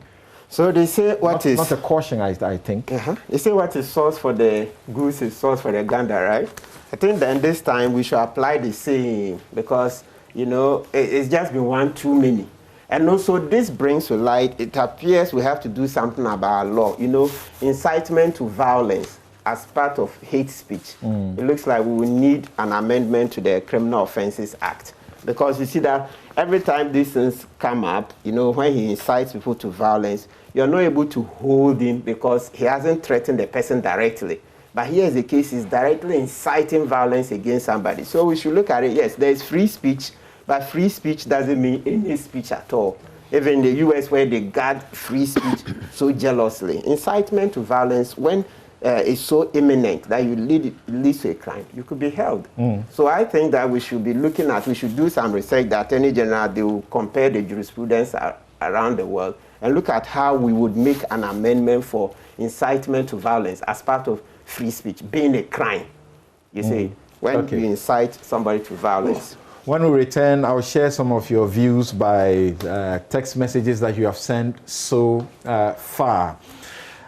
So they say not a caution, I think. They say what is sauce for the goose is sauce for the gander, right? I think that this time we should apply the same, because, you know, it's just been one too many. And also this brings to light, it appears we have to do something about our law. You know, incitement to violence as part of hate speech. It looks like we will need an amendment to the Criminal Offences Act. Because you see that every time these things come up, you know, when he incites people to violence, you're not able to hold him because he hasn't threatened the person directly. But here is the case, he's directly inciting violence against somebody. So we should look at it, yes, there's free speech, but free speech doesn't mean any speech at all. Even in the US, where they guard free speech so jealously, incitement to violence, when it's so imminent that you lead to a crime, you could be held. So I think that we should be looking at, we should do some research. The Attorney General, they will compare the jurisprudence around the world and look at how we would make an amendment for incitement to violence as part of free speech, being a crime. You see, when you incite somebody to violence. When we return, I'll share some of your views by text messages that you have sent so far.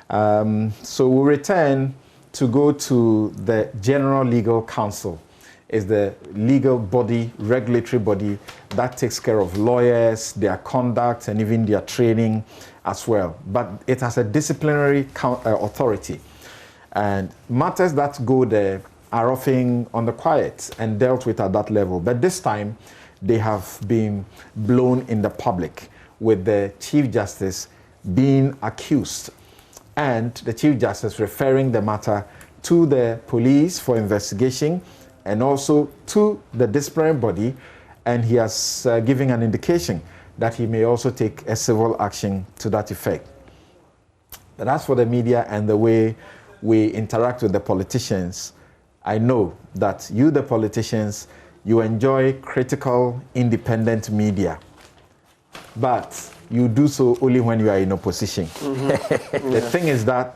So we'll return to go to the General Legal Council. It's the legal body, regulatory body that takes care of lawyers, their conduct, and even their training as well. But it has a disciplinary authority. And matters that go there are often on the quiet and dealt with at that level. But this time, they have been blown in the public, with the Chief Justice being accused and the Chief Justice referring the matter to the police for investigation and also to the disciplinary body, and he has given an indication that he may also take a civil action to that effect. But as for the media and the way we interact with the politicians, I know that you, the politicians, you enjoy critical, independent media, but you do so only when you are in opposition. The thing is that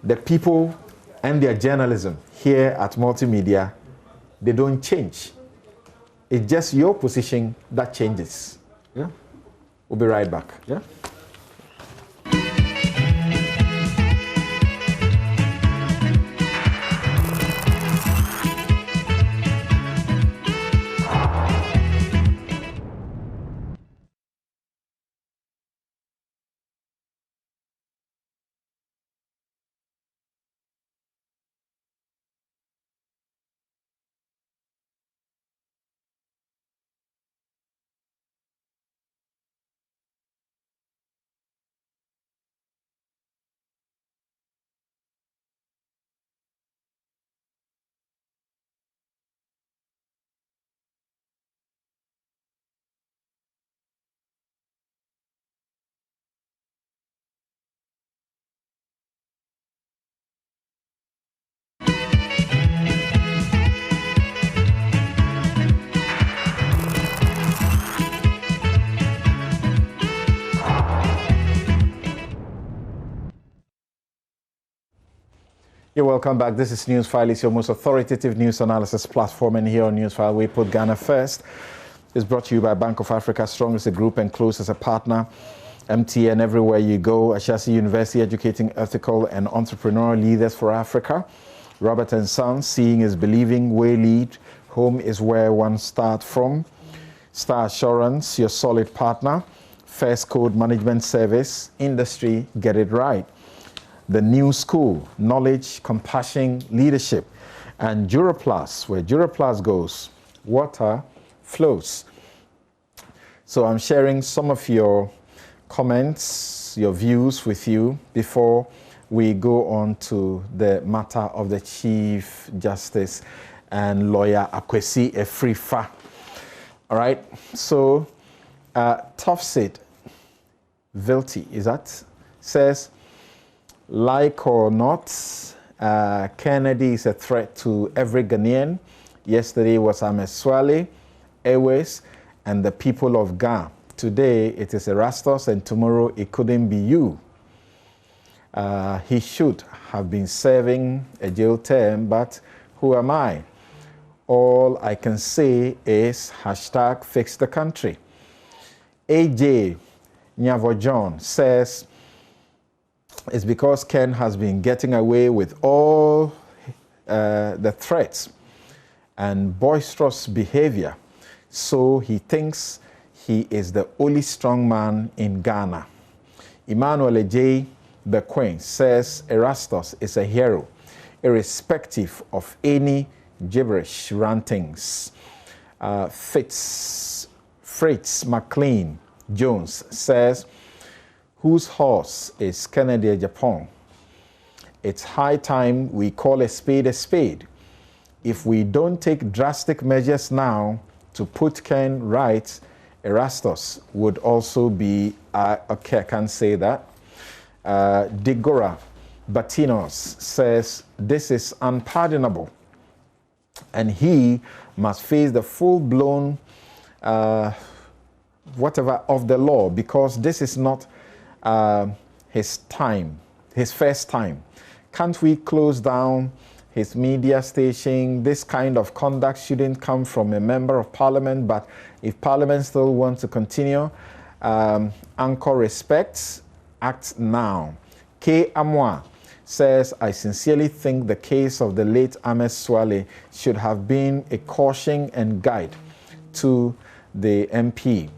the people and their journalism here at Multimedia, they don't change. It's just your position that changes. Yeah. We'll be right back. Yeah. You're welcome back. This is Newsfile. It's your most authoritative news analysis platform, and here on Newsfile, we put Ghana first. It's brought to you by Bank of Africa, strong as a group and close as a partner. MTN, everywhere you go. Ashasi University, educating ethical and entrepreneurial leaders for Africa. Robert & Sons, seeing is believing. Way Lead, home is where one starts from. Star Assurance, your solid partner. First Code Management Service, industry, get it right. The New School, knowledge, compassion, leadership. And Duraplus, where Duraplus goes, water flows. So I'm sharing some of your comments, your views with you before we go on to the matter of the Chief Justice and lawyer Akwesi Efrifa. All right, so Tofsid Vilti, is that, says, like or not, Kennedy is a threat to every Ghanaian. Yesterday was Ameswale, Airways, and the people of Ghana today it is Erastus and tomorrow it couldn't be you. He should have been serving a jail term, but who am I? All I can say is hashtag fix the country. AJ Nyavo John says it's because Ken has been getting away with all the threats and boisterous behavior, so he thinks he is the only strong man in Ghana. Emmanuel J. Bequin says Erastus is a hero, irrespective of any gibberish rantings. Fritz McLean Jones says, whose horse is Kennedy Japan? It's high time we call a spade a spade. If we don't take drastic measures now to put Ken right, Erastus would also be, okay, I can't say that. Digora Batinos says, this is unpardonable, and he must face the full-blown whatever of the law, because this is not his first time. Can't we close down his media station? This kind of conduct shouldn't come from a member of parliament, but if parliament still wants to continue, anchor respects, act now. K. Amwa says, I sincerely think the case of the late Ahmed Swale should have been a caution and guide to the MP.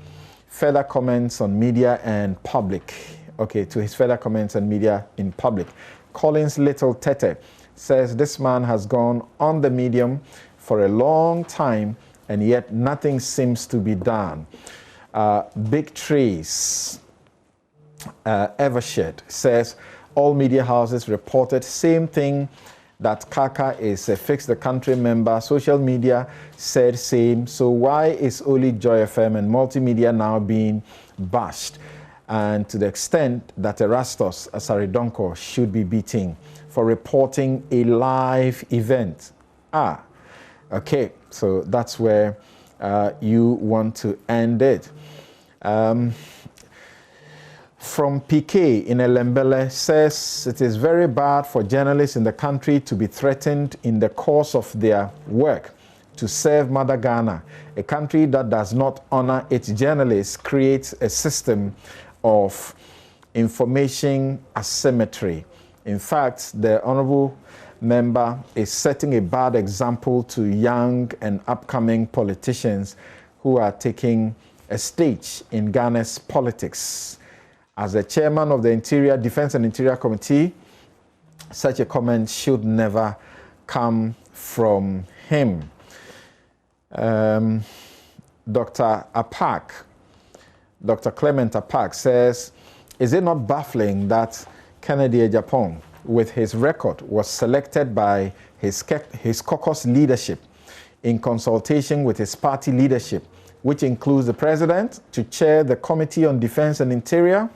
Further comments on media and public. Okay, to his further comments on media in public. Collins Little Tete says this man has gone on the medium for a long time and yet nothing seems to be done. Big Trees Evershed says all media houses reported same thing, that Kaka is a Fix the Country member. Social media said same. So why is only Joy FM and multimedia now being bashed? And to the extent that Erastus Asaridonko should be beaten for reporting a live event. Okay, so that's where you want to end it. From PK in Elembele says it is very bad for journalists in the country to be threatened in the course of their work to serve Mother Ghana. A country that does not honor its journalists creates a system of information asymmetry. In fact, the honorable member is setting a bad example to young and upcoming politicians who are taking a stage in Ghana's politics. As the chairman of the Interior, Defense and Interior Committee, such a comment should never come from him. Dr. Clement Apak says, is it not baffling that Kennedy Ejapong, with his record, was selected by his caucus leadership in consultation with his party leadership, which includes the president, to chair the Committee on Defense and Interior?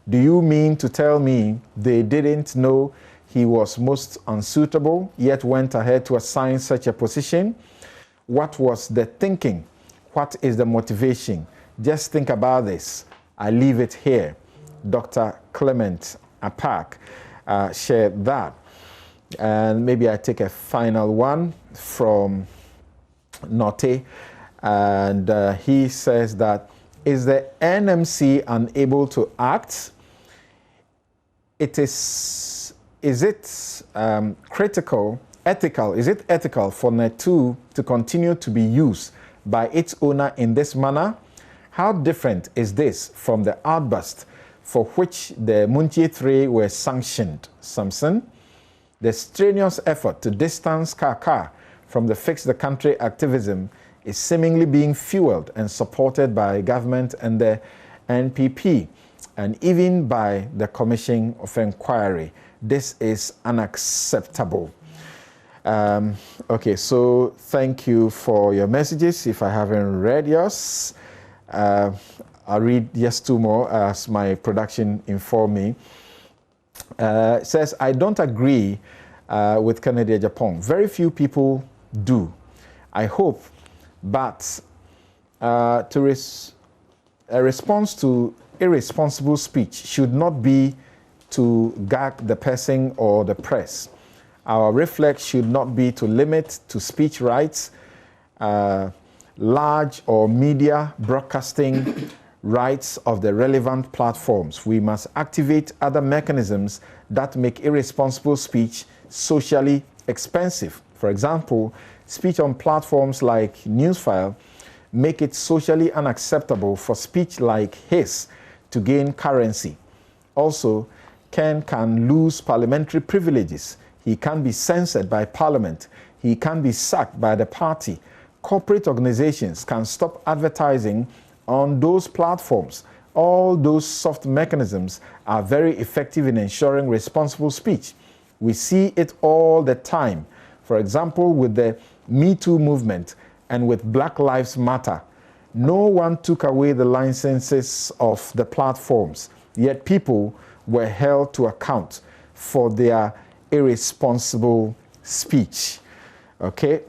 Do you mean to tell me they didn't know he was most unsuitable, yet went ahead to assign such a position? What was the thinking? What is the motivation? Just think about this. I leave it here. Dr. Clement Apak shared that. And maybe I take a final one from Note. And he says that, is the NMC unable to act? Is it ethical for NETU to continue to be used by its owner in this manner? How different is this from the outburst for which the Muntie 3 were sanctioned? Samson, the strenuous effort to distance Kaka from the Fix the Country activism is seemingly being fueled and supported by government and the NPP, and even by the Commission of Inquiry. This is unacceptable. Okay, so thank you for your messages. If I haven't read yours, I'll read just two more as my production informed me. It says, I don't agree with Kennedy Ejapong. Very few people do. I hope, but a response to irresponsible speech should not be to gag the person or the press. Our reflex should not be to limit to speech rights, large or media broadcasting rights of the relevant platforms. We must activate other mechanisms that make irresponsible speech socially expensive. For example, speech on platforms like Newsfile make it socially unacceptable for speech like his to gain currency. Also, Ken can lose parliamentary privileges. He can be censored by Parliament. He can be sacked by the party. Corporate organizations can stop advertising on those platforms. All those soft mechanisms are very effective in ensuring responsible speech. We see it all the time. For example, with the Me Too movement and with Black Lives Matter, no one took away the licenses of the platforms, yet people were held to account for their irresponsible speech. Okay,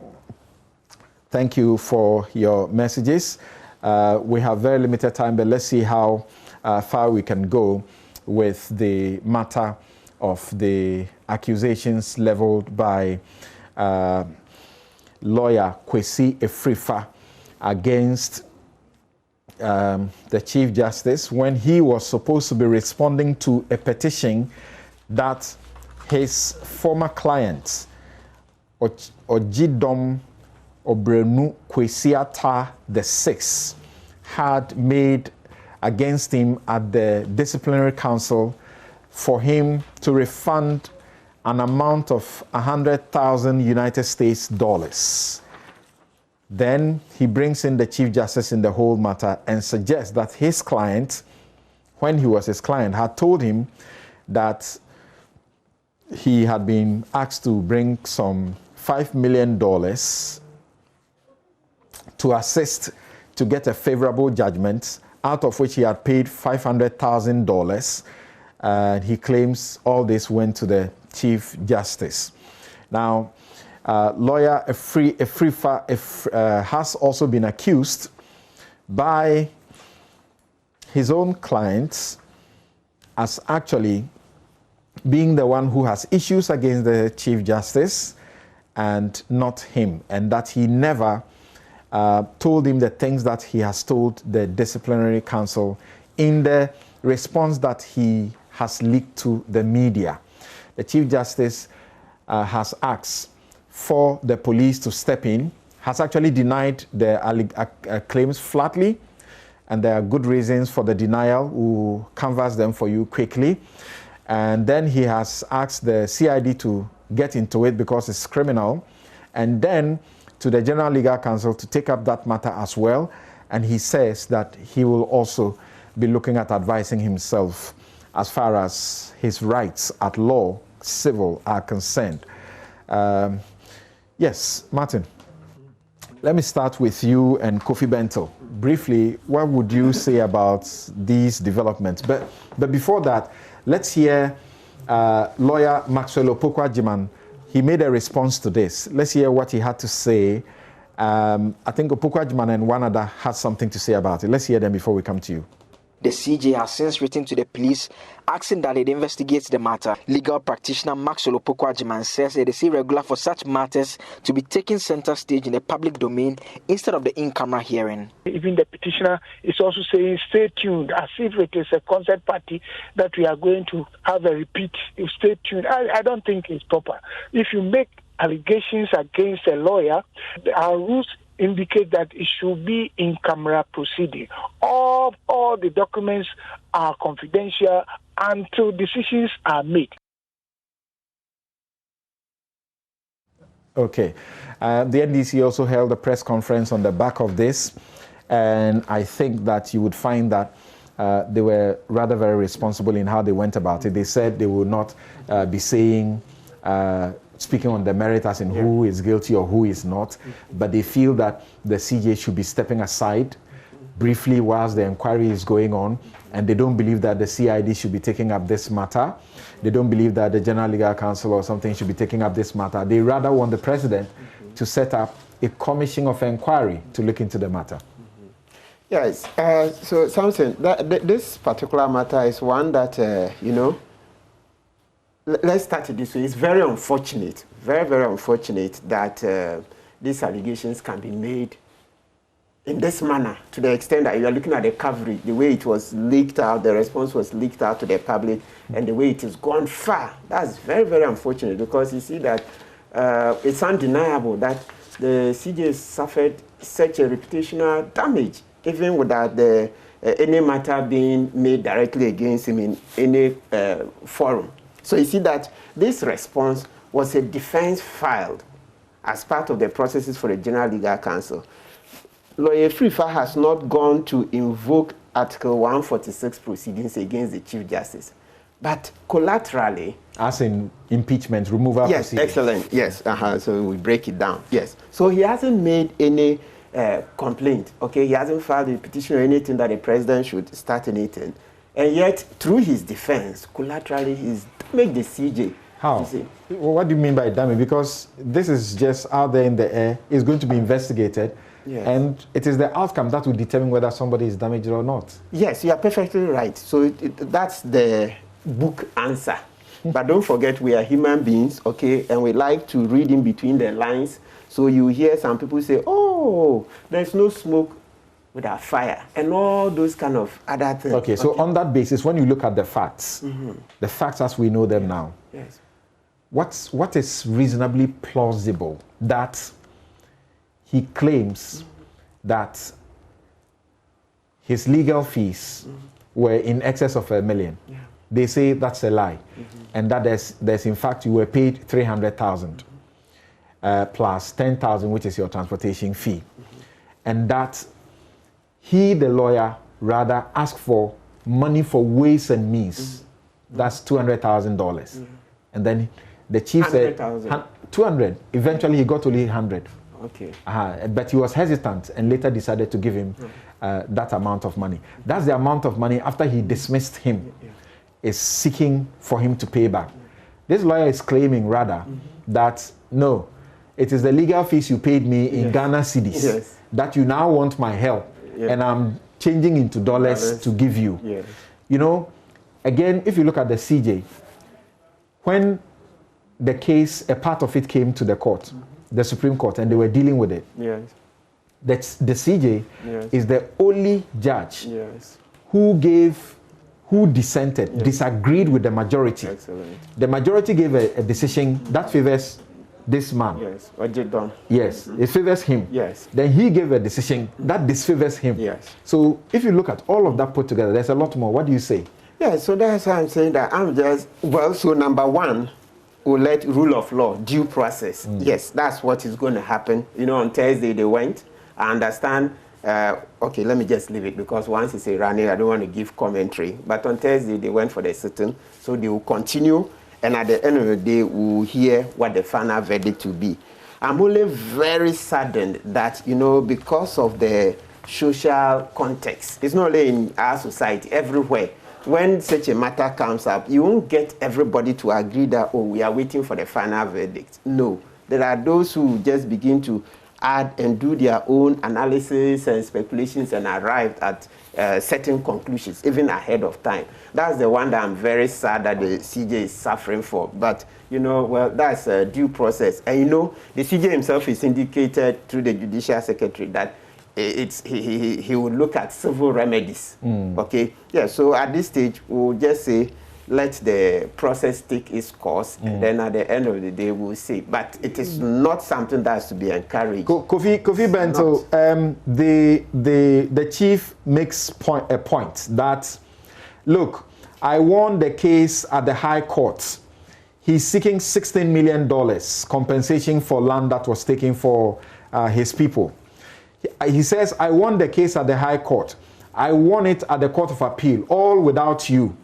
thank you for your messages. We have very limited time, but let's see how far we can go with the matter of the accusations leveled by lawyer Kwesi Efrifa against the Chief Justice when he was supposed to be responding to a petition that his former client, Ojidom Obrenu Kwesiata VI, had made against him at the Disciplinary Council for him to refund an amount of 100,000 United States dollars. Then he brings in the Chief Justice in the whole matter and suggests that his client, when he was his client, had told him that he had been asked to bring some $5 million to assist to get a favorable judgment, out of which he had paid $500,000. He claims all this went to the Chief Justice. Now, lawyer Efrifa has also been accused by his own clients as actually being the one who has issues against the Chief Justice and not him, and that he never told him the things that he has told the Disciplinary Council in the response that he has leaked to the media. The Chief Justice has asked for the police to step in, has actually denied the claims flatly, and there are good reasons for the denial. We'll canvass them for you quickly. And then he has asked the CID to get into it because it's criminal, and then to the General Legal Counsel to take up that matter as well. And he says that he will also be looking at advising himself as far as his rights at law, civil, are concerned. Yes, Martin, let me start with you and Kofi Bento. Briefly, what would you say about these developments? But before that, let's hear lawyer Maxwell Opoku-Agyeman. He made a response to this. Let's hear what he had to say. I think Opoku-Agyeman and one other had something to say about it. Let's hear them before we come to you. The CJ has since written to the police asking that it investigates the matter. Legal practitioner Maxwell Opoku-Agyeman says it is irregular for such matters to be taken center stage in the public domain instead of the in-camera hearing. Even the petitioner is also saying stay tuned, as if it is a concert party that we are going to have a repeat. Stay tuned. I don't think it's proper. If you make allegations against a lawyer, our rules indicate that it should be in camera proceeding. All the documents are confidential until decisions are made. Okay. The NDC also held a press conference on the back of this, and I think that you would find that they were rather very responsible in how they went about it. They said they would not be saying speaking on the merit as in who is guilty or who is not, but they feel that the CJ should be stepping aside briefly whilst the inquiry is going on, and they don't believe that the CID should be taking up this matter. They don't believe that the General Legal Counsel or something should be taking up this matter. They rather want the president to set up a commission of inquiry to look into the matter. Yes. So, Samson, this particular matter is one that, let's start it this way. It's very unfortunate, very, very unfortunate that these allegations can be made in this manner, to the extent that you are looking at the coverage, the way it was leaked out, the response was leaked out to the public, and the way it has gone far. That's very, very unfortunate, because you see that it's undeniable that the CJ suffered such a reputational damage, even without any matter being made directly against him in any forum. So you see that this response was a defense filed as part of the processes for the General Legal Counsel. Lawyer Frifa has not gone to invoke Article 146 proceedings against the Chief Justice, but collaterally... As in impeachment, removal yes, proceedings. Excellent, yes. So we break it down, yes. So he hasn't made any complaint, okay? He hasn't filed a petition or anything that the president should start anything. And yet, through his defense, collaterally, he's damaged the CJ. How? Well, what do you mean by damage? Because this is just out there in the air. It's going to be investigated. Yes. And it is the outcome that will determine whether somebody is damaged or not. Yes, you are perfectly right. So that's the book answer. But don't forget, we are human beings, okay? And we like to read in between the lines. So you hear some people say, oh, there's no smoke without fire, and all those kind of other things. Okay, so on that basis, when you look at the facts, the facts as we know them now, yes. What is reasonably plausible that he claims that his legal fees were in excess of $1 million. Yeah. They say that's a lie, and that there's in fact you were paid $300,000 plus $10,000, which is your transportation fee, and that he, the lawyer, rather asked for money for ways and means. That's $200,000, and then the chief said 200. Eventually, he got only 100. Okay. But he was hesitant and later decided to give him that amount of money. That's the amount of money after he dismissed him, is seeking for him to pay back. This lawyer is claiming rather that, no, it is the legal fees you paid me in Ghana cedis that you now want my help, and I'm changing into dollars to give you. Yes. You know, again, if you look at the CJ, when the case, a part of it came to the court, the Supreme Court, and they were dealing with it. Yes. The CJ is the only judge who dissented, disagreed with the majority. Excellent. The majority gave a decision that favors this man. Yes. Ojedon. Yes. It favors him. Yes. Then he gave a decision that disfavors him. Yes. So if you look at all of that put together, there's a lot more. What do you say? Yeah, so that's why I'm saying that so number one, we'll let rule of law, due process. Yes, that's what is going to happen. You know, on Thursday they went. I understand. Okay, let me just leave it, because once it's a running, I don't want to give commentary. But on Thursday they went for the sitting, so they will continue. And at the end of the day, we'll hear what the final verdict will be. I'm only very saddened that, you know, because of the social context, it's not only in our society, everywhere. When such a matter comes up, you won't get everybody to agree that, oh, we are waiting for the final verdict. No. There are those who just begin to add and do their own analysis and speculations and arrive at certain conclusions, even ahead of time. That's the one that I'm very sad that the CJ is suffering for. But, you know, well, that's a due process. And, you know, the CJ himself is indicated through the Judicial Secretary that he will look at civil remedies. Okay? Yeah, so at this stage, we'll just say, let the process take its course, and then at the end of the day, we'll see. But it is not something that has to be encouraged. Kofi Bento, the chief makes a point that, look, I won the case at the High Court. He's seeking $16 million compensation for land that was taken for his people. He says, I won the case at the High Court. I won it at the Court of Appeal, all without you.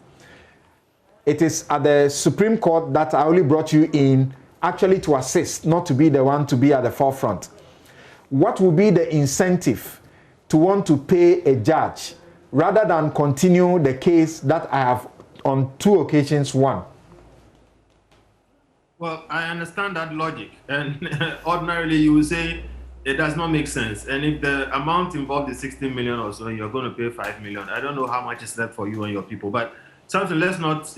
It is at the Supreme Court that I only brought you in actually to assist, not to be the one to be at the forefront. What will be the incentive to want to pay a judge rather than continue the case that I have on 2 occasions won? Well, I understand that logic. And ordinarily you will say, it does not make sense. And if the amount involved is 16 million or so, you're going to pay 5 million. I don't know how much is left for you and your people, but something, let's not,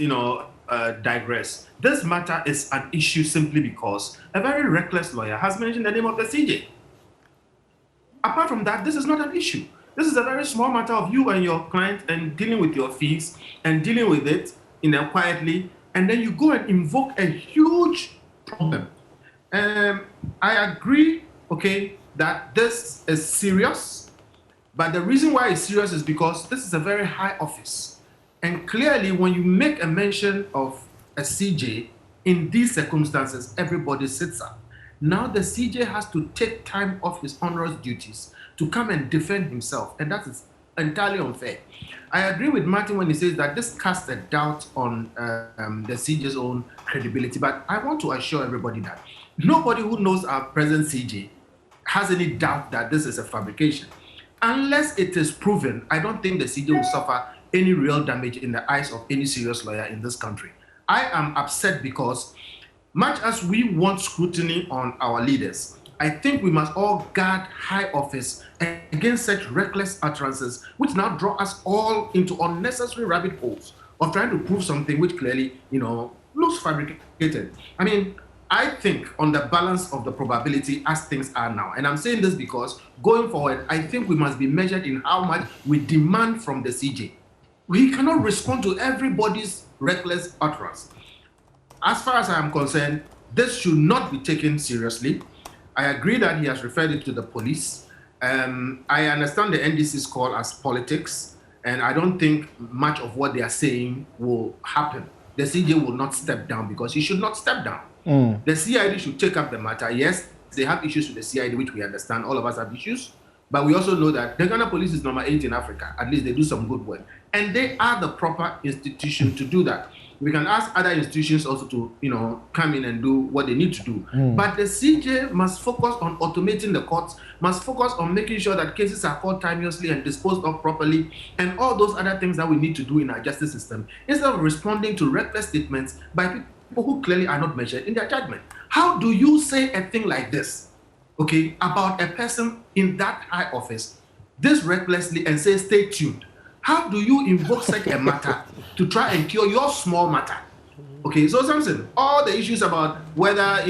digress. This matter is an issue simply because a very reckless lawyer has mentioned the name of the CJ. Apart from that, this is not an issue. This is a very small matter of you and your client and dealing with your fees and dealing with it, quietly, and then you go and invoke a huge problem. I agree, that this is serious, but the reason why it's serious is because this is a very high office. And clearly, when you make a mention of a CJ, in these circumstances, everybody sits up. Now the CJ has to take time off his onerous duties to come and defend himself, and that is entirely unfair. I agree with Martin when he says that this casts a doubt on the CJ's own credibility, but I want to assure everybody that nobody who knows our present CJ has any doubt that this is a fabrication. Unless it is proven, I don't think the CJ will suffer any real damage in the eyes of any serious lawyer in this country. I am upset because much as we want scrutiny on our leaders, I think we must all guard high office against such reckless utterances, which now draw us all into unnecessary rabbit holes of trying to prove something which clearly, looks fabricated. I mean, I think on the balance of the probability as things are now, and I'm saying this because going forward, I think we must be measured in how much we demand from the CJ. We cannot respond to everybody's reckless utterance. As far as I am concerned, this should not be taken seriously. I agree that he has referred it to the police. I understand the NDC's call as politics, and I don't think much of what they are saying will happen. The CJ will not step down because he should not step down. The CID should take up the matter. Yes, they have issues with the CID, which we understand. All of us have issues. But we also know that the Ghana police is number 8 in Africa. At least they do some good work. And they are the proper institution to do that. We can ask other institutions also to, come in and do what they need to do. But the CJ must focus on automating the courts, must focus on making sure that cases are called timeously and disposed of properly, and all those other things that we need to do in our justice system, instead of responding to reckless statements by people who clearly are not measured in their judgment. How do you say a thing like this, about a person in that high office, this recklessly, and say, stay tuned? How do you invoke such a matter to try and cure your small matter? So Samson, all the issues about whether,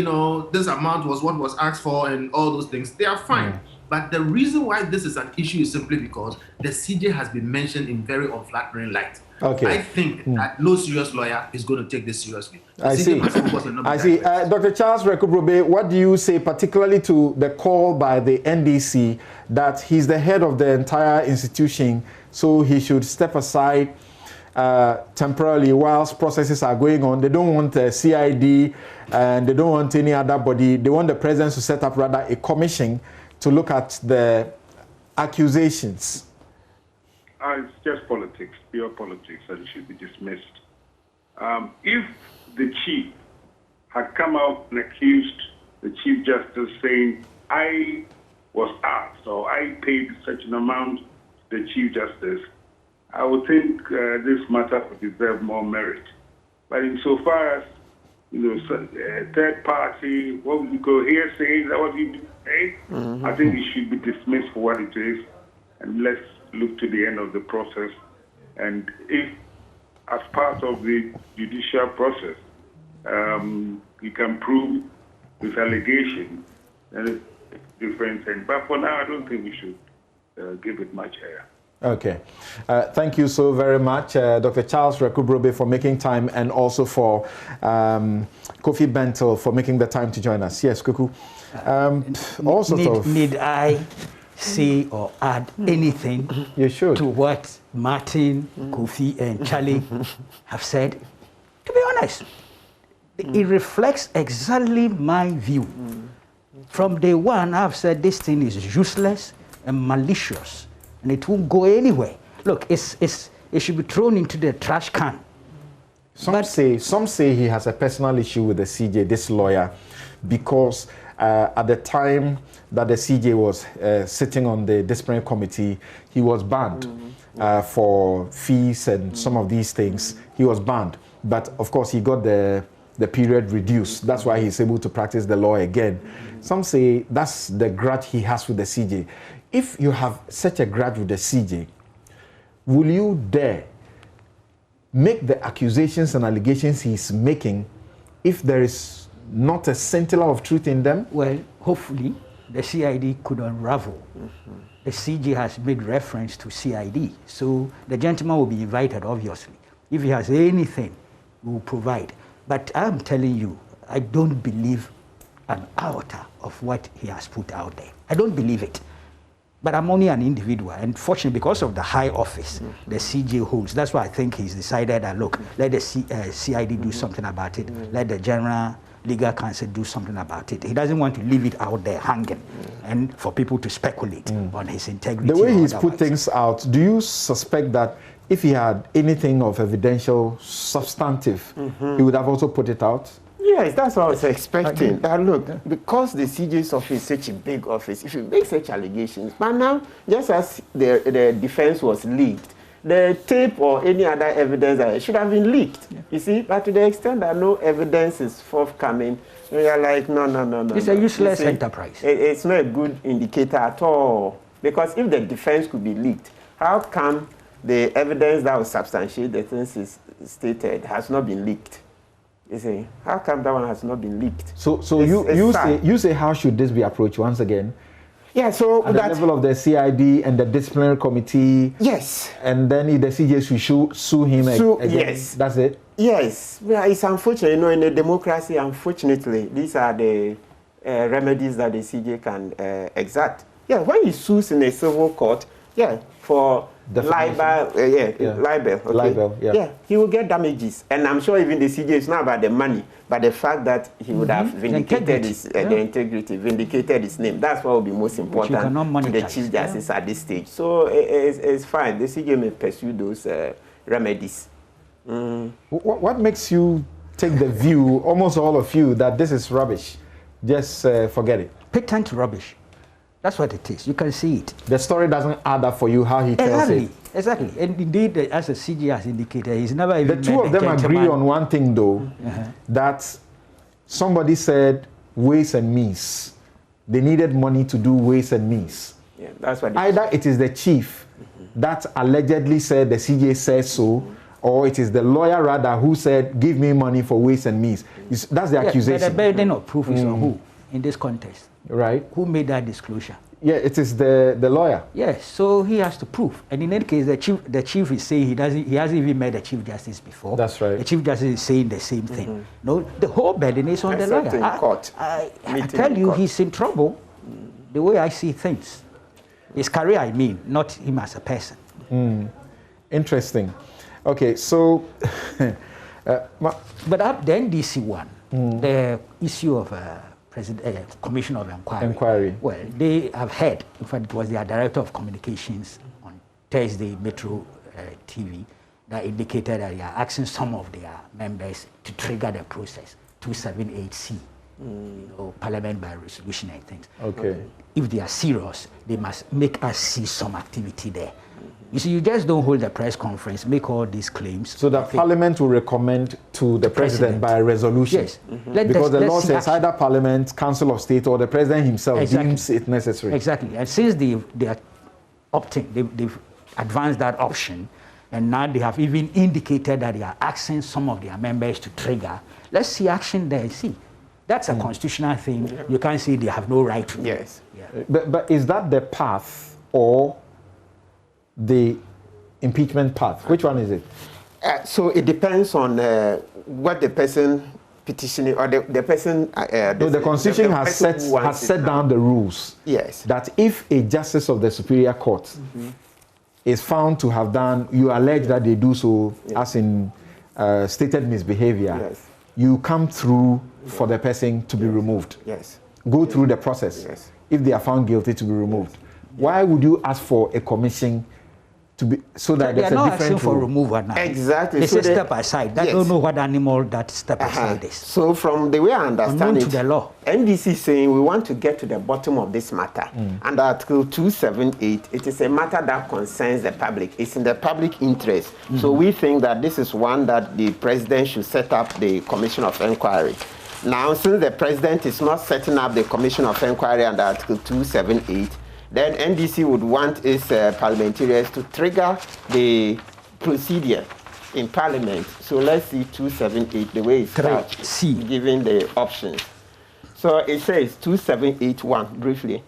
this amount was what was asked for and all those things, they are fine. But the reason why this is an issue is simply because the CJ has been mentioned in very unflattering light. I think that no serious lawyer is going to take this seriously. I see. Dr. Charles Rekuprobe, what do you say particularly to the call by the NDC that he's the head of the entire institution, so he should step aside temporarily whilst processes are going on? They don't want a CID and they don't want any other body. They want the president to set up rather a commission to look at the accusations. It's just politics, pure politics, and it should be dismissed. If the chief had come out and accused the Chief Justice saying, I was asked or I paid such an amount to the Chief Justice, I would think this matter would deserve more merit. But insofar as, third party, what would you call hearsay, is that what you say? I think it should be dismissed for what it is, and let's look to the end of the process. And if, as part of the judicial process, you can prove with allegations, then it's a different thing. But for now, I don't think we should give it much air. Okay. Thank you so very much, Dr. Charles Rekuprobe, for making time, and also for Kofi Bentil for making the time to join us. Yes, Kuku. Need I say or add anything to what Martin, Kofi, and Charlie have said? To be honest, it reflects exactly my view. From day one, I've said this thing is useless and malicious, and it won't go anywhere. Look, it should be thrown into the trash can. Some say he has a personal issue with the CJ, this lawyer, because at the time that the CJ was sitting on the disciplinary committee, he was banned for fees and some of these things. He was banned, but of course he got the the period reduced. That's why he's able to practice the law again. Some say that's the grudge he has with the CJ. If you have such a grudge with the CJ, will you dare make the accusations and allegations he's making if there is not a scintilla of truth in them? Well, hopefully the CID could unravel. The CJ has made reference to CID, so the gentleman will be invited, obviously. If he has anything, we will provide. But I'm telling you, I don't believe an iota of what he has put out there. I don't believe it. But I'm only an individual, and fortunately, because of the high office the CJ holds, that's why I think he's decided that, look, let the CID do something about it, let the General Legal Counsel do something about it. He doesn't want to leave it out there hanging and for people to speculate on his integrity. The way he's put things out, do you suspect that if he had anything of evidential, substantive, he would have also put it out? Yes, that's what I was expecting. That look, because the CJ's office is such a big office, if you make such allegations, but now, just as the defense was leaked, the tape or any other evidence should have been leaked. You see, but to the extent that no evidence is forthcoming, we are like, no. It's a useless enterprise. It's not a good indicator at all. Because if the defense could be leaked, how come the evidence that will substantiate the things is stated has not been leaked? You see, how come that one has not been leaked? So you say how should this be approached once again? Yeah, so at the level of the CID and the disciplinary committee. Yes. And then if the CJ should sue him again. Yes. That's it? Yes. Well, it's unfortunate. You know, in a democracy, unfortunately, these are the remedies that the CJ can exact. Yeah, when he sues in a civil court, for libel, libel, okay? Libel, yeah, he will get damages. And I'm sure even the CJ is not about the money, but the fact that he would have vindicated the integrity, vindicated his name. That's what will be most important to the Chief Justice at this stage. So it's fine. The CJ may pursue those remedies. What makes you take the view, almost all of you, that this is rubbish? Just forget it. Patent rubbish. That's what it is. You can see it. The story doesn't add up for you how he tells it. Exactly. And indeed, as the CJ has indicated, he's never even The two of them agree on one thing, though, that somebody said ways and means. They needed money to do ways and means. Yeah, that's what either it is the chief that allegedly said the CJ says so, or it is the lawyer rather who said, give me money for ways and means. That's the accusation. But the burden of proof is on who in this context? Right. Who made that disclosure? Yeah, it is the lawyer. Yes, so he has to prove. And in any case, the chief is saying he hasn't even met the Chief Justice before. That's right. The Chief Justice is saying the same thing. No, the whole burden is on the lawyer. I tell you, he's in trouble. The way I see things, his career, I mean, not him as a person. Interesting. Okay, so, but up the NDC one, the issue of Commission of Inquiry. Well, they have heard, in fact, it was their Director of Communications on Thursday, Metro TV, that indicated that they are asking some of their members to trigger the process, 278C, Parliament by resolution and things. Okay. If they are serious, they must make us see some activity there. You see, you just don't hold a press conference, make all these claims. So the Parliament will recommend to the President by resolution. Yes. Because the law says either Parliament, Council of State, or the President himself deems it necessary. Exactly. And since they are opting, they've advanced that option, and now they have even indicated that they are asking some of their members to trigger. Let's see action there and see. That's a constitutional thing. You can't say they have no right to. Yes. Yeah. But is that the path or the impeachment path? Which one is it? So it depends on what the person petitioning or the person. The Constitution has set down the rules. Yes. That if a justice of the Superior Court is found to have done, you allege that they do so as in stated misbehavior. Yes. You come through for the person to be removed. Yes. Go through the process. Yes. If they are found guilty, to be removed. Why would you ask for a commission to be so that they there's are a not different asking for rule. removal now. Exactly. They so say step aside. They don't know what animal that step aside is. So from the way I understand Unknown it, to the law. NDC is saying we want to get to the bottom of this matter. And Article 278, it is a matter that concerns the public. It's in the public interest. So we think that this is one that the president should set up the commission of inquiry. Now, since the president is not setting up the commission of inquiry under Article 278, then NDC would want its parliamentarians to trigger the procedure in Parliament. So let's see 278, the way it's giving the options. So it says 2781, briefly.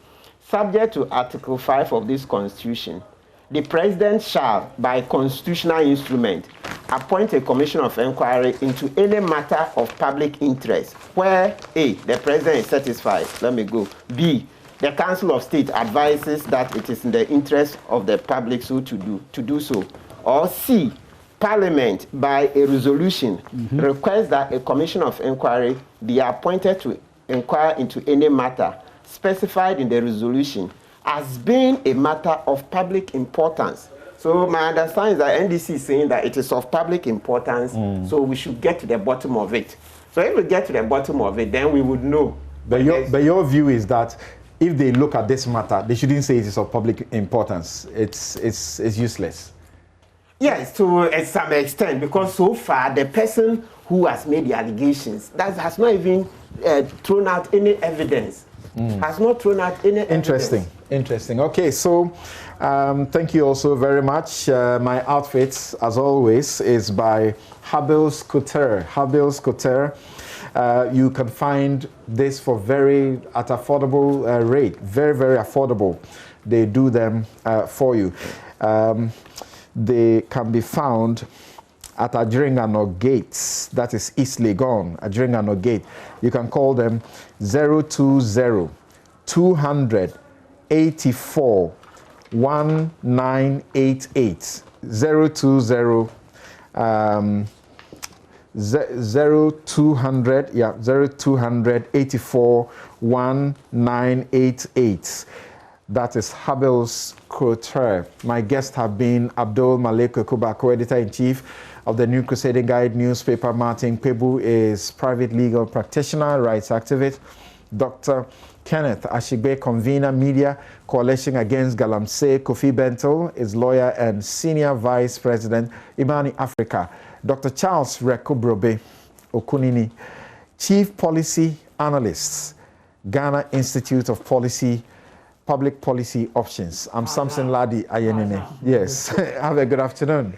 Subject to Article 5 of this Constitution, the President shall, by constitutional instrument, appoint a commission of inquiry into any matter of public interest where A, the President is satisfied. Let me go. B, the Council of State advises that it is in the interest of the public so to do so. Or C, Parliament, by a resolution, requests that a commission of inquiry be appointed to inquire into any matter specified in the resolution as being a matter of public importance. So my understanding is that NDC is saying that it is of public importance, so we should get to the bottom of it. So if we get to the bottom of it, then we would know. But your view is that if they look at this matter, they shouldn't say it is of public importance. It's useless. Yes, to some extent, because so far the person who has made the allegations that has not even thrown out any evidence. Has not thrown out any evidence. Interesting. Okay, so thank you also very much. My outfit, as always, is by Habil's Couture. Habil's Couture. You can find this for at affordable rate, very affordable. They do them for you. They can be found at Adringano Gates, that is East Legon, Adringano Gate. You can call them 020 284 1988. 020 0200 84 1988. That is Habil's Couture. My guests have been Abdul Malik Kubako, Editor-in-Chief of the New Crusading Guide newspaper. Martin Pebu is private legal practitioner, rights activist. Dr. Kenneth Ashigbe, convener, Media Coalition Against Galamsey. Kofi Bentel is lawyer and senior vice president, Imani Africa. Dr. Charles Rekubrobe Okunini, chief policy analyst, Ghana Institute of Public Policy Options. I'm Samson Ladi Ayenine. Yes, have a good afternoon.